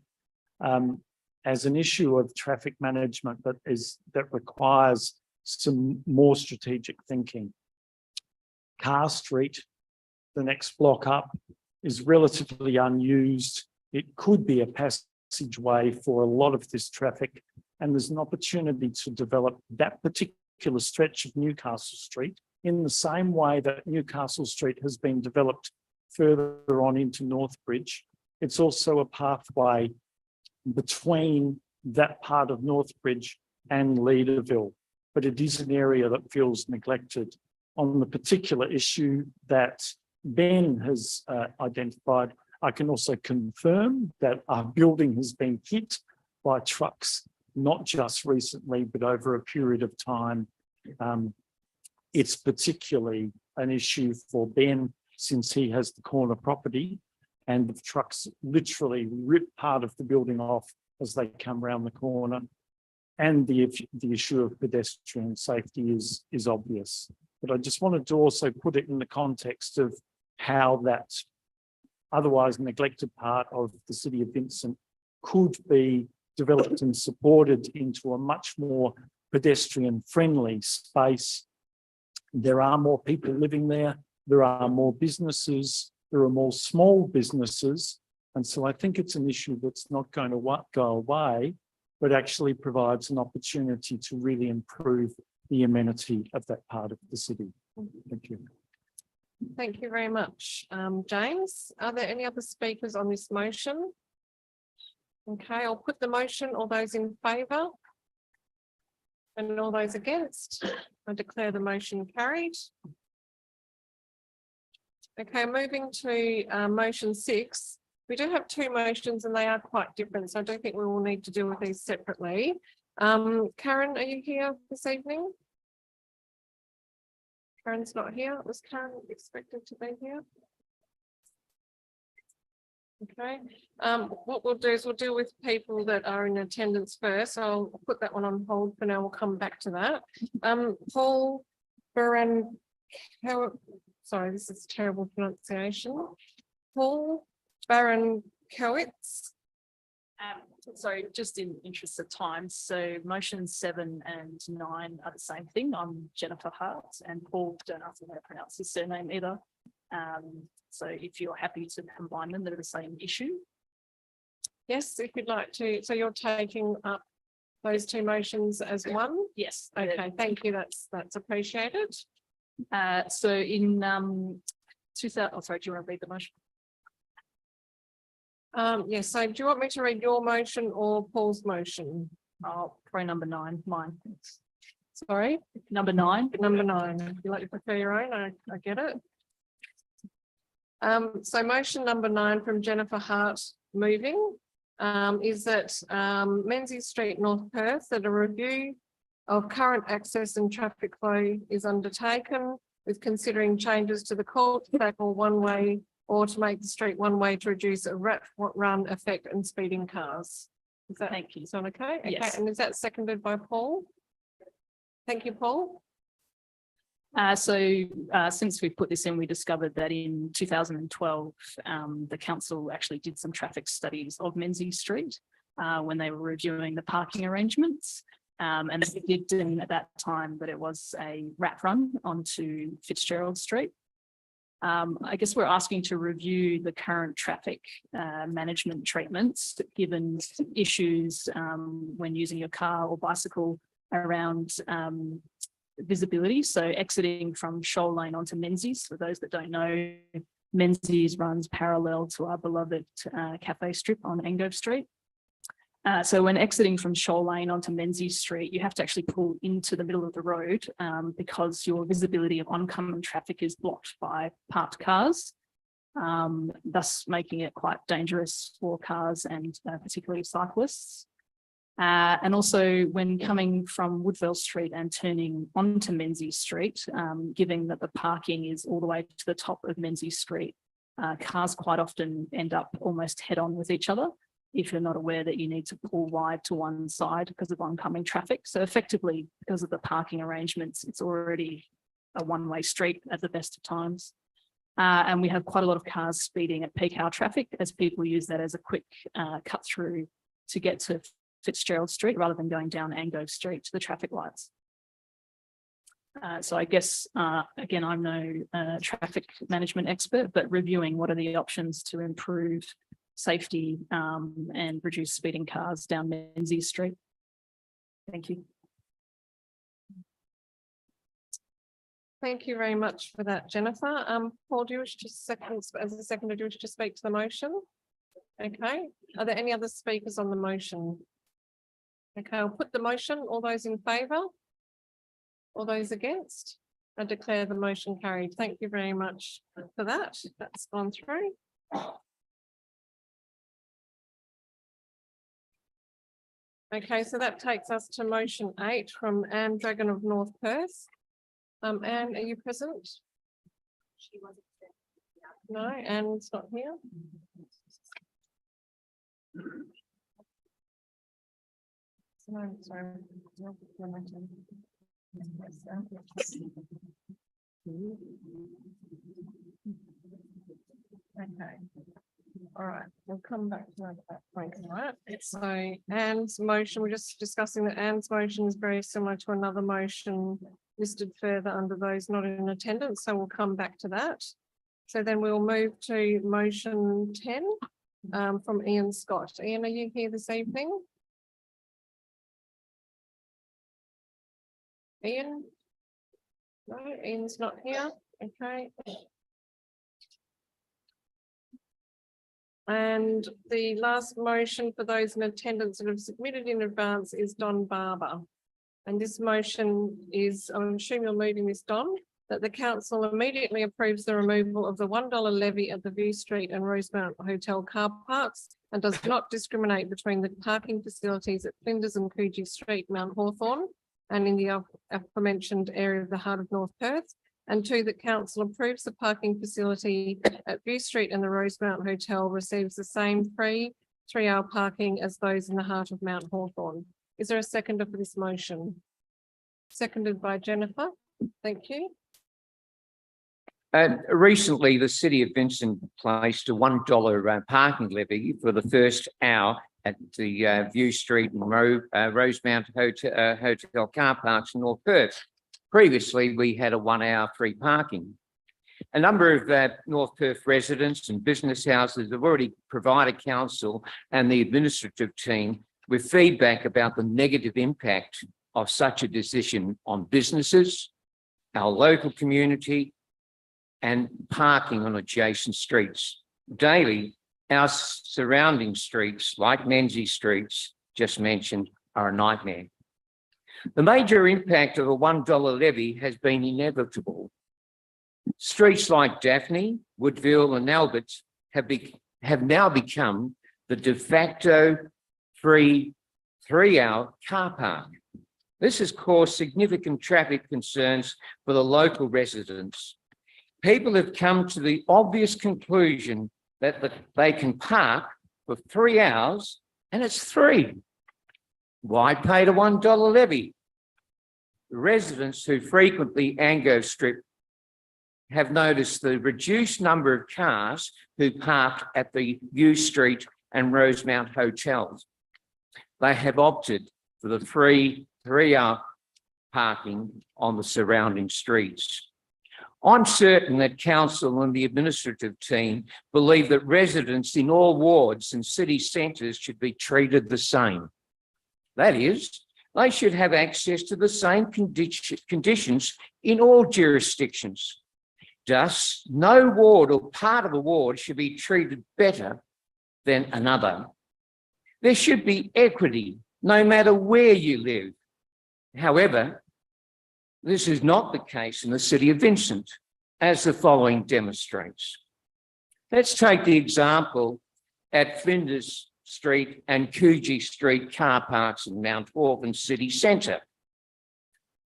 as an issue of traffic management that requires some more strategic thinking. Carr Street, the next block up, is relatively unused. It could be a passageway for a lot of this traffic, and there's an opportunity to develop that particular stretch of Newcastle Street in the same way that Newcastle Street has been developed further on into Northbridge. It's also a pathway between that part of Northbridge and Leederville, but it is an area that feels neglected. On the particular issue that Ben has identified, I can also confirm that our building has been hit by trucks, not just recently, but over a period of time. It's particularly an issue for Ben since he has the corner property, and the trucks literally rip part of the building off as they come around the corner. And the issue of pedestrian safety is obvious. But I just wanted to also put it in the context of how that otherwise neglected part of the city of Vincent could be developed and supported into a much more pedestrian friendly space. There are more people living there. There are more businesses. There are more small businesses. And so I think it's an issue that's not going to go away, but actually provides an opportunity to really improve the amenity of that part of the city. Thank you. Thank you very much, James. Are there any other speakers on this motion? Okay, I'll put the motion. All those in favour? And all those against? I declare the motion carried. Okay, moving to motion 6. We do have two motions and they are quite different, so I don't think we will need to deal with these separately. Karen, are you here this evening? Karen's not here. Was Karen expected to be here? Okay. What we'll do is we'll deal with people that are in attendance first. I'll put that one on hold for now. We'll come back to that. Paul Baran, sorry, this is terrible pronunciation. Paul Baran-Kowitz. So just in interest of time, so motion 7 and 9 are the same thing. I'm Jennifer Hart, and Paul, don't ask me how to pronounce his surname either. So if you're happy to combine them, they're the same issue. Yes, if you'd like to. So you're taking up those two motions as one? Yes. Okay, thank you. That's appreciated. So in 2000, oh, sorry, do you want to read the motion? Yes, so do you want me to read your motion or Paul's motion? Oh, probably number 9, mine. Sorry? Number 9. Number 9. You like to prefer your own? I get it. So motion number 9 from Jennifer Hart moving is that Menzies Street, North Perth, that a review of current access and traffic flow is undertaken with considering changes to the cul-de-sac or one-way, or to make the street one way to reduce a run effect and speeding cars. Is that, thank you. Sound okay? Yes. Okay. And is that seconded by Paul? Thank you, Paul. Since we put this in, we discovered that in 2012, the council actually did some traffic studies of Menzies Street when they were reviewing the parking arrangements. And they did deem at that time that it was a rat run onto Fitzgerald Street. I guess we're asking to review the current traffic management treatments, given issues when using your car or bicycle around visibility. So exiting from Shoal Lane onto Menzies, for those that don't know, Menzies runs parallel to our beloved cafe strip on Engove Street. So when exiting from Shoal Lane onto Menzies Street, you have to actually pull into the middle of the road because your visibility of oncoming traffic is blocked by parked cars, thus making it quite dangerous for cars and particularly cyclists. And also when coming from Woodville Street and turning onto Menzies Street, given that the parking is all the way to the top of Menzies Street, cars quite often end up almost head on with each other if you're not aware that you need to pull wide to one side because of oncoming traffic. So effectively, because of the parking arrangements, it's already a one-way street at the best of times. And we have quite a lot of cars speeding at peak hour traffic as people use that as a quick cut through to get to Fitzgerald Street rather than going down Angove Street to the traffic lights. So I guess, again, I'm no traffic management expert, but reviewing what are the options to improve safety and reduce speeding cars down Menzies Street. Thank you. Thank you very much for that, Jennifer. Paul, do you wish to as a seconder, do you wish to speak to the motion? Okay. Are there any other speakers on the motion? Okay, I'll put the motion. All those in favour? All those against? I declare the motion carried. Thank you very much for that. That's gone through. Okay, so that takes us to motion 8 from Anne Dragon of North Perth. Anne, are you present? She wasn't there. No, Anne's not here. No, sorry. Okay. All right, we'll come back to that point. All right. So Anne's motion, we're just discussing that Anne's motion is very similar to another motion listed further under those not in attendance. So we'll come back to that. So then we'll move to motion 10 from Ian Scott. Ian, are you here this evening? Ian? No, Ian's not here. Okay. And the last motion for those in attendance that have submitted in advance is Don Barber. And this motion is, I'm assuming you're moving this, Don, that the council immediately approves the removal of the $1 levy at the View Street and Rosemount Hotel car parks and does not discriminate between the parking facilities at Flinders and Coogee Street, Mount Hawthorn, and in the aforementioned area of the heart of North Perth. And 2, that council approves the parking facility at View Street and the Rosemount Hotel receives the same free 3-hour parking as those in the heart of Mount Hawthorn. Is there a seconder for this motion? Seconded by Jennifer. Thank you. Recently, the City of Vincent placed a $1 parking levy for the first hour at the View Street and Rosemount Hotel car parks in North Perth. Previously, we had a 1-hour free parking. A number of North Perth residents and business houses have already provided council and the administrative team with feedback about the negative impact of such a decision on businesses, our local community, and parking on adjacent streets. Daily, our surrounding streets, like Menzies Streets, just mentioned, are a nightmare. The major impact of a $1 levy has been inevitable. Streets like Daphne, Woodville and Albert have now become the de facto free 3-hour car park. This has caused significant traffic concerns for the local residents. People have come to the obvious conclusion that they can park for 3 hours and it's free. Why pay the $1 levy? residents who frequently Ango Strip have noticed the reduced number of cars who park at the U Street and Rosemount hotels. They have opted for the free 3-hour parking on the surrounding streets. I'm certain that council and the administrative team believe that residents in all wards and city centres should be treated the same. That is, they should have access to the same conditions in all jurisdictions. Thus, no ward or part of a ward should be treated better than another. There should be equity, no matter where you live. However, this is not the case in the City of Vincent, as the following demonstrates. Let's take the example at Flinders Street and Coogee Street car parks in Mount Auburn City Centre.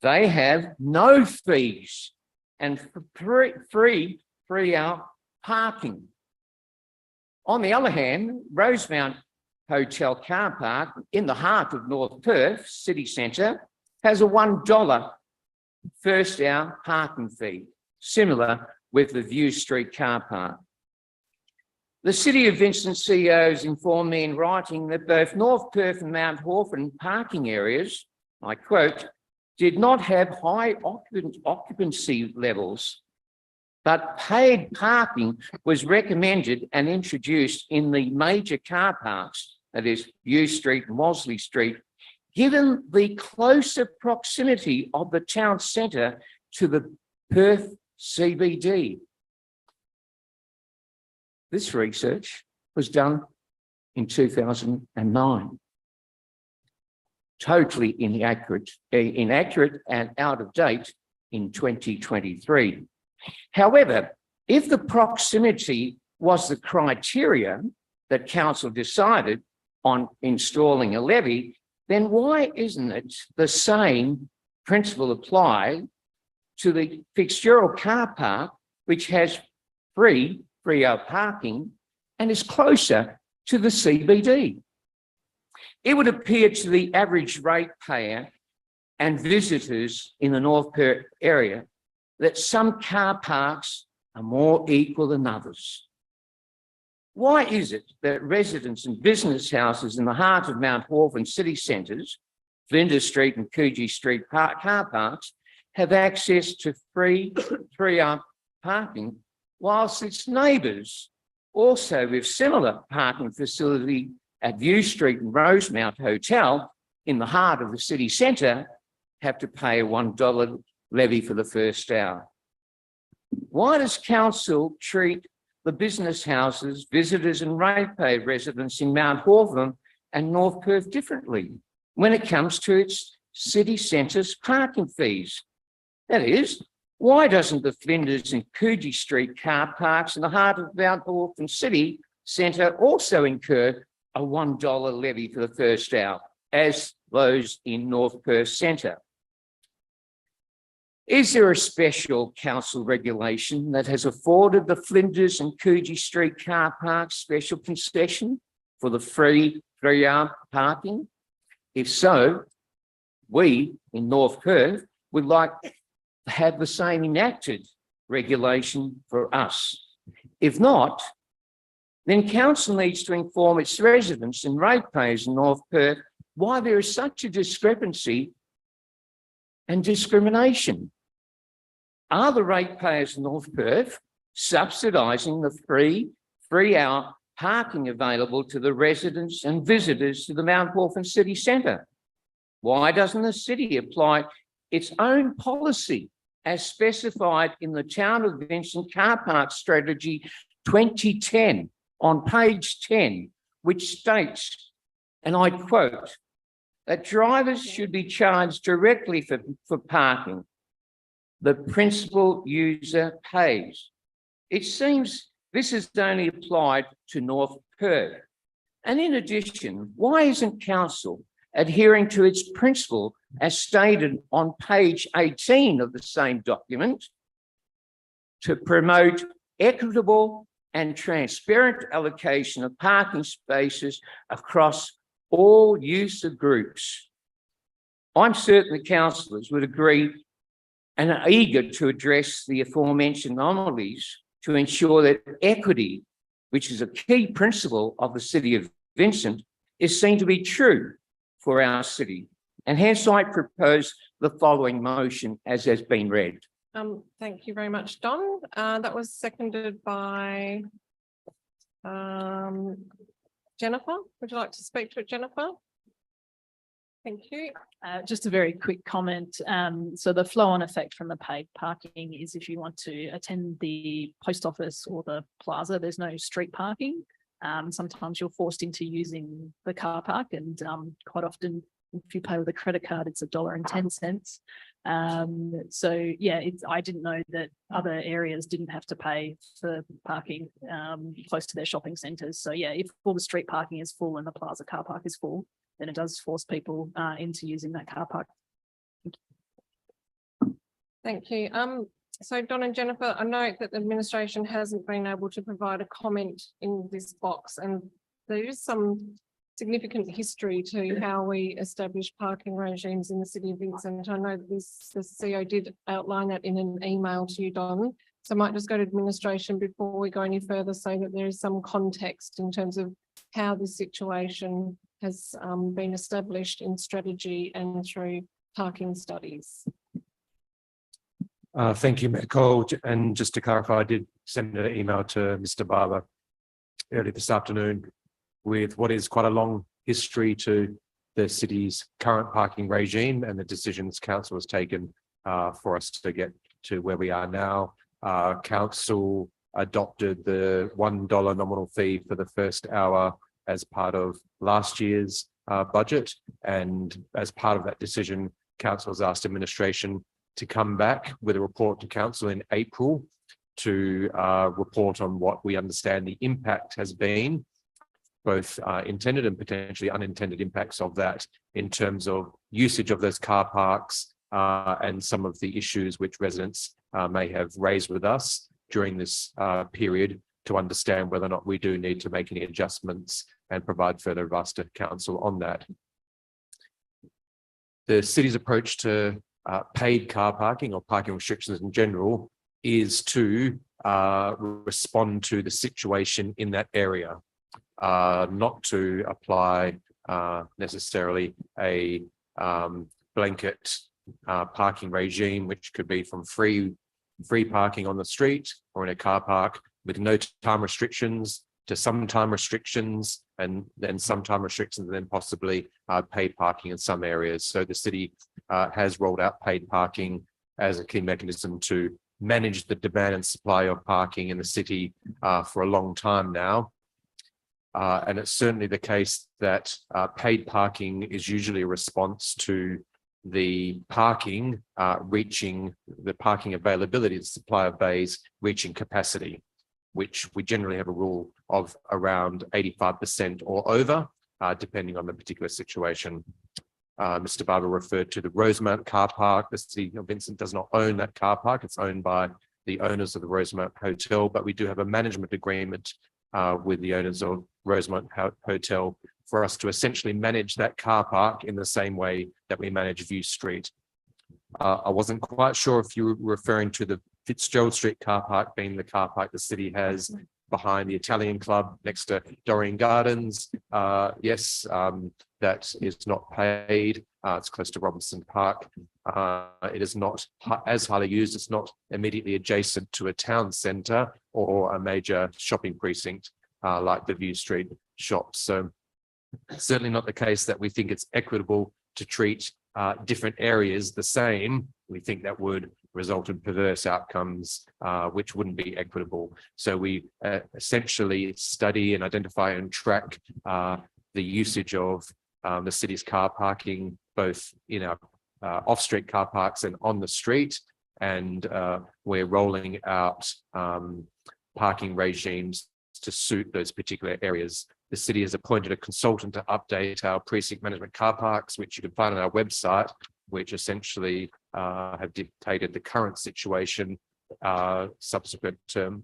They have no fees and free 3-hour parking. On the other hand, Rosemount Hotel car park in the heart of North Perth City Centre has a $1 first hour parking fee, similar with the View Street car park. The City of Vincent CEOs informed me in writing that both North Perth and Mount Hawthorn parking areas, I quote, did not have high occupancy levels, but paid parking was recommended and introduced in the major car parks, that is View Street and Mosley Street, given the closer proximity of the town centre to the Perth CBD. This research was done in 2009. Totally inaccurate and out of date in 2023. However, if the proximity was the criteria that council decided on installing a levy, then why isn't it the same principle applied to the Fitzgerald car park, which has free 3-hour parking and is closer to the CBD? It would appear to the average ratepayer and visitors in the North Perth area that some car parks are more equal than others. Why is it that residents and business houses in the heart of Mount Hawthorn city centres, Flinders Street and Coogee Street car parks, have access to free 3-hour parking, whilst its neighbours, also with similar parking facility at View Street and Rosemount Hotel in the heart of the city centre, have to pay a $1 levy for the first hour? Why does council treat the business houses, visitors and ratepayer residents in Mount Hawthorn and North Perth differently when it comes to its city centre's parking fees? That is, why doesn't the Flinders and Coogee Street car parks in the heart of Mount Hawthorn city centre also incur a $1 levy for the first hour, as those in North Perth Centre? Is there a special council regulation that has afforded the Flinders and Coogee Street car park special concession for the free 3-hour parking? If so, we in North Perth would like to have the same enacted regulation for us. If not, then council needs to inform its residents and ratepayers in North Perth why there is such a discrepancy and discrimination. Are the ratepayers in North Perth subsidising the free 3-hour parking available to the residents and visitors to the Mount Hawthorn city centre? Why doesn't the city apply its own policy as specified in the Town of Vincent Car Park Strategy 2010 on page 10, which states, and I quote, that drivers should be charged directly for parking. The principal user pays. It seems this is only applied to North Perth. And in addition, why isn't council adhering to its principle as stated on page 18 of the same document to promote equitable and transparent allocation of parking spaces across all user groups? I'm certain the councillors would agree and are eager to address the aforementioned anomalies to ensure that equity, which is a key principle of the City of Vincent, is seen to be true for our city. And hence I propose the following motion as has been read. Thank you very much, Don. That was seconded by Jennifer. Would you like to speak to it, Jennifer? Thank you. Just a very quick comment. So the flow-on effect from the paid parking is if you want to attend the post office or the plaza, there's no street parking. Sometimes you're forced into using the car park, and quite often if you pay with a credit card, it's $1.10. So yeah, I didn't know that other areas didn't have to pay for parking close to their shopping centres. So yeah, if all the street parking is full and the plaza car park is full, then it does force people into using that car park. Thank you. So Don and Jennifer, I note that the administration hasn't been able to provide a comment in this box, and there is some significant history to how we establish parking regimes in the City of Vincent. I know that the CEO did outline that in an email to you, Don. So I might just go to administration before we go any further, so that there is some context in terms of how this situation has been established in strategy and through parking studies. Thank you, Mayor Cole. And just to clarify, I did send an email to Mr. Barber early this afternoon with what is quite a long history to the city's current parking regime and the decisions council has taken for us to get to where we are now. Council adopted the $1 nominal fee for the first hour as part of last year's budget. And as part of that decision, council has asked administration to come back with a report to council in April to report on what we understand the impact has been, both intended and potentially unintended impacts of that in terms of usage of those car parks and some of the issues which residents may have raised with us during this period, to understand whether or not we do need to make any adjustments and provide further advice to council on that. The city's approach to paid car parking or parking restrictions in general is to respond to the situation in that area, not to apply necessarily a blanket parking regime, which could be from free parking on the street or in a car park with no time restrictions to some time restrictions, and then some time restrictions, and then possibly paid parking in some areas. So the city has rolled out paid parking as a key mechanism to manage the demand and supply of parking in the city for a long time now. And it's certainly the case that paid parking is usually a response to the parking reaching the parking availability, the supply of bays reaching capacity, which we generally have a rule of around 85% or over, depending on the particular situation. Mr. Barber referred to the Rosemount car park. The City of Vincent does not own that car park. It's owned by the owners of the Rosemount Hotel, but we do have a management agreement with the owners of Rosemount Hotel for us to essentially manage that car park in the same way that we manage View Street. I wasn't quite sure if you were referring to the Fitzgerald Street car park being the car park the city has behind the Italian Club next to Doreen Gardens. Yes, that is not paid. It's close to Robinson Park. It is not as highly used. It's not immediately adjacent to a town centre or a major shopping precinct like the View Street shops. So certainly not the case that we think it's equitable to treat different areas the same. We think that would result in perverse outcomes, which wouldn't be equitable. So we essentially study and identify and track the usage of the city's car parking, both in our off-street car parks and on the street. And we're rolling out parking regimes to suit those particular areas. The city has appointed a consultant to update our precinct management car parks, which you can find on our website, which essentially have dictated the current situation, subsequent to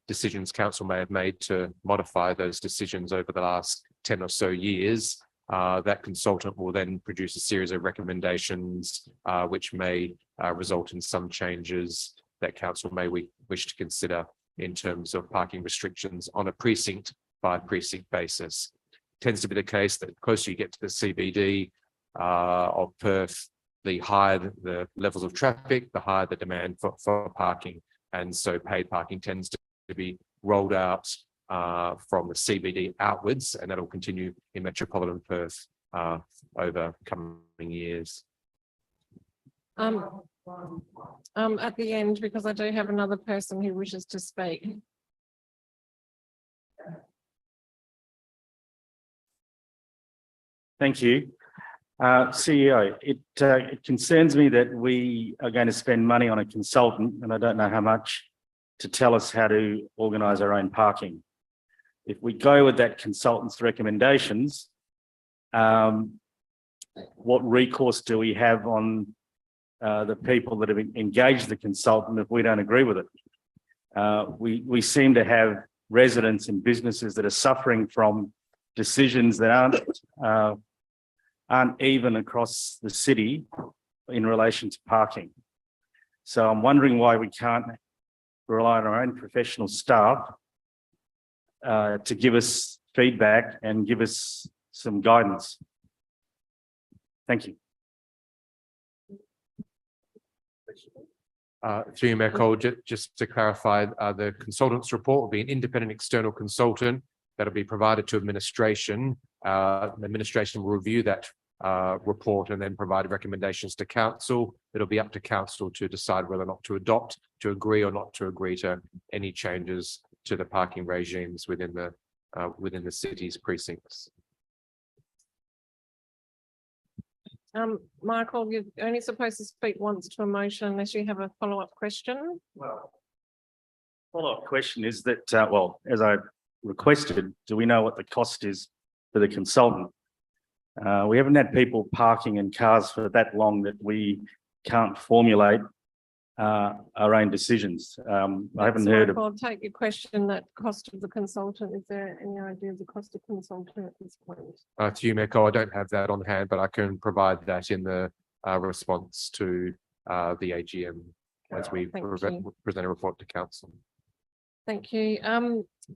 decisions council may have made to modify those decisions over the last 10 or so years. That consultant will then produce a series of recommendations which may result in some changes that council may wish to consider in terms of parking restrictions on a precinct by precinct basis. Tends to be the case that the closer you get to the CBD of Perth, the higher the levels of traffic, the higher the demand for parking. And so paid parking tends to be rolled out from the CBD outwards, and that'll continue in metropolitan Perth over coming years. At the end, because I do have another person who wishes to speak. Thank you. CEO, it concerns me that we are going to spend money on a consultant, and I don't know how much, to tell us how to organise our own parking. If we go with that consultant's recommendations, what recourse do we have on the people that have engaged the consultant if we don't agree with it? We seem to have residents and businesses that are suffering from decisions that aren't even across the city in relation to parking. So I'm wondering why we can't rely on our own professional staff to give us feedback and give us some guidance. Thank you. Through you, Mayor Cole, just to clarify, the consultant's report will be an independent external consultant that'll be provided to administration. Administration will review that report and then provide recommendations to council. It'll be up to council to decide whether or not to adopt, to agree or not to agree to any changes to the parking regimes within the city's precincts. Michael, you're only supposed to speak once to a motion unless you have a follow-up question. Well, follow-up question is that, well, as I requested, do we know what the cost is for the consultant? We haven't had people parking in cars for that long that we can't formulate our own decisions. I haven't heard of. I'll take your question, that cost of the consultant. Is there any idea of the cost of consultant at this point? To you, Mayor Cole, I don't have that on hand, but I can provide that in the response to the AGM as we present a report to council. Thank you.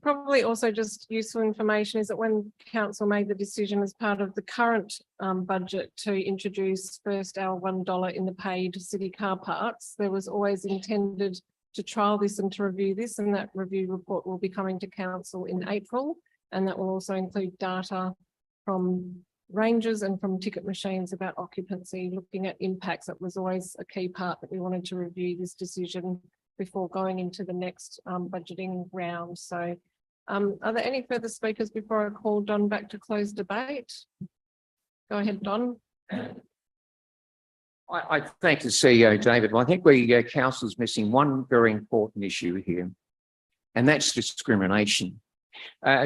Probably also just useful information is that when council made the decision as part of the current budget to introduce first our $1 in the paid city car parks, there was always intended to trial this and to review this, and that review report will be coming to council in April, and that will also include data from ranges and from ticket machines about occupancy, looking at impacts. That was always a key part that we wanted to review this decision before going into the next budgeting round. So are there any further speakers before I call Don back to close debate? Go ahead, Don. I thank the CEO, David. I think council's missing one very important issue here, and that's discrimination.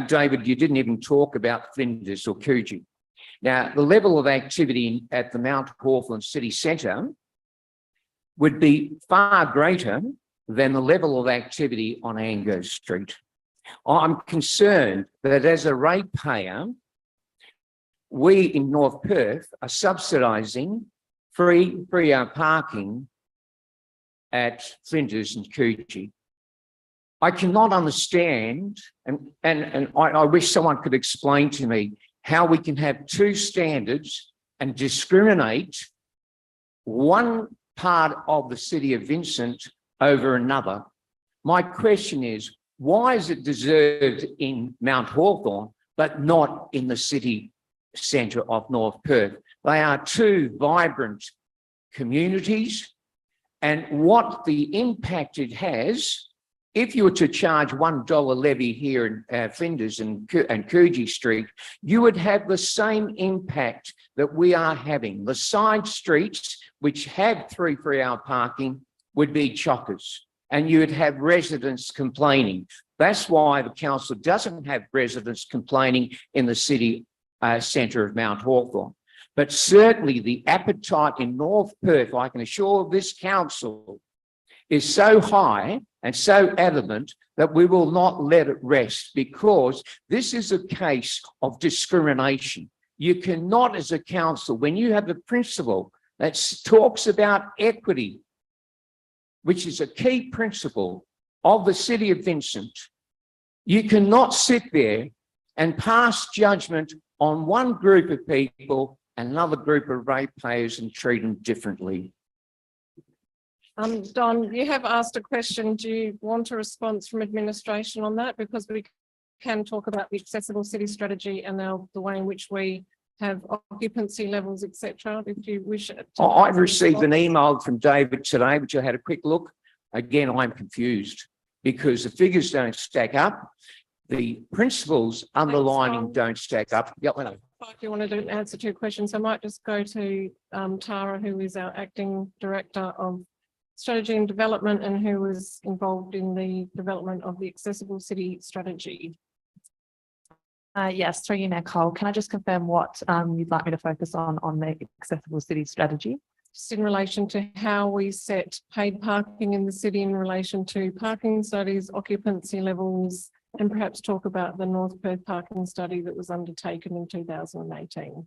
David, you didn't even talk about Flinders or Coogee. Now, the level of activity at the Mount Hawthorn City Centre would be far greater than the level of activity on Ango Street. I'm concerned that as a ratepayer, we in North Perth are subsidising free parking at Flinders and Coogee. I cannot understand, and I wish someone could explain to me how we can have two standards and discriminate one part of the city of Vincent over another. My question is, why is it deserved in Mount Hawthorn, but not in the city centre of North Perth? They are two vibrant communities, and what the impact it has, if you were to charge $1 levy here in Flinders and Coogee Street, you would have the same impact that we are having. The side streets, which have free-hour parking, would be chockers, and you would have residents complaining. That's why the council doesn't have residents complaining in the city centre of Mount Hawthorn. But certainly the appetite in North Perth, I can assure this council, is so high and so adamant that we will not let it rest, because this is a case of discrimination. You cannot, as a council, when you have a principle that talks about equity, which is a key principle of the city of Vincent, you cannot sit there and pass judgment on one group of people and another group of ratepayers and treat them differently. Don, you have asked a question. Do you want a response from administration on that? Because we can talk about the accessible city strategy and now the way in which we have occupancy levels, etc. If you wish. I've received an email from David today, which I had a quick look. Again, I'm confused because the figures don't stack up. The principles underlining don't stack up. Yep, I know. If you wanted to answer two questions, I might just go to Tara, who is our acting director of strategy and development and who was involved in the development of the accessible city strategy. Yes, through you, Mayor Cole. Can I just confirm what you'd like me to focus on the accessible city strategy? Just in relation to how we set paid parking in the city in relation to parking studies, occupancy levels, and perhaps talk about the North Perth parking study that was undertaken in 2018.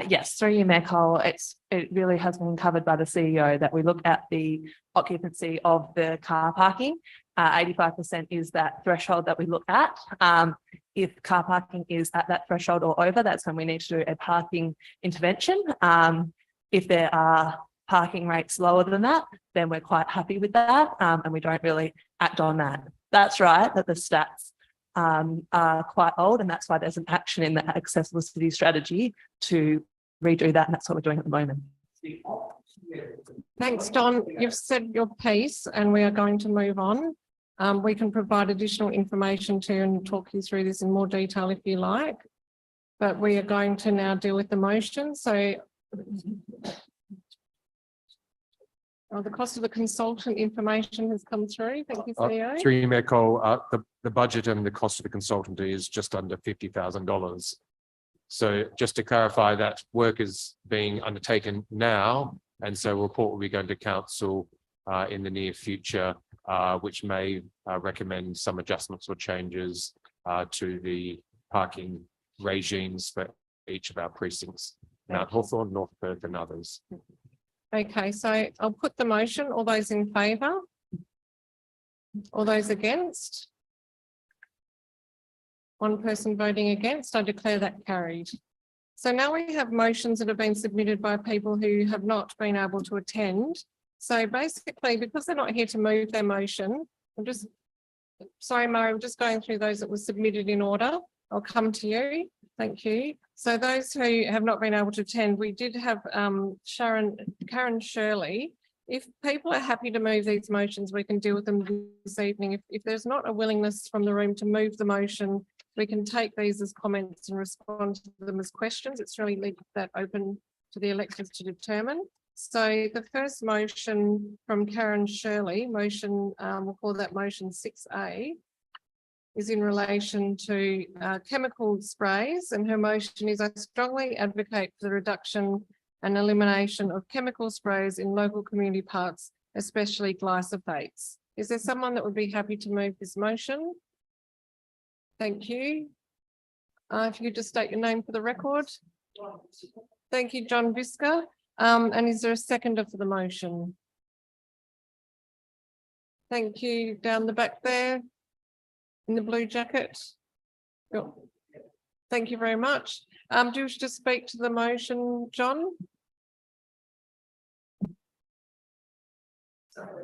Yes, through you, Mayor Cole. It really has been covered by the CEO that we look at the occupancy of the car parking. 85% is that threshold that we look at. If car parking is at that threshold or over, that's when we need to do a parking intervention. If there are parking rates lower than that, then we're quite happy with that, and we don't really act on that. That's right, that the stats are quite old, and that's why there's an action in the accessible city strategy to redo that, and that's what we're doing at the moment. Thanks, Don. You've said your piece and we are going to move on. We can provide additional information to you and talk you through this in more detail if you like, but we are going to now deal with the motion. So the cost of the consultant information has come through. Thank you, CEO. Through you, Mayor Cole, the budget and the cost of the consultant is just under $50,000. So just to clarify, that work is being undertaken now, and so a report will be going to council in the near future, which may recommend some adjustments or changes to the parking regimes for each of our precincts, Mount Hawthorn, North Perth and others. Okay, so I'll put the motion. All those in favour? All those against? One person voting against. I declare that carried. So now we have motions that have been submitted by people who have not been able to attend. So basically, because they're not here to move their motion, sorry, Murray, I'm just going through those that were submitted in order. I'll come to you. Thank you. So those who have not been able to attend, we did have Karen Shirley. If people are happy to move these motions, we can deal with them this evening. If there's not a willingness from the room to move the motion, we can take these as comments and respond to them as questions. It's really leave that open to the electors to determine. So the first motion from Karen Shirley, we'll call that motion 6A, is in relation to chemical sprays, and her motion is: I strongly advocate for the reduction and elimination of chemical sprays in local community parks, especially glyphosates. Is there someone that would be happy to move this motion? Thank you. If you could just state your name for the record. Thank you, John Visca. And is there a seconder for the motion? Thank you. Down the back there in the blue jacket. Thank you very much. Do you wish to speak to the motion, John?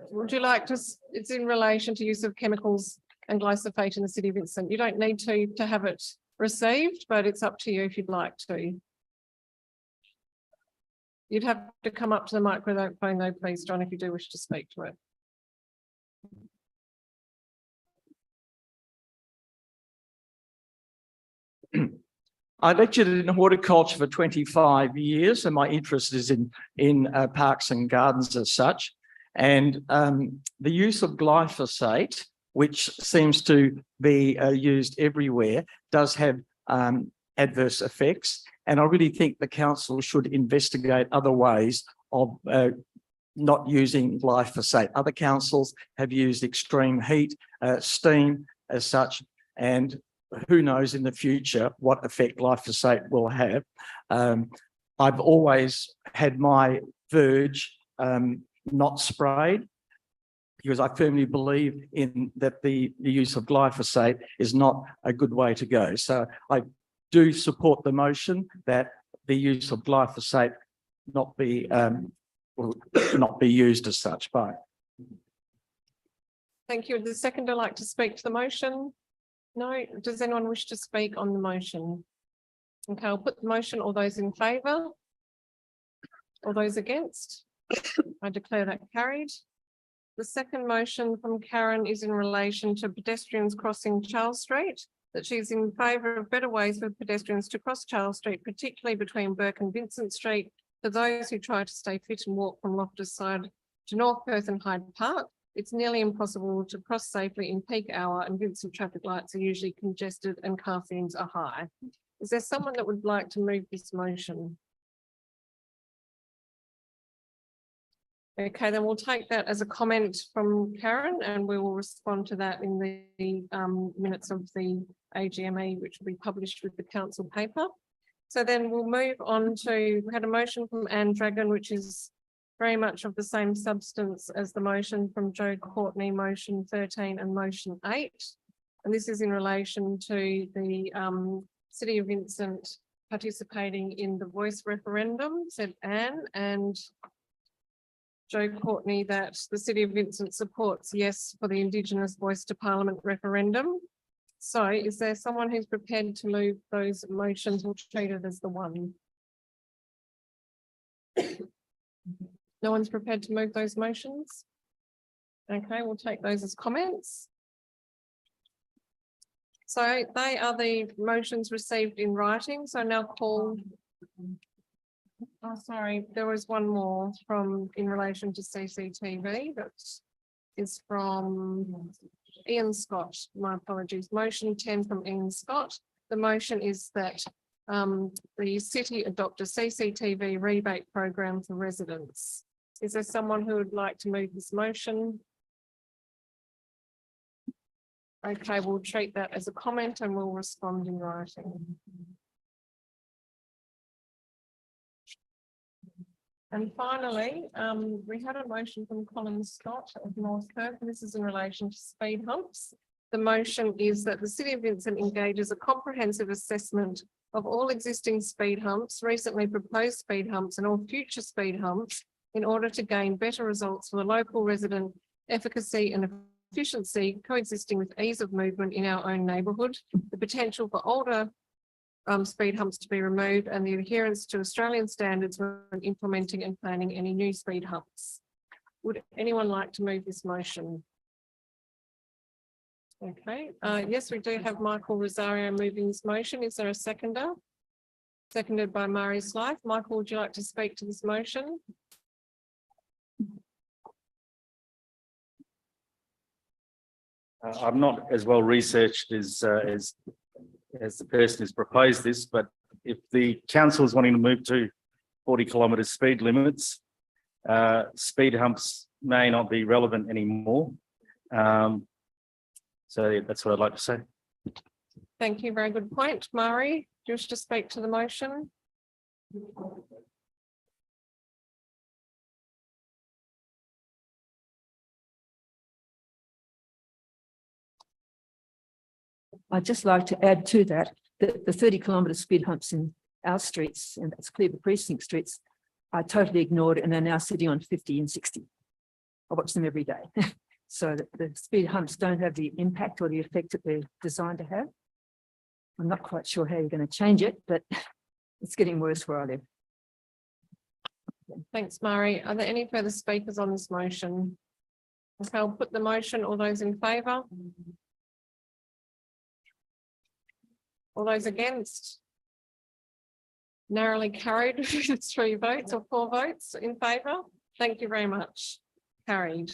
Would you like to, it's in relation to use of chemicals and glyphosate in the city of Vincent. You don't need to have it received, but it's up to you if you'd like to. You'd have to come up to the microphone though, please, John, if you do wish to speak to it. I lectured in horticulture for 25 years, and my interest is in parks and gardens as such. And the use of glyphosate, which seems to be used everywhere, does have adverse effects. And I really think the council should investigate other ways of not using glyphosate. Other councils have used extreme heat, steam as such, and who knows in the future what effect glyphosate will have. I've always had my verge not sprayed because I firmly believe in that the use of glyphosate is not a good way to go. So I do support the motion that the use of glyphosate not be used as such. Bye. Thank you. Would the seconder like to speak to the motion? No. Does anyone wish to speak on the motion? Okay, I'll put the motion. All those in favour? All those against? I declare that carried. The second motion from Karen is in relation to pedestrians crossing Charles Street, that she's in favour of better ways for pedestrians to cross Charles Street, particularly between Burke and Vincent Street, for those who try to stay fit and walk from Loftus side to North Perth and Hyde Park. It's nearly impossible to cross safely in peak hour, and Vincent traffic lights are usually congested and car fumes are high. Is there someone that would like to move this motion? Okay, then we'll take that as a comment from Karen, and we will respond to that in the minutes of the AGME, which will be published with the council paper. So then we'll move on to, we had a motion from Anne Dragon, which is very much of the same substance as the motion from Joe Courtney, motion 13 and motion 8. And this is in relation to the City of Vincent participating in the voice referendum, said Anne, and Joe Courtney that the City of Vincent supports yes for the Indigenous Voice to Parliament referendum. So is there someone who's prepared to move those motions? We'll treat it as the one. No one's prepared to move those motions? Okay, we'll take those as comments. So they are the motions received in writing. So now call. Oh, sorry, there was one more from in relation to CCTV that is from Ian Scott. My apologies. Motion 10 from Ian Scott. The motion is that the city adopt a CCTV rebate program for residents. Is there someone who would like to move this motion? Okay, we'll treat that as a comment and we'll respond in writing. And finally, we had a motion from Colin Scott of North Perth, and this is in relation to speed humps. The motion is that the City of Vincent engages a comprehensive assessment of all existing speed humps, recently proposed speed humps and all future speed humps in order to gain better results for the local resident, efficacy and efficiency coexisting with ease of movement in our own neighbourhood, the potential for older speed humps to be removed and the adherence to Australian standards when implementing and planning any new speed humps. Would anyone like to move this motion? Okay, yes, we do have Michael Rosario moving this motion. Is there a seconder? Seconded by Murray Slythe. Michael, would you like to speak to this motion? I'm not as well researched as the person who's proposed this, but if the council is wanting to move to 40-kilometre speed limits, speed humps may not be relevant anymore. So yeah, that's what I'd like to say. Thank you. Very good point. Murray, do you wish to speak to the motion? I'd just like to add to that, that the 30-kilometre speed humps in our streets, and that's Cleaver Precinct streets, are totally ignored and are now sitting on 50 and 60. I watch them every day. So that the speed humps don't have the impact or the effect that they're designed to have. I'm not quite sure how you're going to change it, but it's getting worse where I live. Thanks, Murray. Are there any further speakers on this motion? Okay, I'll put the motion. All those in favour? All those against? Narrowly carried with 3 votes or 4 votes in favour. Thank you very much. Carried.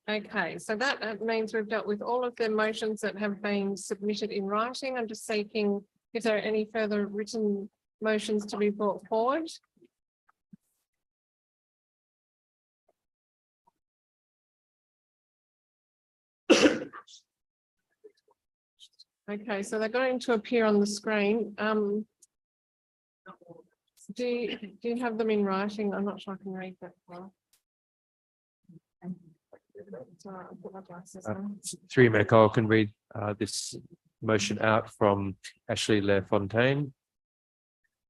Okay, so that means we've dealt with all of the motions that have been submitted in writing. I'm just seeking if there are any further written motions to be brought forward? Okay, so they're going to appear on the screen. Do you have them in writing? I'm not sure I can read that well. Sorry, I'll put my glasses on. Through you, Mayor Cole, can read this motion out from Ashley Lafontaine.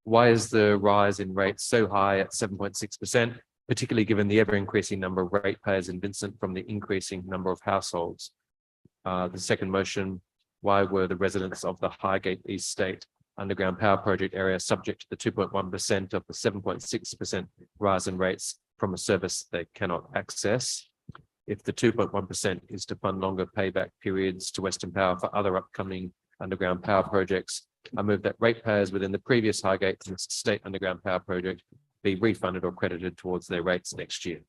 Why is the rise in rates so high at 7.6%, particularly given the ever increasing number of ratepayers in Vincent from the increasing number of households? The second motion, why were the residents of the Highgate East State underground power project area subject to the 2.1% of the 7.6% rise in rates from a service they cannot access? If the 2.1% is to fund longer payback periods to Western Power for other upcoming underground power projects, I move that ratepayers within the previous Highgate State underground power project be refunded or credited towards their rates next year.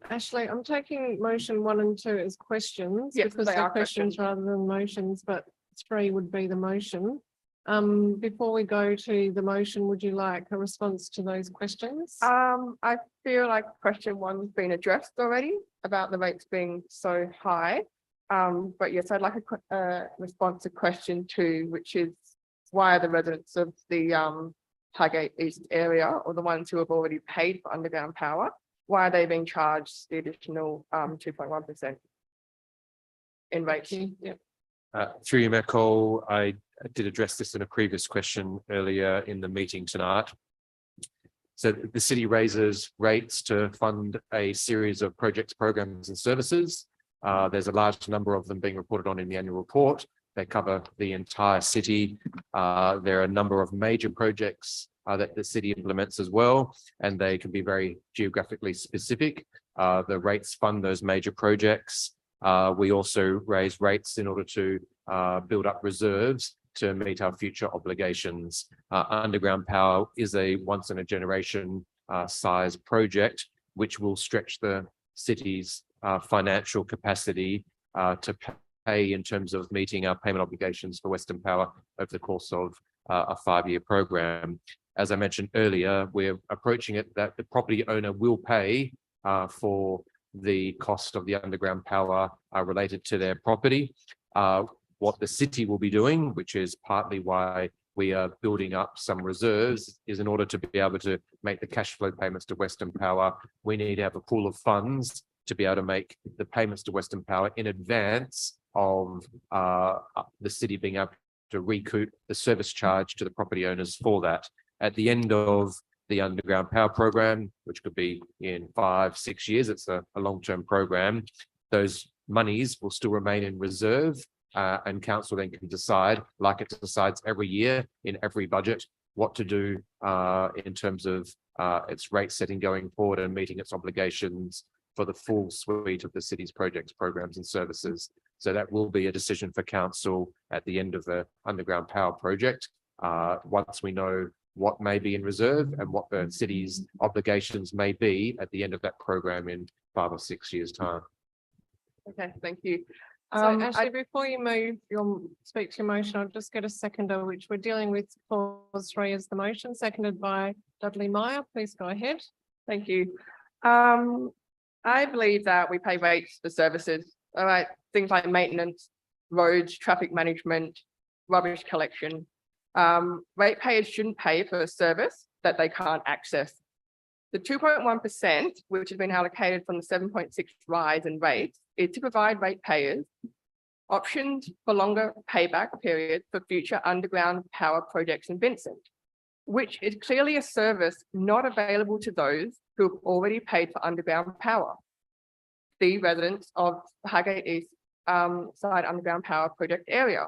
Ashley, I'm taking motion 1 and 2 as questions Yes, because they they're are questions rather than motions, but 3 would be the motion. Before we go to the motion, would you like a response to those questions? I feel like question 1's been addressed already about the rates being so high. But yes, I'd like a response to question 2, which is why are the residents of the Highgate East area, or the ones who have already paid for underground power, why are they being charged the additional 2.1% in rates? Yeah. Through you, Mayor Cole, I did address this in a previous question earlier in the meeting tonight. So the city raises rates to fund a series of projects, programs and services. There's a large number of them being reported on in the annual report. They cover the entire city. There are a number of major projects that the city implements as well, and they can be very geographically specific. The rates fund those major projects. We also raise rates in order to build up reserves to meet our future obligations. Underground power is a once in a generation size project, which will stretch the city's financial capacity to pay in terms of meeting our payment obligations for Western Power over the course of a 5-year program. As I mentioned earlier, we're approaching it that the property owner will pay for the cost of the underground power related to their property. What the city will be doing, which is partly why we are building up some reserves, is in order to be able to make the cash flow payments to Western Power, we need to have a pool of funds to be able to make the payments to Western Power in advance of the city being able to recoup the service charge to the property owners for that. At the end of the underground power program, which could be in 5-6 years, it's a long-term program, those monies will still remain in reserve, and council then can decide, like it decides every year in every budget, what to do in terms of its rate setting going forward and meeting its obligations for the full suite of the city's projects, programs and services. So that will be a decision for council at the end of the underground power project, once we know what may be in reserve and what the city's obligations may be at the end of that program in 5 or 6 years' time. Okay, thank you. So Ashley, before you move your speak to your motion, I'll just get a seconder, which we're dealing with clause 3 as the motion, seconded by Dudley Meyer. Please go ahead. Thank you. I believe that we pay rates for services, all right, things like maintenance, roads, traffic management, rubbish collection. Ratepayers shouldn't pay for a service that they can't access. The 2.1%, which has been allocated from the 7.6 rise in rates, is to provide ratepayers options for longer payback periods for future underground power projects in Vincent, which is clearly a service not available to those who have already paid for underground power. The residents of the Highgate East side underground power project area.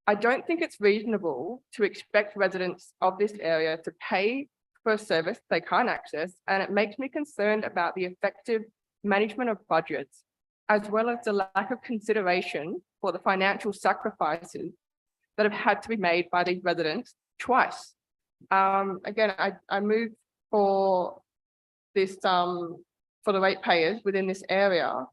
I don't think it's reasonable to expect residents of this area to pay for a service they can't access, and it makes me concerned about the effective management of budgets, as well as the lack of consideration for the financial sacrifices that have had to be made by these residents twice. Again, I move for this for the ratepayers within this area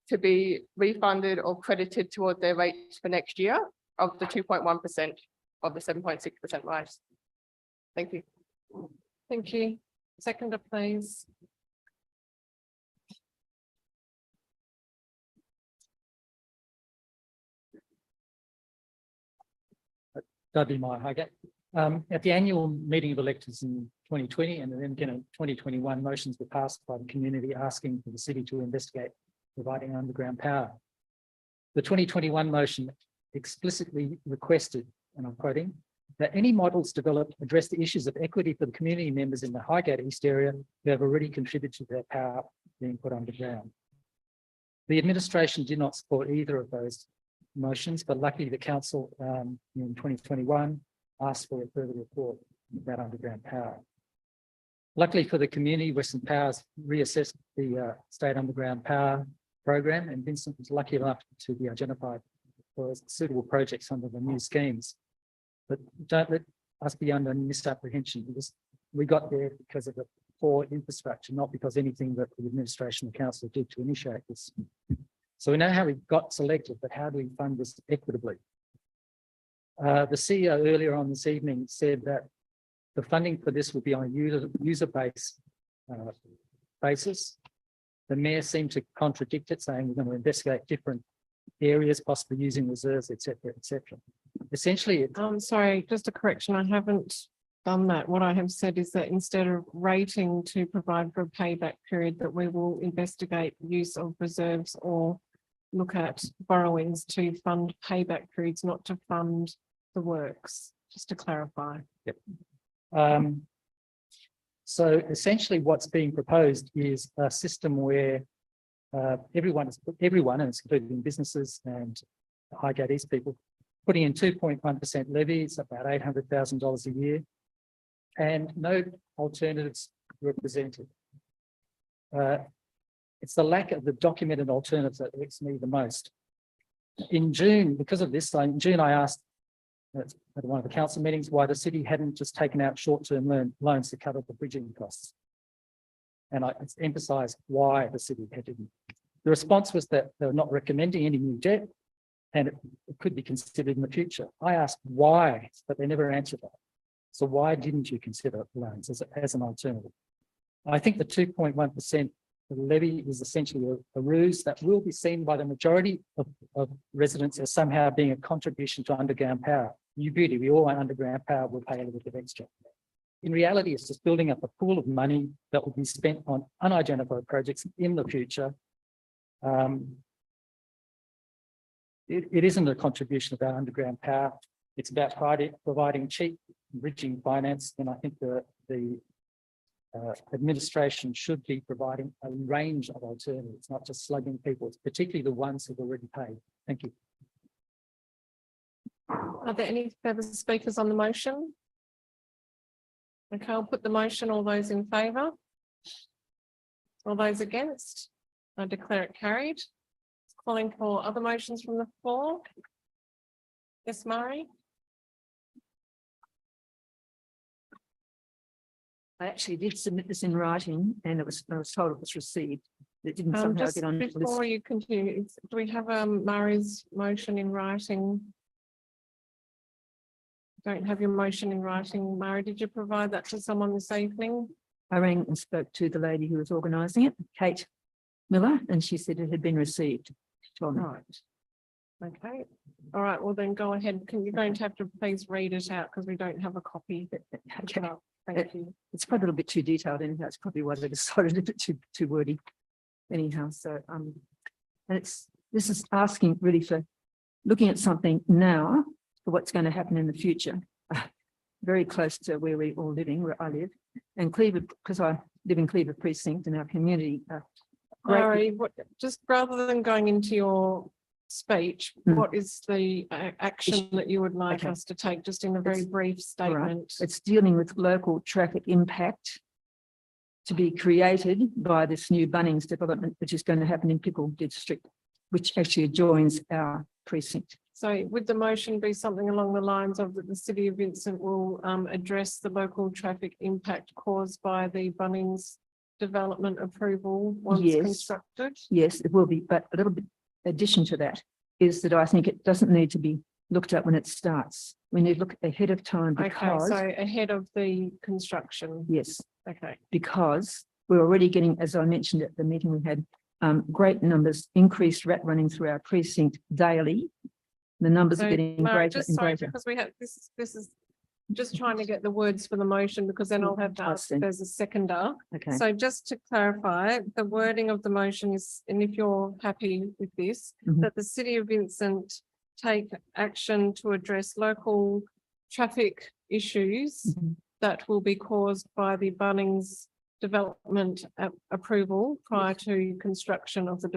to be refunded or credited towards their rates for next year of the 2.1% of the 7.6% rise. Thank you. Thank you. Seconder, please. Dudley Meyer Highgate. At the annual meeting of electors in 2020 and then again in 2021, motions were passed by the community asking for the city to investigate providing underground power. The 2021 motion explicitly requested, and I'm quoting, that any models developed address the issues of equity for the community members in the Highgate East area who have already contributed to their power being put underground. The administration did not support either of those motions, but luckily the council in 2021 asked for a further report about underground power. Luckily for the community, Western Powers reassessed the state underground power program, and Vincent was lucky enough to be identified for suitable projects under the new schemes. But don't let us be under misapprehension, because we got there because of the poor infrastructure, not because anything that the administration and council did to initiate this. So we know how we got selected, but how do we fund this equitably? The CEO earlier on this evening said that the funding for this would be on a user-based basis. The mayor seemed to contradict it, saying we're going to investigate different areas, possibly using reserves, etc., etc. Essentially, I'm sorry, just a correction. I haven't done that. What I have said is that instead of rating to provide for a payback period, that we will investigate use of reserves or look at borrowings to fund payback periods, not to fund the works, just to clarify. Yep. So essentially what's being proposed is a system where everyone, and it's including businesses and Highgate East people, putting in 2.1% levy, it's about $800,000 a year, and no alternatives were presented. It's the lack of the documented alternatives that irks me the most. In June, because of this, in June I asked at one of the council meetings why the city hadn't just taken out short-term loans to cover the bridging costs. And I emphasised why the city hadn't. The response was that they were not recommending any new debt and it could be considered in the future. I asked why, but they never answered that. So why didn't you consider loans as an alternative? I think the 2.1% levy is essentially a ruse that will be seen by the majority of residents as somehow being a contribution to underground power. You beauty, we all want underground power, we'll pay a little bit extra. In reality, it's just building up a pool of money that will be spent on unidentified projects in the future. It isn't a contribution about underground power. It's about providing cheap bridging finance, and I think the administration should be providing a range of alternatives, not just slugging people, particularly the ones who've already paid. Thank you. Are there any further speakers on the motion? Okay, I'll put the motion. All those in favour? All those against? I declare it carried. Calling for other motions from the floor. Yes, Murray? I actually did submit this in writing and I was told it was received. It didn't somehow Just get on the before list. you continue, do we have Murray's motion in writing? Don't have your motion in writing. Murray, did you provide that to someone this evening? I rang and spoke to the lady who was organising it, Kate Miller, and she said it had been received. She told me. Right. Okay. All right. Well, then go ahead. You're going to have to please read it out because we don't have a copy. Okay. Thank you. It's probably a little bit too detailed anyhow. That's probably why they decided a bit too wordy anyhow. So and this is asking really for looking at something now for what's going to happen in the future. Very close to where we're all living, where I live, and Cleaver, because I live in Cleaver precinct in our community. Murray, just rather than going into your speech, what is the action that you would like us to take, just in a very brief statement? Right. It's dealing with local traffic impact to be created by this new Bunnings development, which is going to happen in Pickle District, which actually adjoins our precinct. So would the motion be something along the lines of that the City of Vincent will address the local traffic impact caused by the Bunnings development approval once constructed? Yes, it will be, but a little bit addition to that is that I think it doesn't need to be looked at when it starts. We need to look ahead of time Okay, because, so ahead of the construction. yes, Okay, because we're already getting, as I mentioned at the meeting we had, great numbers, increased rat running through our precinct daily. The numbers are so getting Mary, greater just and sorry, greater. because we have, this is just trying to get the words for the motion, because then I'll have to I ask see. if there's a seconder. Okay, So just to clarify, the wording of the motion is, and if you're happy with this, Mhm. that the City of Vincent take action to address local traffic issues Mhm. that will be caused by the Bunnings development approval prior to construction of the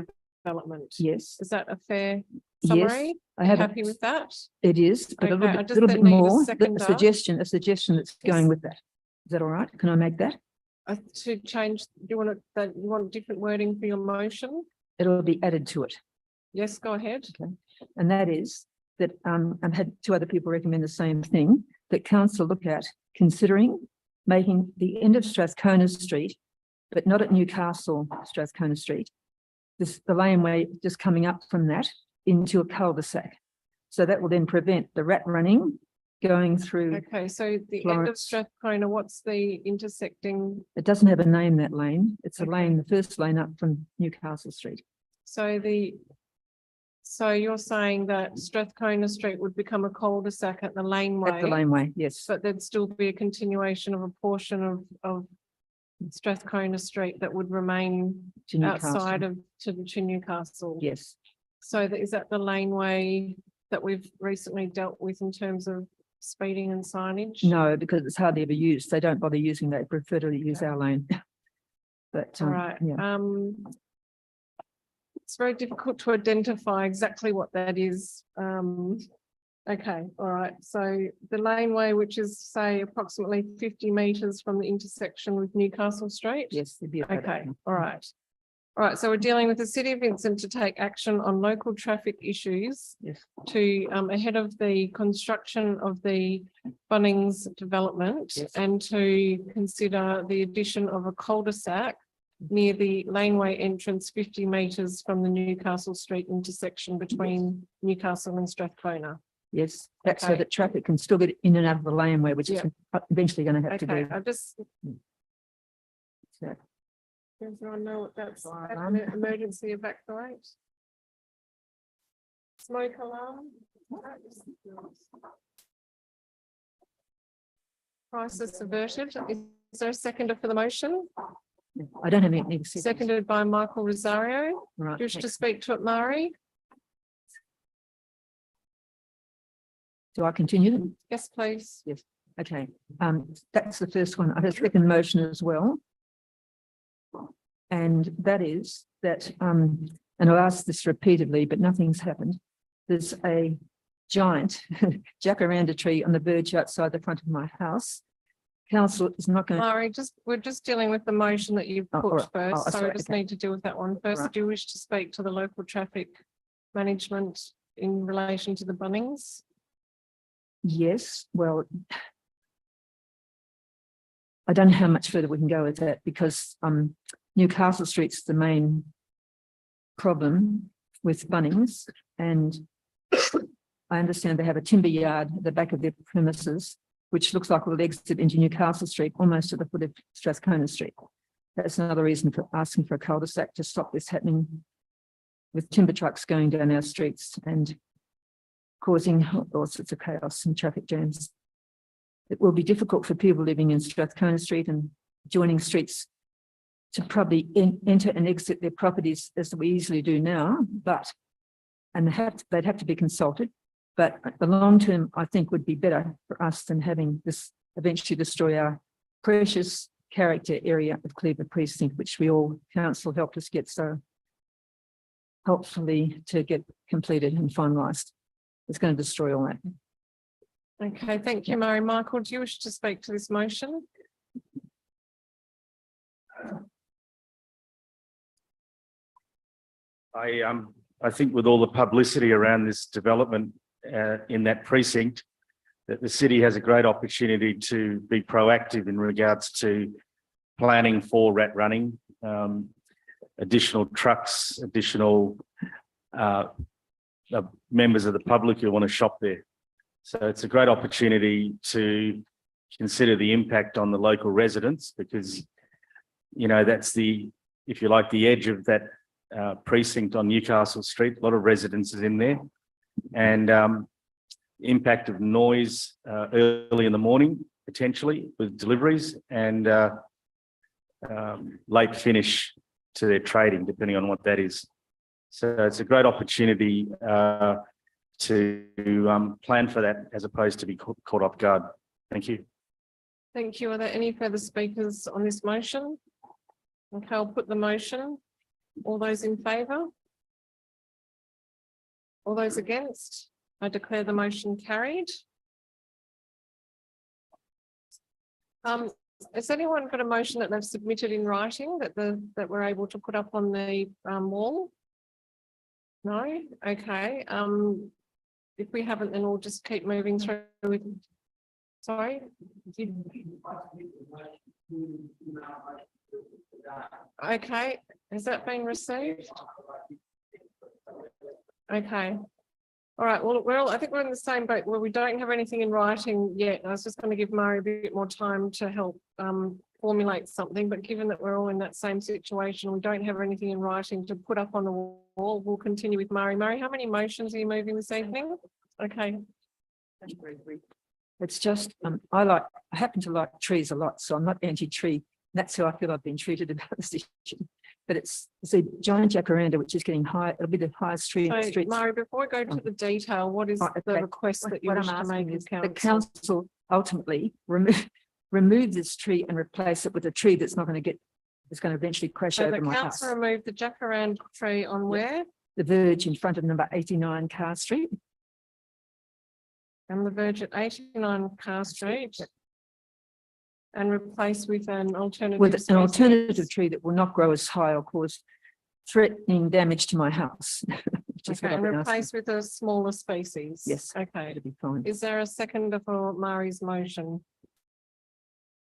development. yes, Is that a fair yes, summary? I have, Happy with that? it is, but a Okay, I little just bit then need a more, seconder. a suggestion that's Yes. going with that. Is that all right? Can I make that? To change, do you want it, that you want different wording for your motion? It'll be added to it. Yes, go ahead. And that is that, I've had two other people recommend the same thing, that council look at considering making the end of Strathcona Street, but not at Newcastle, Strathcona Street. The laneway just coming up from that into a cul-de-sac. So that will then prevent the rat running going through. Okay, so the end of Florence. Strathcona, what's the intersecting? It doesn't have a name, that lane. It's a Okay. lane, the first lane up from Newcastle Street. So you're saying that Strathcona Street would become a cul-de-sac at the laneway? At the laneway, yes. But there'd still be a continuation of a portion of Strathcona Street that would remain To Newcastle. outside of to Newcastle? Yes, So is that the laneway that we've recently dealt with in terms of speeding and signage? no, because it's hardly ever used. They don't bother using that, they prefer to use our lane. But, All right. yeah, It's very difficult to identify exactly what that is. Okay, all right. So the laneway, which is say approximately 50 metres from the intersection with Newcastle Street? yes. It'd be a better Okay, one. all right. All right, so we're dealing with the City of Vincent to take action on local traffic issues Yes, to ahead of the construction of the Bunnings development Yes. and to consider the addition of a cul-de-sac near the laneway entrance 50 metres from the Newcastle Street intersection between Newcastle and Strathcona. yes. That's so Okay. that traffic can still get in and out of the laneway, which is Yeah. eventually going to have to Okay, do. I just. So, Does anyone know what that's? Fire alarm. Emergency evacuate? Smoke alarm? Crisis averted. Is there a seconder for the motion? I don't have anything to say. Seconded by Michael Rosario. Right. Do you wish to thanks. speak to it, Mari? Do I continue? Yes, please. Okay, that's the first one. I have a second motion as well. And that is that, and I've asked this repeatedly, but nothing's happened. There's a giant jacaranda tree on the verge outside the front of my house. Council is not going to, Mari, we're just dealing with the motion that you've Oh, all put right. Oh, first, so sorry, we just okay. need to deal with that one first. Right. Do you wish to speak to the local traffic management in relation to the Bunnings? yes, well, I don't know how much further we can go with that because Newcastle Street's the main problem with Bunnings, and I understand they have a timber yard at the back of their premises, which looks like it will exit into Newcastle Street, almost at the foot of Strathcona Street. That's another reason for asking for a cul-de-sac to stop this happening with timber trucks going down our streets and causing all sorts of chaos and traffic jams. It will be difficult for people living in Strathcona Street and joining streets to probably enter and exit their properties as we easily do now, but, and they'd have to be consulted. But the long term, I think, would be better for us than having this eventually destroy our precious character area of Cleveland Precinct, which we all, council helped us get so helpfully to get completed and finalised. It's going to destroy all that. Okay, thank you, Mari. Michael, do you wish to speak to this motion? I think with all the publicity around this development in that precinct, that the city has a great opportunity to be proactive in regards to planning for rat running, additional trucks, additional members of the public who want to shop there. So it's a great opportunity to consider the impact on the local residents because, you know, that's the, if you like, the edge of that precinct on Newcastle Street. A lot of residences in there, and impact of noise early in the morning, potentially with deliveries, and late finish to their trading, depending on what that is. So it's a great opportunity to plan for that as opposed to be caught off guard. Thank you. Thank you. Are there any further speakers on this motion? Okay, I'll put the motion. All those in favour? All those against? I declare the motion carried. Has anyone got a motion that they've submitted in writing that we're able to put up on the wall? No? Okay. If we haven't, then we'll just keep moving through with. Sorry. Okay. Has that been received? Okay. All right. Well, I think we're in the same boat where we don't have anything in writing yet. I was just going to give Murray a bit more time to help formulate something, but given that we're all in that same situation, we don't have anything in writing to put up on the wall. We'll continue with Murray. Murray, how many motions are you moving this evening? Okay. It's just, I happen to like trees a lot, so I'm not anti-tree. That's how I feel I've been treated about this issue. But it's a giant jacaranda, which is getting high. It'll be the highest tree in the streets. Murray, before we go to the detail, what is the request that you wish to make as council? The council ultimately remove this tree and replace it with a tree that's not going to get, it's going to eventually crash over my house. The council removed the jacaranda tree on where? The verge in front of number 89 Carr Street. And the verge at 89 Carr Street. And replace with an alternative. With an alternative tree that will not grow as high or cause threatening damage to my house. Okay, and replace with a smaller species. Yes. Okay. It'll be fine. Is there a seconder for Murray's motion?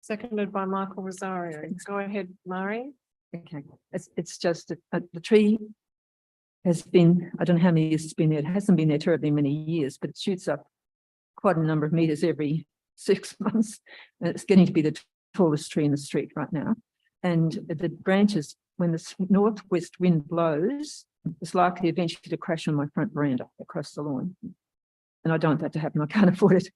Seconded by Michael Rosario. Go ahead, Murray. Okay. It's just the tree has been, I don't know how many years it's been there. It hasn't been there terribly many years, but it shoots up quite a number of meters every 6 months. And it's getting to be the tallest tree in the street right now. And the branches, when the northwest wind blows, it's likely eventually to crash on my front veranda across the lawn. And I don't want that to happen. I can't afford it,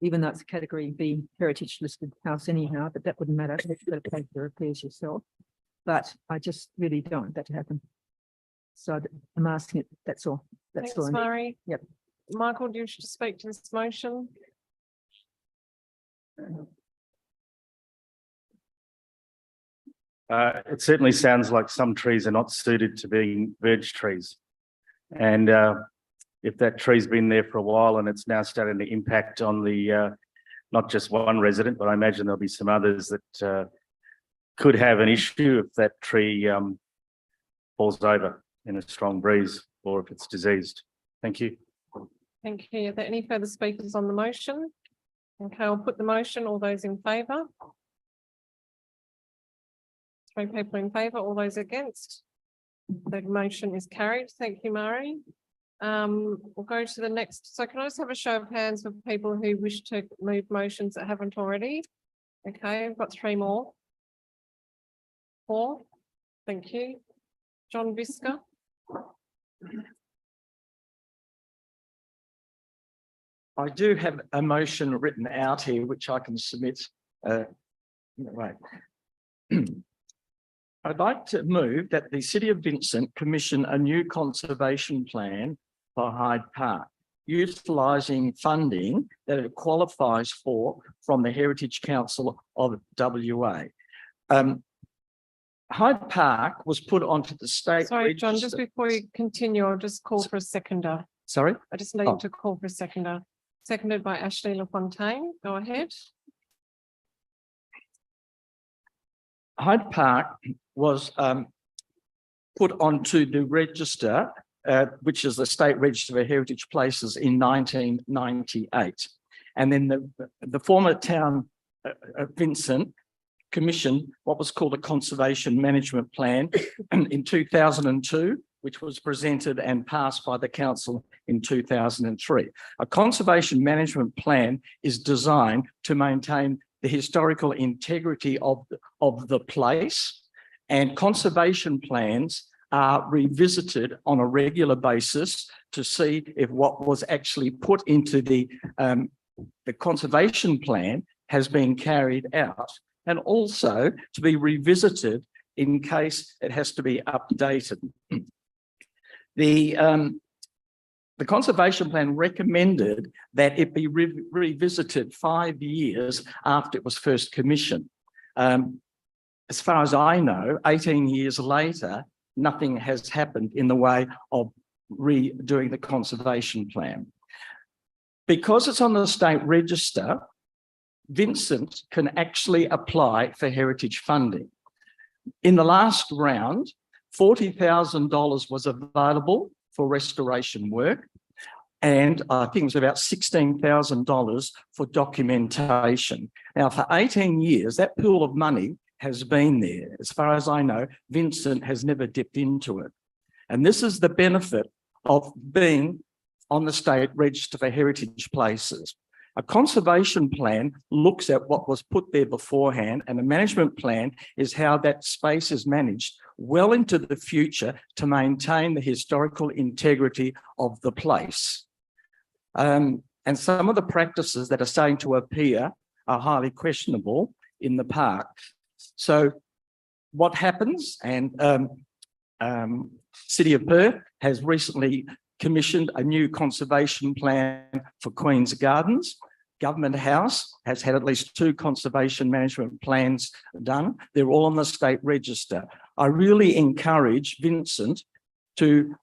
even though it's a category B heritage listed house anyhow, but that wouldn't matter. You've got to pay for the repairs yourself. But I just really don't want that to happen. So I'm asking it, that's all. That's Thanks, all. Murray. Yep. Michael, do you wish to speak to this motion? It certainly sounds like some trees are not suited to being verge trees. And if that tree's been there for a while and it's now starting to impact on the, not just one resident, but I imagine there'll be some others that could have an issue if that tree falls over in a strong breeze or if it's diseased. Thank you. Thank you. Are there any further speakers on the motion? Okay, I'll put the motion. All those in favour? 3 people in favour. All those against? The motion is carried. Thank you, Murray. We'll go to the next. So can I just have a show of hands for people who wish to move motions that haven't already? Okay, I've got 3 more. 4. Thank you. John Visca. I do have a motion written out here, which I can submit. Right. I'd like to move that the City of Vincent commission a new conservation plan for Hyde Park, utilising funding that it qualifies for from the Heritage Council of WA. Hyde Park was put onto the state. Sorry, John, just before you continue, I'll just call for a seconder. Sorry? I just need to call for a seconder. Seconded by Ashley LaFontaine. Go ahead. Hyde Park was put onto the register, which is the State Register of Heritage Places in 1998. And then the former town of Vincent commissioned what was called a conservation management plan in 2002, which was presented and passed by the council in 2003. A conservation management plan is designed to maintain the historical integrity of the place, and conservation plans are revisited on a regular basis to see if what was actually put into the conservation plan has been carried out, and also to be revisited in case it has to be updated. The conservation plan recommended that it be revisited 5 years after it was first commissioned. As far as I know, 18 years later, nothing has happened in the way of redoing the conservation plan. Because it's on the state register, Vincent can actually apply for heritage funding. In the last round, $40,000 was available for restoration work, and I think it was about $16,000 for documentation. Now, for 18 years, that pool of money has been there. As far as I know, Vincent has never dipped into it. And this is the benefit of being on the state register for heritage places. A conservation plan looks at what was put there beforehand, and a management plan is how that space is managed well into the future to maintain the historical integrity of the place. And some of the practices that are starting to appear are highly questionable in the park. So what happens, and City of Perth has recently commissioned a new conservation plan for Queen's Gardens. Government House has had at least 2 conservation management plans done. They're all on the state register. I really encourage Vincent to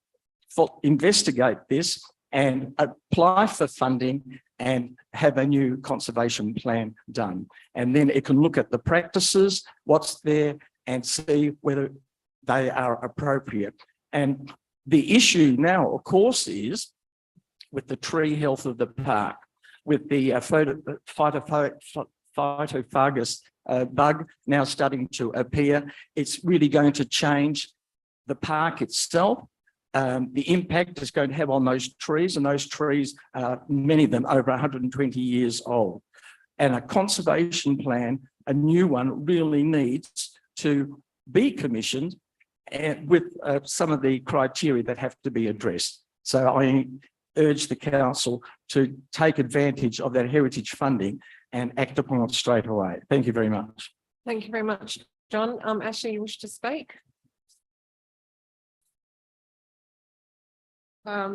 investigate this and apply for funding and have a new conservation plan done. And then it can look at the practices, what's there, and see whether they are appropriate. And the issue now, of course, is with the tree health of the park, with the phytophagus bug now starting to appear. It's really going to change the park itself. The impact it's going to have on those trees, and those trees, many of them over 120 years old. And a conservation plan, a new one, really needs to be commissioned and with some of the criteria that have to be addressed. So I urge the council to take advantage of that heritage funding and act upon it straight away. Thank you very much. Thank you very much, John. Ashley, you wish to speak?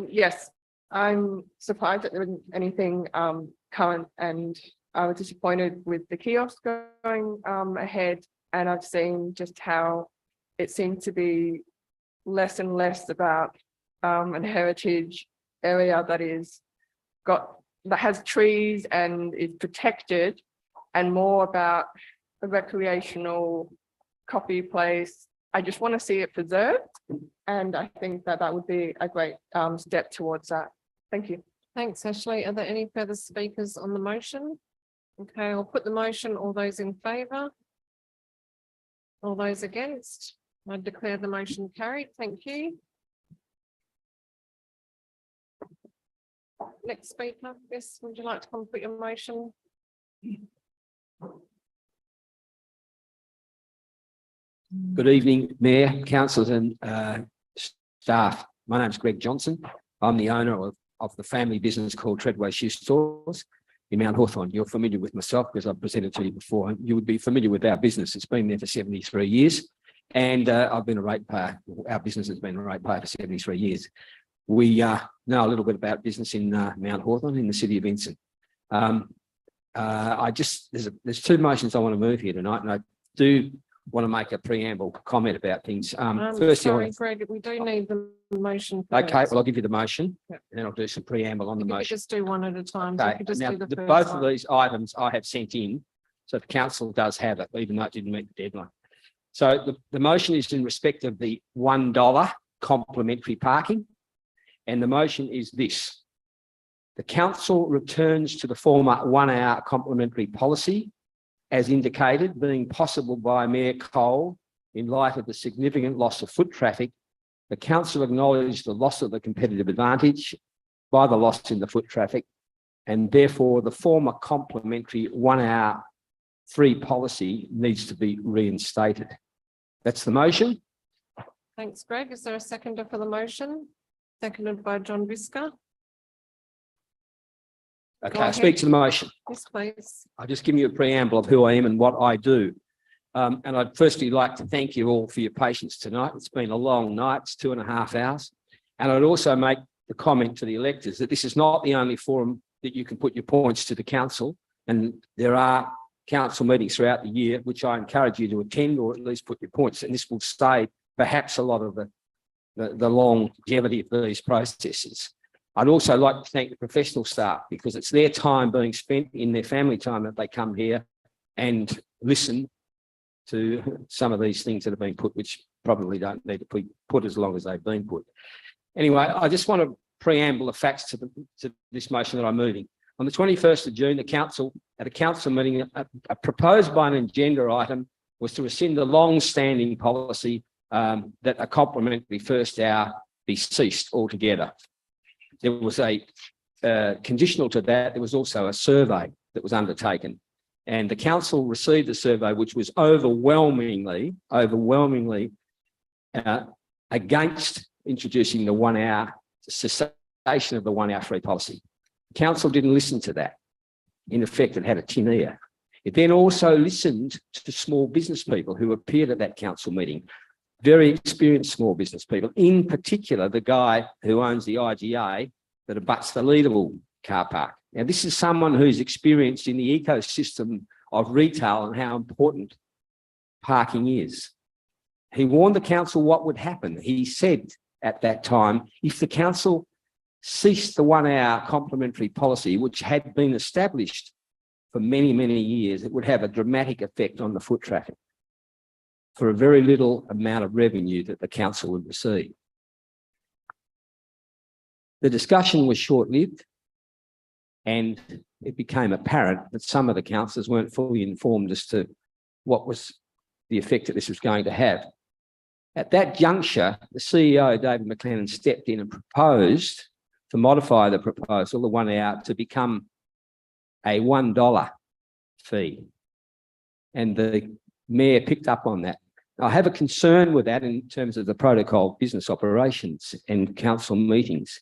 Yes, I'm surprised that there isn't anything current, and I was disappointed with the kiosk going ahead, and I've seen just how it seems to be less and less about an heritage area that has trees and is protected, and more about a recreational coffee place. I just want to see it preserved, and I think that that would be a great step towards that. Thank you. Thanks, Ashley. Are there any further speakers on the motion? Okay, I'll put the motion. All those in favour? All those against? I declare the motion carried. Thank you. Next speaker, yes, would you like to come and put your motion? Good evening, Mayor, councillors and staff. My name is Greg Johnson. I'm the owner of the family business called Treadway Shoe Stores in Mount Hawthorn. You're familiar with myself because I've presented to you before. You would be familiar with our business. It's been there for 73 years. And I've been a ratepayer. Our business has been a ratepayer for 73 years. We know a little bit about business in Mount Hawthorn in the city of Vincent. There's 2 motions I want to move here tonight, and I do want to make a preamble comment about things. Firstly, sorry, Greg, we do need the motion. Okay, first. well, I'll give you the motion, Yep. and then I'll do some preamble on the You could motion. just do one at a time. So you Okay, could just now, do the first both one. of these items I have sent in, so the council does have it, even though it didn't meet the deadline. So the motion is in respect of the $1 complimentary parking, and the motion is this. The council returns to the former 1-hour complimentary policy as indicated, being possible by Mayor Cole in light of the significant loss of foot traffic The council acknowledged the loss of the competitive advantage by the loss in the foot traffic, and therefore the former complementary 1 hour free policy needs to be reinstated. That's the motion. Thanks, Greg. Is there a seconder for the motion? Seconded by John Visca. Okay, Go I speak ahead. to the motion. Yes, please. I'll just give you a preamble of who I am and what I do. And I'd firstly like to thank you all for your patience tonight. It's been a long night, it's 2.5 hours. And I'd also make the comment to the electors that this is not the only forum that you can put your points to the council. And there are council meetings throughout the year, which I encourage you to attend or at least put your points. And this will save perhaps a lot of the longevity of these processes. I'd also like to thank the professional staff because it's their time being spent in their family time that they come here and listen to some of these things that have been put, which probably don't need to be put as long as they've been put. Anyway, I just want to preamble the facts to this motion that I'm moving. On the 21st of June, the council, at a council meeting, proposed by an agenda item was to rescind the long-standing policy that a complementary first hour be ceased altogether. There was a conditional to that, there was also a survey that was undertaken. And the council received the survey, which was overwhelmingly against introducing the 1 hour cessation of the 1 hour free policy. The council didn't listen to that. In effect, it had a tin ear. It then also listened to small business people who appeared at that council meeting, very experienced small business people, in particular, the guy who owns the IGA that abuts the Leederville car park. Now, this is someone who's experienced in the ecosystem of retail and how important parking is. He warned the council what would happen. He said at that time, if the council ceased the 1 hour complementary policy, which had been established for many, many years, it would have a dramatic effect on the foot traffic for a very little amount of revenue that the council would receive. The discussion was short-lived, and it became apparent that some of the councillors weren't fully informed as to what was the effect that this was going to have. At that juncture, the CEO, David McLennan, stepped in and proposed to modify the proposal, the 1 hour, to become a $1 fee. And the mayor picked up on that. I have a concern with that in terms of the protocol of business operations and council meetings.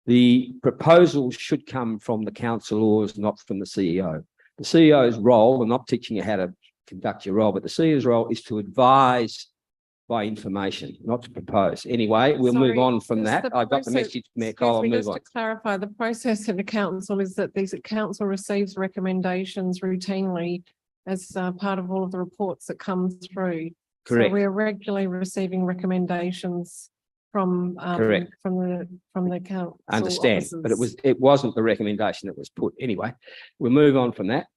The proposals should come from the councillors, not from the CEO. The CEO's role, I'm not teaching you how to conduct your role, but the CEO's role is to advise by information, not to propose. Anyway, we'll move on from that. I've got the message, Mayor Cole, I'll move on. Just to clarify, the process in the council is that the council receives recommendations routinely as part of all of the reports that come through. Correct. So we're regularly receiving recommendations from Correct. from the council. Understand, but officers. it wasn't the recommendation that was put. Anyway, we'll move on from that.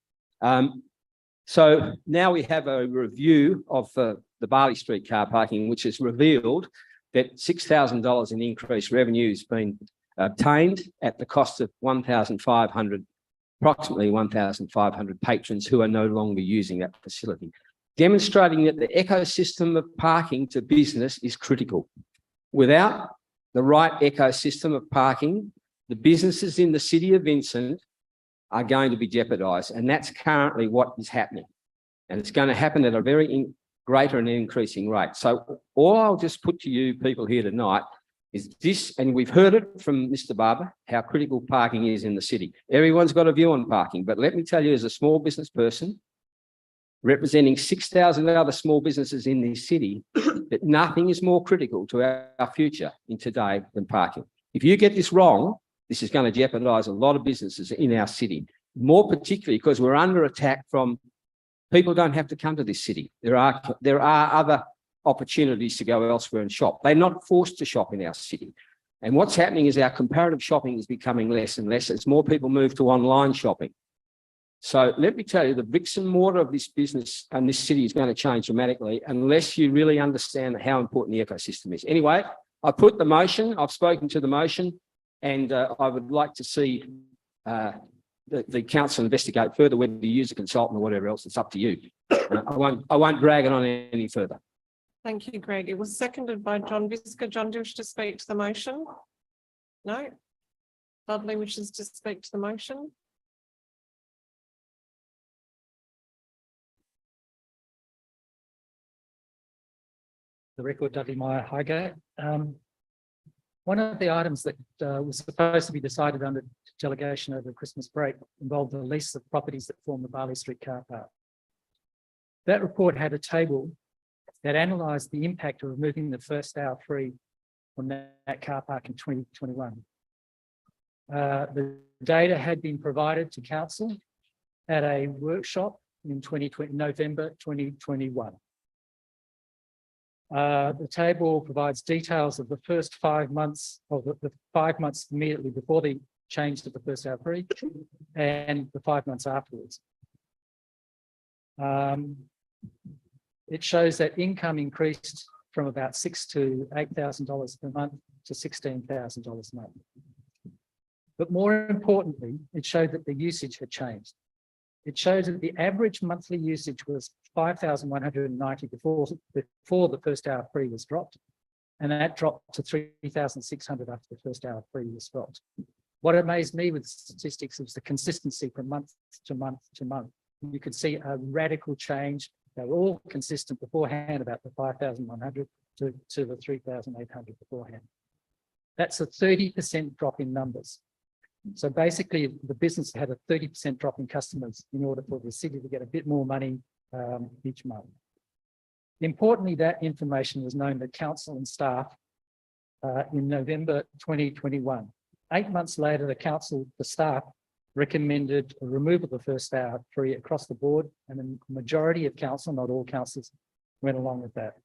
So now we have a review of the Barley Street car parking, which has revealed that $6,000 in increased revenue has been obtained at the cost of approximately 1,500 patrons who are no longer using that facility, demonstrating that the ecosystem of parking to business is critical. Without the right ecosystem of parking, the businesses in the city of Vincent are going to be jeopardised, and that's currently what is happening. And it's going to happen at a very greater and increasing rate. So all I'll just put to you people here tonight is this, and we've heard it from Mr. Barber, how critical parking is in the city. Everyone's got a view on parking, but let me tell you, as a small business person, representing 6,000 other small businesses in this city, that nothing is more critical to our future in today than parking. If you get this wrong, this is going to jeopardise a lot of businesses in our city, more particularly because we're under attack from people who don't have to come to this city. There are other opportunities to go elsewhere and shop. They're not forced to shop in our city. And what's happening is our comparative shopping is becoming less and less as more people move to online shopping. So let me tell you, the bricks and mortar of this business and this city is going to change dramatically unless you really understand how important the ecosystem is. Anyway, I put the motion, I've spoken to the motion, and I would like to see the council investigate further whether you use a consultant or whatever else. It's up to you. I won't drag it on any further. Thank you, Greg. It was seconded by John Visca. John, do you wish to speak to the motion? No? Dudley wishes to speak to the motion. The record, Dudley Meyer Highgate. One of the items that was supposed to be decided under delegation over Christmas break involved the lease of properties that form the Barley Street car park. That report had a table that analysed the impact of removing the first hour free from that car park in 2021. The data had been provided to council at a workshop in November 2021. The table provides details of the first 5 months of the 5 months immediately before the change to the first hour free and the 5 months afterwards. It shows that income increased from about $6,000 to $8,000 per month to $16,000 a month. But more importantly, it showed that the usage had changed. It shows that the average monthly usage was 5,190 before the first hour free was dropped, and that dropped to 3,600 after the first hour free was dropped. What amazed me with statistics was the consistency from month to month to month. You could see a radical change. They were all consistent beforehand about the 5,100 to the 3,800 beforehand. That's a 30% drop in numbers. So basically, the business had a 30% drop in customers in order for the city to get a bit more money each month. Importantly, that information was known to council and staff in November 2021. 8 months later, the staff recommended a removal of the first hour free across the board, and the majority of council, not all councils, went along with that.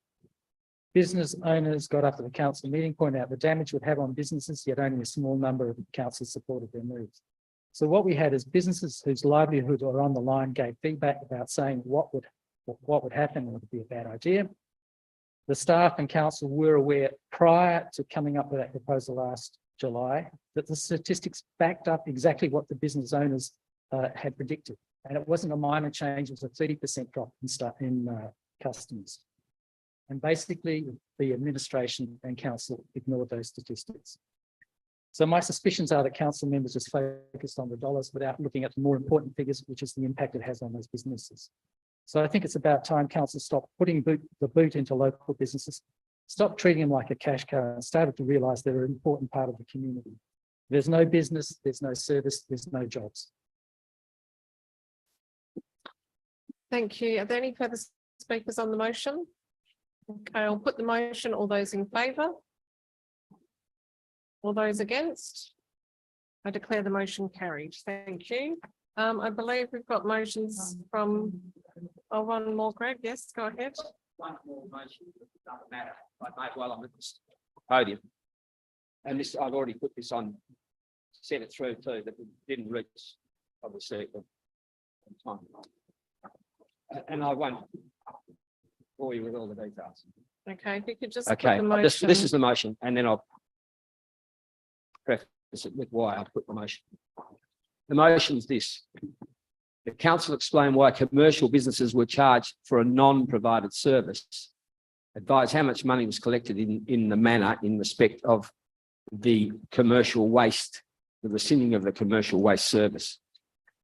Business owners got up at the council meeting, pointed out the damage it would have on businesses, yet only a small number of councils supported their moves. So what we had is businesses whose livelihoods were on the line gave feedback about saying what would happen, would it be a bad idea. The staff and council were aware prior to coming up with that proposal last July that the statistics backed up exactly what the business owners had predicted. And it wasn't a minor change, it was a 30% drop in customers. And basically, the administration and council ignored those statistics. So my suspicions are that council members just focused on the dollars without looking at the more important figures, which is the impact it has on those businesses. So I think it's about time council stopped putting the boot into local businesses, stop treating them like a cash cow, and started to realise they're an important part of the community. There's no business, there's no service, there's no jobs. Thank you. Are there any further speakers on the motion? Okay, I'll put the motion. All those in favour? All those against? I declare the motion carried. Thank you. I believe we've got motions from, one more, Greg. Yes, go ahead. One more motion, doesn't matter. I made while I'm at this podium. And this, I've already put this on, sent it through too, but it didn't reach, obviously, on time. And I won't bore you with all the details. Okay, if you could just Okay, put the motion. this is the motion, and then I'll preface it with why I put the motion. The motion is this. The council explained why commercial businesses were charged for a non-provided service, advised how much money was collected in the manner in respect of the commercial waste, the rescinding of the commercial waste service,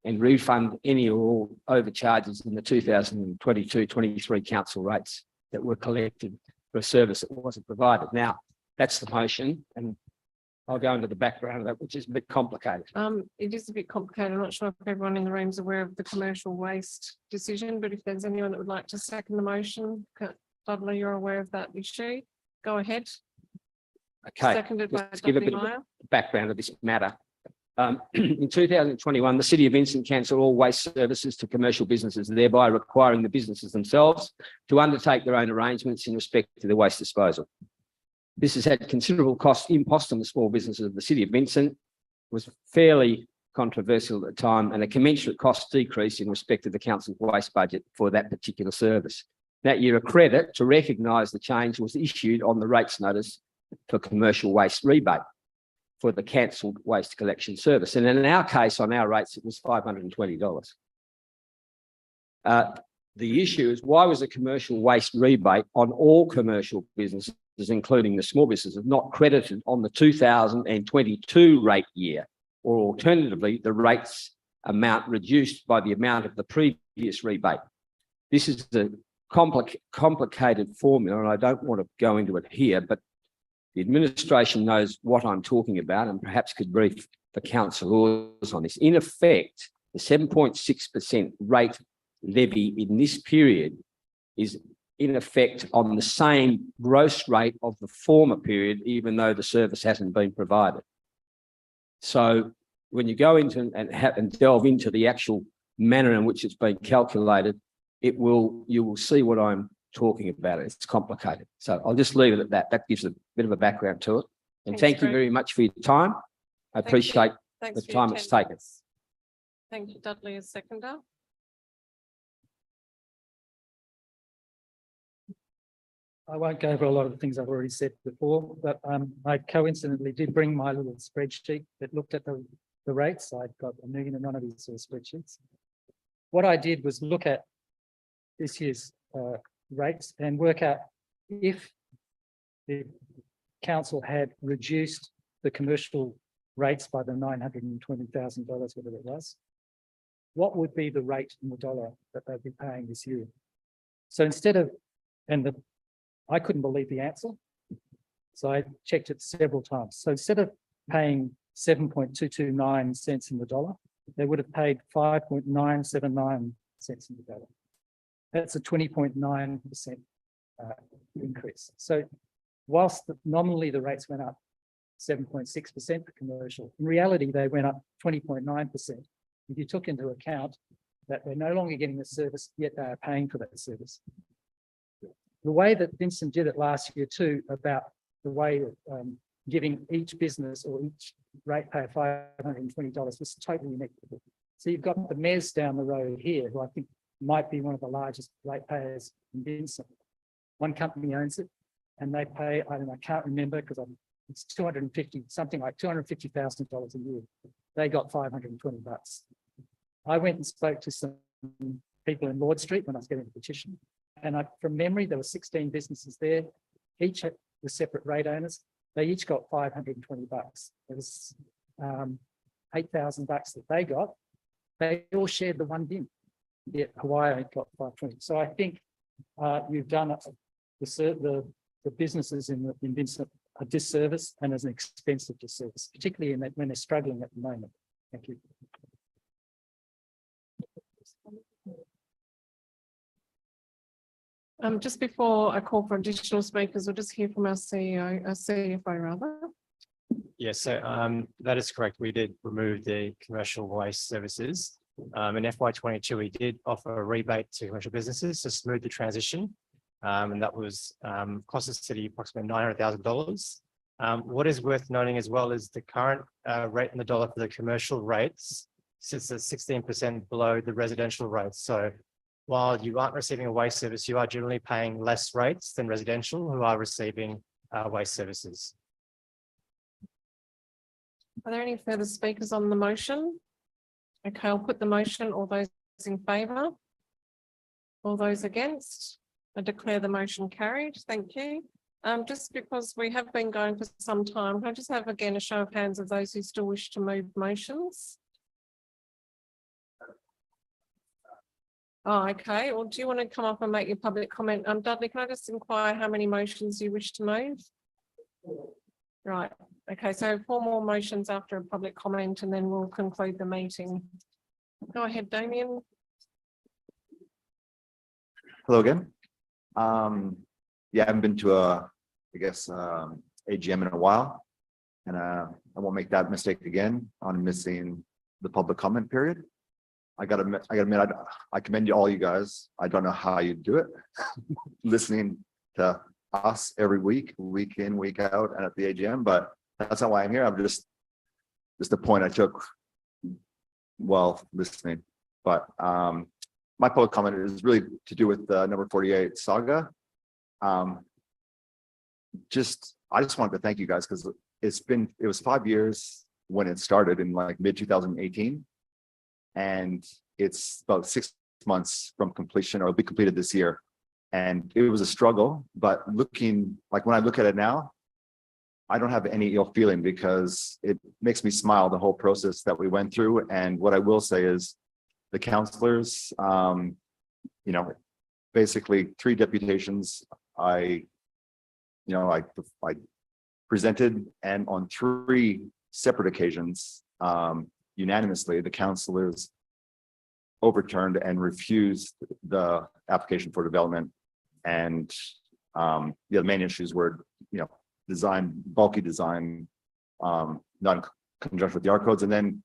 and refund any or all overcharges in the 2022-23 council rates that were collected for a service that wasn't provided. Now, that's the motion, and I'll go into the background of that, which is a bit complicated. It is a bit complicated. I'm not sure if everyone in the room is aware of the commercial waste decision, but if there's anyone that would like to second the motion, Dudley, you're aware of that issue. Go ahead. Okay, Seconded by let's give a Dudley bit Meyer. of background of this matter. In 2021, the City of Vincent cancelled all waste services to commercial businesses, thereby requiring the businesses themselves to undertake their own arrangements in respect to the waste disposal. This has had considerable impost on the small businesses of the City of Vincent, was fairly controversial at the time, and a commensurate cost decrease in respect of the council's waste budget for that particular service. That year, a credit to recognise the change was issued on the rates notice for commercial waste rebate for the cancelled waste collection service. And in our case, on our rates, it was $520. the issue is, why was the commercial waste rebate on all commercial businesses, including the small businesses, not credited on the 2022 rate year? Or alternatively, the rates amount reduced by the amount of the previous rebate? This is a complicated formula, and I don't want to go into it here, but the administration knows what I'm talking about and perhaps could brief the councillors on this. In effect, the 7.6% rate levy in this period is in effect on the same gross rate of the former period, even though the service hasn't been provided. So when you go into and delve into the actual manner in which it's been calculated, you will see what I'm talking about. It's complicated. So I'll just leave it at that. That gives a bit of a background to it. And thank you very much for your time. I appreciate the time it's taken. Thank you, Dudley, as seconder. I won't go over a lot of the things I've already said before, but I coincidentally did bring my little spreadsheet that looked at the rates. I've got a million and one of these sort of spreadsheets. What I did was look at this year's rates and work out if the council had reduced the commercial rates by the $920,000, whatever it was, what would be the rate in the dollar that they'd be paying this year? So instead of, I couldn't believe the answer, so I checked it several times. So instead of paying 7.229 cents in the dollar, they would have paid 5.979 cents in the dollar. That's a 20.9% increase. So whilst nominally the rates went up 7.6% for commercial, in reality they went up 20.9%. If you took into account that they're no longer getting the service, yet they are paying for that service. The way that Vincent did it last year too, about the way of giving each business or each ratepayer $520 was totally inequitable. So you've got the Mez down the road here, who I think might be one of the largest ratepayers in Vincent. One company owns it, and they pay, I can't remember because it's 250, something like $250,000 a year. They got 520 bucks. I went and spoke to some people in Lord Street when I was getting the petition, and from memory, there were 16 businesses there. Each had the separate rate owners. They each got 520 bucks. There was 8,000 bucks that they got. They all shared the one bin. Yet Hawaii got 520. So I think you've done the businesses in Vincent a disservice and as an expensive disservice, particularly when they're struggling at the moment. Thank you. Just before I call for additional speakers, we'll just hear from our CEO, our CFO rather. Yes, so that is correct. We did remove the commercial waste services. In FY22, we did offer a rebate to commercial businesses to smooth the transition. And that was cost the city approximately $900,000. What is worth noting as well is the current rate in the dollar for the commercial rates sits at 16% below the residential rates. So while you aren't receiving a waste service, you are generally paying less rates than residential who are receiving waste services. Are there any further speakers on the motion? Okay, I'll put the motion. All those in favour? All those against? I declare the motion carried. Thank you. Just because we have been going for some time, can I just have again a show of hands of those who still wish to move motions? Oh, okay. Well, do you want to come up and make your public comment? Dudley, can I just inquire how many motions you wish to move? Right. Okay, so 4 more motions after a public comment and then we'll conclude the meeting. Go ahead, Damien. Hello again. Yeah, I haven't been to AGM in a while, and I won't make that mistake again on missing the public comment period. I gotta admit, I commend all you guys. I don't know how you do it, listening to us every week in, week out, and at the AGM. But that's not why I'm here. I'm just the point I took while listening. But my public comment is really to do with the number 48 saga. I just wanted to thank you guys because it was 5 years when it started in like mid 2018, and it's about 6 months from completion, or it'll be completed this year. And it was a struggle, but looking, like when I look at it now, I don't have any ill feeling because it makes me smile, the whole process that we went through. And what I will say is the councillors, basically 3 deputations, I presented, and on 3 separate occasions, unanimously, the councillors overturned and refused the application for development. And the main issues were, design, bulky design, not in conjunction with the R codes, and then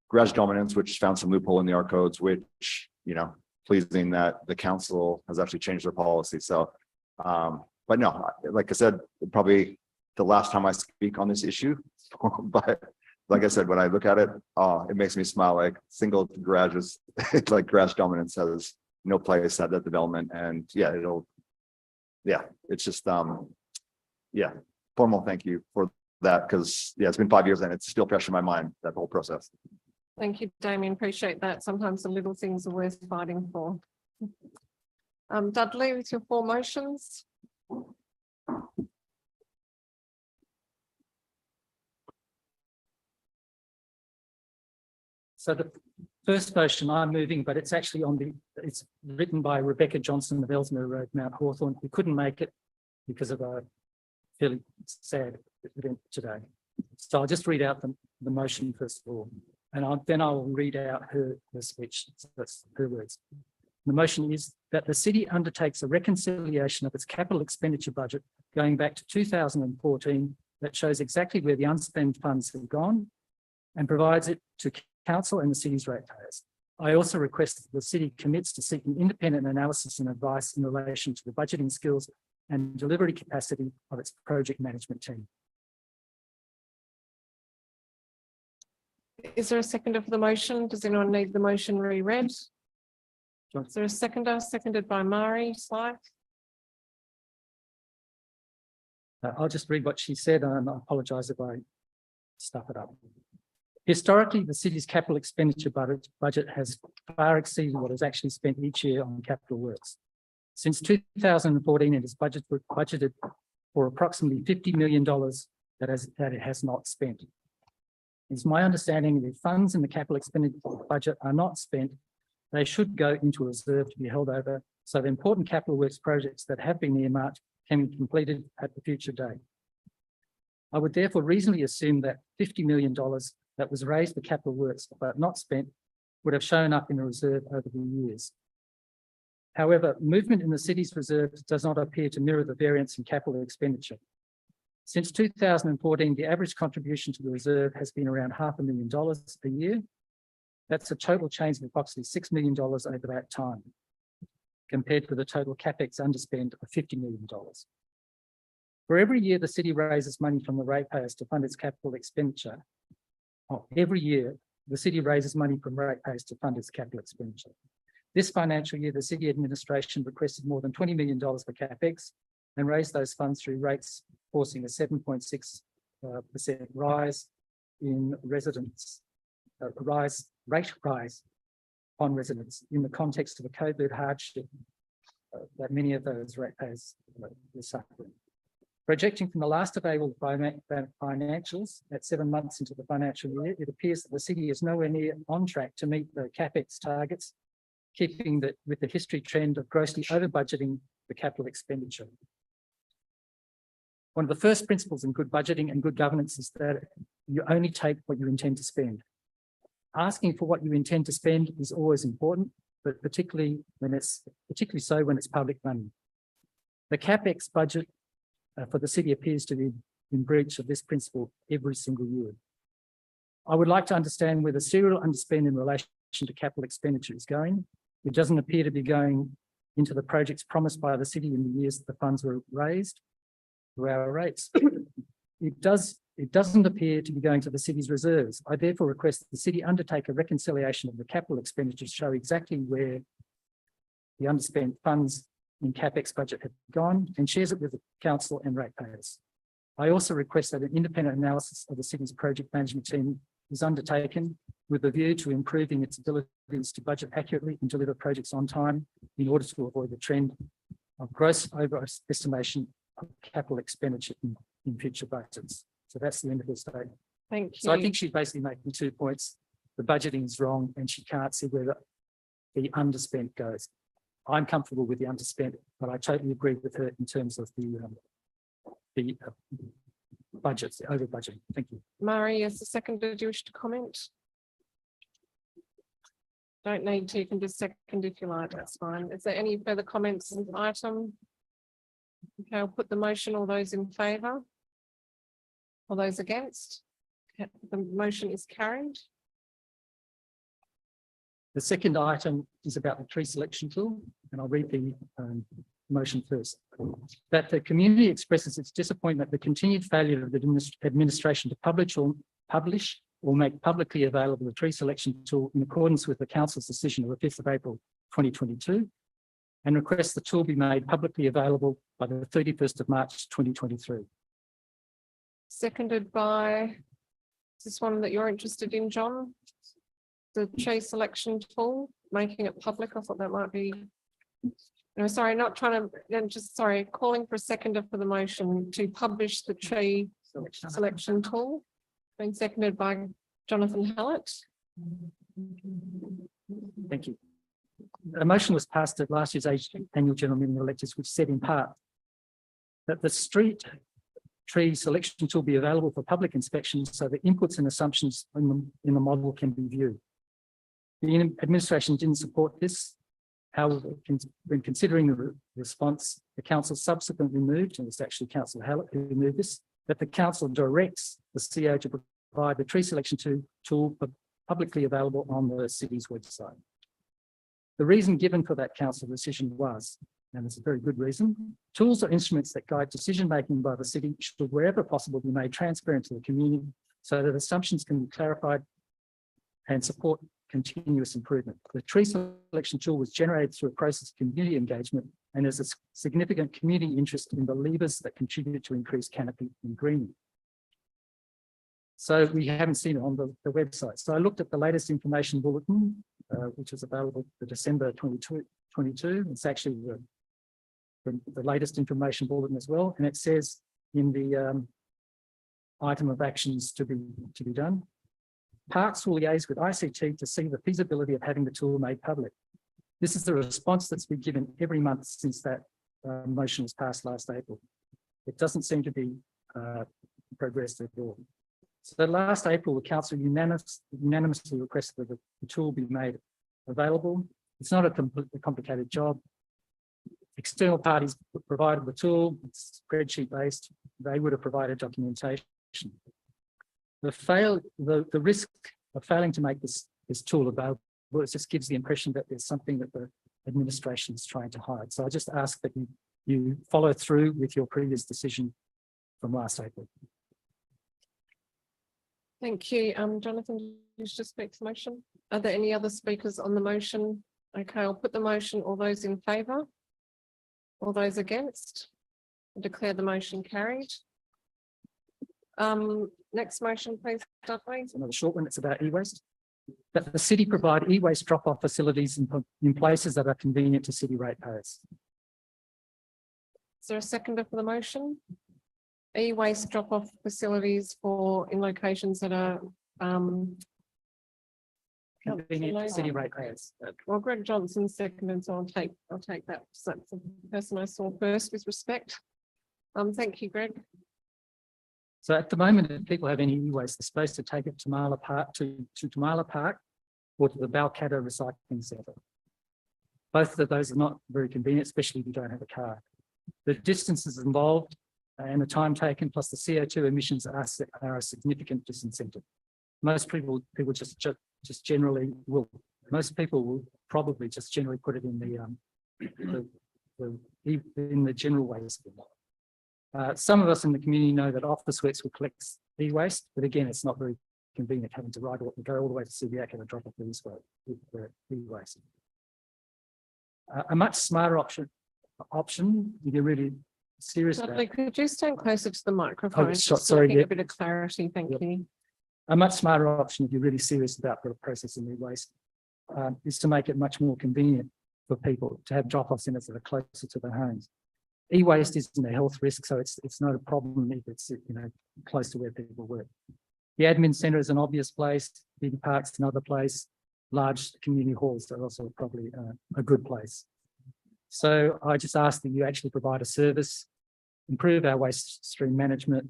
garage dominance, which found some loophole in the R codes, which, pleasing that the council has actually changed their policy. So, but no, like I said, probably the last time I speak on this issue, but like I said, when I look at it, it makes me smile. Like single garages, it's like garage dominance has no place at that development. And it's just, formal thank you for that, because it's been 5 years and it's still fresh in my mind, that whole process. Thank you, Damien. Appreciate that. Sometimes the little things are worth fighting for. Dudley, with your 4 motions. So the first motion I'm moving, but it's actually it's written by Rebecca Johnson of Ellesmere Road, Mount Hawthorn, who couldn't make it because of a fairly sad event today. So I'll just read out the motion first of all, and then I'll read out her speech. So that's her words. The motion is that the city undertakes a reconciliation of its capital expenditure budget going back to 2014 that shows exactly where the unspent funds have gone and provides it to council and the city's ratepayers. I also request that the city commits to seeking independent analysis and advice in relation to the budgeting skills and delivery capacity of its project management team. Is there a seconder for the motion? Does anyone need the motion reread? Is there a seconder? Seconded by Mari Sly. I'll just read what she said, and I apologise if I stuff it up. Historically, the city's capital expenditure budget has far exceeded what is actually spent each year on capital works. Since 2014, it has budgeted for approximately $50 million that it has not spent. It's my understanding that if funds in the capital expenditure budget are not spent, they should go into a reserve to be held over, so the important capital works projects that have been earmarked can be completed at the future date. I would therefore reasonably assume that $50 million that was raised for capital works but not spent would have shown up in a reserve over the years. However, movement in the city's reserves does not appear to mirror the variance in capital expenditure. Since 2014, the average contribution to the reserve has been around $500,000 a year. That's a total change of approximately $6 million over that time, compared to the total capex underspend of $50 million. For every year the city raises money from the ratepayers to fund its capital expenditure, every year the city raises money from ratepayers to fund its capital expenditure. This financial year, the city administration requested more than $20 million for capex and raised those funds through rates, forcing a 7.6% rise in residents, rate rise on residents in the context of a COVID hardship that many of those ratepayers were suffering. Projecting from the last available financials at 7 months into the financial year, it appears that the city is nowhere near on track to meet the capex targets, keeping with the history trend of grossly over budgeting the capital expenditure. One of the first principles in good budgeting and good governance is that you only take what you intend to spend. Asking for what you intend to spend is always important, but particularly so when it's public money. The capex budget for the city appears to be in breach of this principle every single year. I would like to understand where the serial underspend in relation to capital expenditure is going. It doesn't appear to be going into the projects promised by the city in the years that the funds were raised through our rates. It doesn't appear to be going to the city's reserves. I therefore request that the city undertake a reconciliation of the capital expenditure to show exactly where the underspent funds in capex budget have gone and shares it with the council and ratepayers. I also request that an independent analysis of the city's project management team is undertaken with a view to improving its abilities to budget accurately and deliver projects on time in order to avoid the trend of gross overestimation of capital expenditure in future budgets. So that's the end of the statement. Thank you. So I think she's basically making 2 points. The budgeting is wrong and she can't see where the underspent goes. I'm comfortable with the underspent, but I totally agree with her in terms of the budgets, the over budgeting. Thank you. Murray, as the seconder, do you wish to comment? Don't need to, you can just second if you like, that's fine. Is there any further comments on the item? Okay, I'll put the motion. All those in favour? All those against? Okay, the motion is carried. The second item is about the tree selection tool, and I'll read the motion first. That the community expresses its disappointment at the continued failure of the administration to publish or make publicly available the tree selection tool in accordance with the council's decision of the 5th of April 2022, and requests the tool be made publicly available by the 31st of March 2023. Seconded by, is this one that you're interested in, John? The tree selection tool, making it public. I thought that might be. No, sorry, not trying to, just sorry, calling for a seconder for the motion to publish the tree selection tool. Been seconded by Jonathan Hallett. Thank you. A motion was passed at last year's annual general meeting of electors, which said in part that the street tree selection tool be available for public inspection so the inputs and assumptions in the model can be viewed. The administration didn't support this. However, when considering the response, the council subsequently moved, and it's actually Councillor Hallett who moved this, that the council directs the CEO to provide the tree selection tool publicly available on the city's website. The reason given for that council decision was, and it's a very good reason, tools are instruments that guide decision-making by the city should wherever possible be made transparent to the community so that assumptions can be clarified and support continuous improvement. The tree selection tool was generated through a process of community engagement and is a significant community interest in the levers that contribute to increased canopy and greening. So we haven't seen it on the website. So I looked at the latest information bulletin, which is available for December 2022. It's actually the latest information bulletin as well. And it says in the item of actions to be done, Parks will liaise with ICT to see the feasibility of having the tool made public. This is the response that's been given every month since that motion was passed last April. It doesn't seem to be progressed at all. So last April, the council unanimously requested that the tool be made available. It's not a complicated job. External parties provided the tool, it's spreadsheet based. They would have provided documentation. The risk of failing to make this tool available, it just gives the impression that there's something that the administration is trying to hide. So I just ask that you follow through with your previous decision from last April. Thank you. Jonathan, you should speak to the motion. Are there any other speakers on the motion? Okay, I'll put the motion. All those in favour? All those against? I declare the motion carried. Next motion, please, Dudley. It's another short one. It's about e-waste. That the city provide e-waste drop-off facilities in places that are convenient to city ratepayers. Is there a seconder for the motion? E-waste drop-off facilities in locations that are convenient to city ratepayers. Well, Greg Johnson seconded, so I'll take that. So that's the person I saw first with respect. Thank you, Greg. So at the moment, if people have any e-waste, they're supposed to take it to Tamala Park, to Tamala Park or to the Balcatta Recycling Centre. Both of those are not very convenient, especially if you don't have a car. The distances involved and the time taken plus the CO2 emissions are a significant disincentive. Most people just generally will. Most people will probably just generally put it in the general waste bin. Some of us in the community know that Officeworks will collect e-waste, but again, it's not very convenient having to go all the way to Subiaco and drop off the e-waste. A much smarter option, if you're really serious about it. Could you stand closer to the microphone? Oh, sorry, yeah. A bit of clarity, thank you. A much smarter option, if you're really serious about processing e-waste, is to make it much more convenient for people to have drop-off centres that are closer to their homes. E-waste isn't a health risk, so it's not a problem if it's close to where people work. The admin centre is an obvious place. Big parks another place. Large community halls are also probably a good place. So I just ask that you actually provide a service, improve our waste stream management,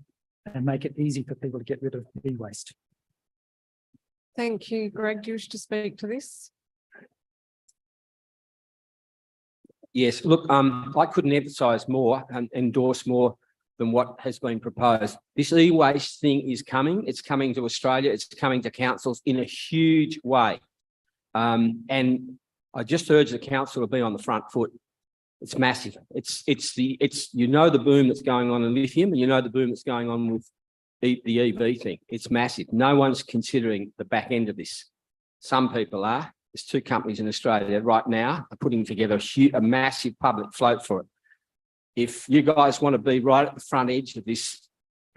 and make it easy for people to get rid of e-waste. Thank you, Greg. Do you wish to speak to this? Yes, look, I couldn't emphasise more and endorse more than what has been proposed. This e-waste thing is coming. It's coming to Australia. It's coming to councils in a huge way. And I just urge the council to be on the front foot. It's massive. It's the boom that's going on in lithium, and the boom that's going on with the EV thing. It's massive. No one's considering the back end of this. Some people are. There's 2 companies in Australia right now are putting together a massive public float for it. If you guys want to be right at the front edge of this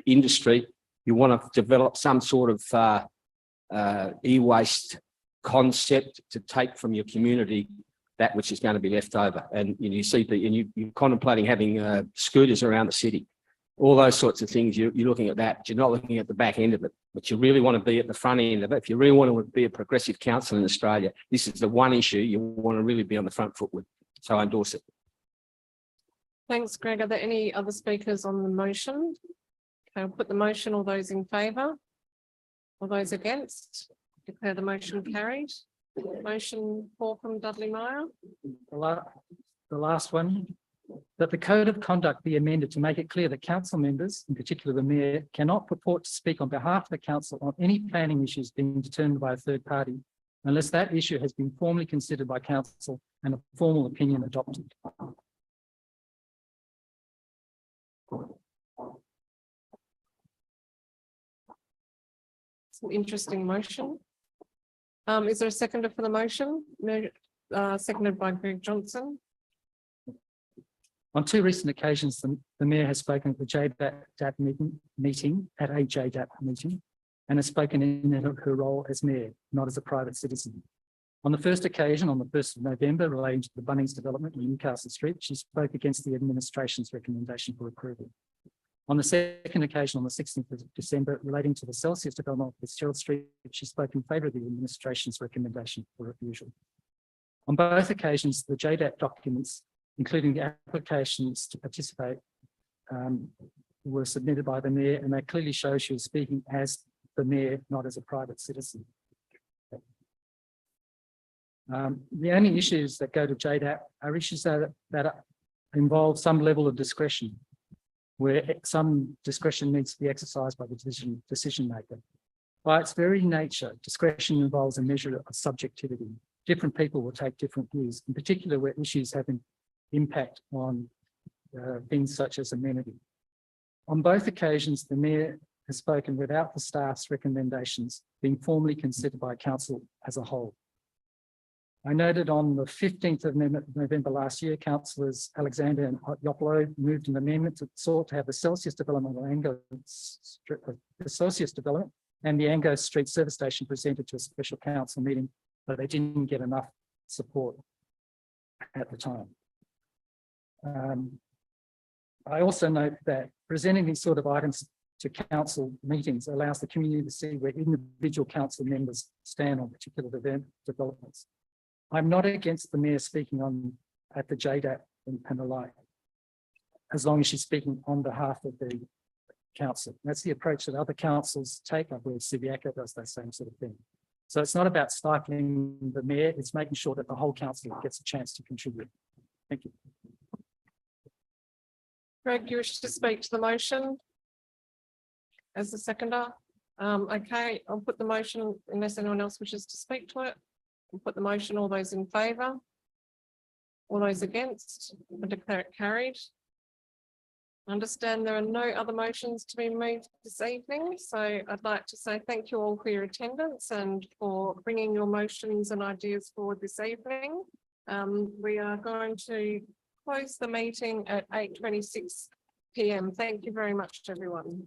industry, you want to develop some sort of e-waste concept to take from your community that which is going to be left over. And you're contemplating having scooters around the city. All those sorts of things, you're looking at that, but you're not looking at the back end of it. But you really want to be at the front end of it. If you really want to be a progressive council in Australia, this is the one issue you want to really be on the front foot with. So I endorse it. Thanks, Greg. Are there any other speakers on the motion? Okay, I'll put the motion. All those in favour? All those against? Declare the motion carried. Motion 4 from Dudley Meyer. The last one, that the code of conduct be amended to make it clear that council members, in particular the mayor, cannot purport to speak on behalf of the council on any planning issues being determined by a third party, unless that issue has been formally considered by council and a formal opinion adopted. It's an interesting motion. Is there a seconder for the motion? No, seconded by Greg Johnson. On 2 recent occasions, the mayor has spoken at the JDAP meeting, at a JDAP meeting, and has spoken in her role as mayor, not as a private citizen. On the first occasion, on the 1st of November, relating to the Bunnings development in Newcastle Street, she spoke against the administration's recommendation for approval. On the second occasion, on the 16th of December, relating to the Celsius development of Fitzgerald Street, she spoke in favour of the administration's recommendation for refusal. On both occasions, the JDAP documents, including the applications to participate, were submitted by the mayor, and they clearly show she was speaking as the mayor, not as a private citizen. The only issues that go to JDAP are issues that involve some level of discretion, where some discretion needs to be exercised by the decision maker. By its very nature, discretion involves a measure of subjectivity. Different people will take different views, in particular where issues have an impact on things such as amenity. On both occasions, the mayor has spoken without the staff's recommendations being formally considered by council as a whole. I noted on the 15th of November last year, councillors Alexander and Yopolo moved an amendment to sought to have the Celsius development and the Ango Street service station presented to a special council meeting, but they didn't get enough support at the time. I also note that presenting these sort of items to council meetings allows the community to see where individual council members stand on particular developments. I'm not against the mayor speaking at the JDAP and the like, as long as she's speaking on behalf of the council. That's the approach that other councils take. I believe Subiaco does that same sort of thing. So it's not about stifling the mayor, it's making sure that the whole council gets a chance to contribute. Thank you. Greg, you wish to speak to the motion as the seconder? Okay, I'll put the motion unless anyone else wishes to speak to it. I'll put the motion. All those in favour? All those against? I declare it carried. I understand there are no other motions to be moved this evening, so I'd like to say thank you all for your attendance and for bringing your motions and ideas forward this evening. We are going to close the meeting at 8:26 p.m. Thank you very much, everyone.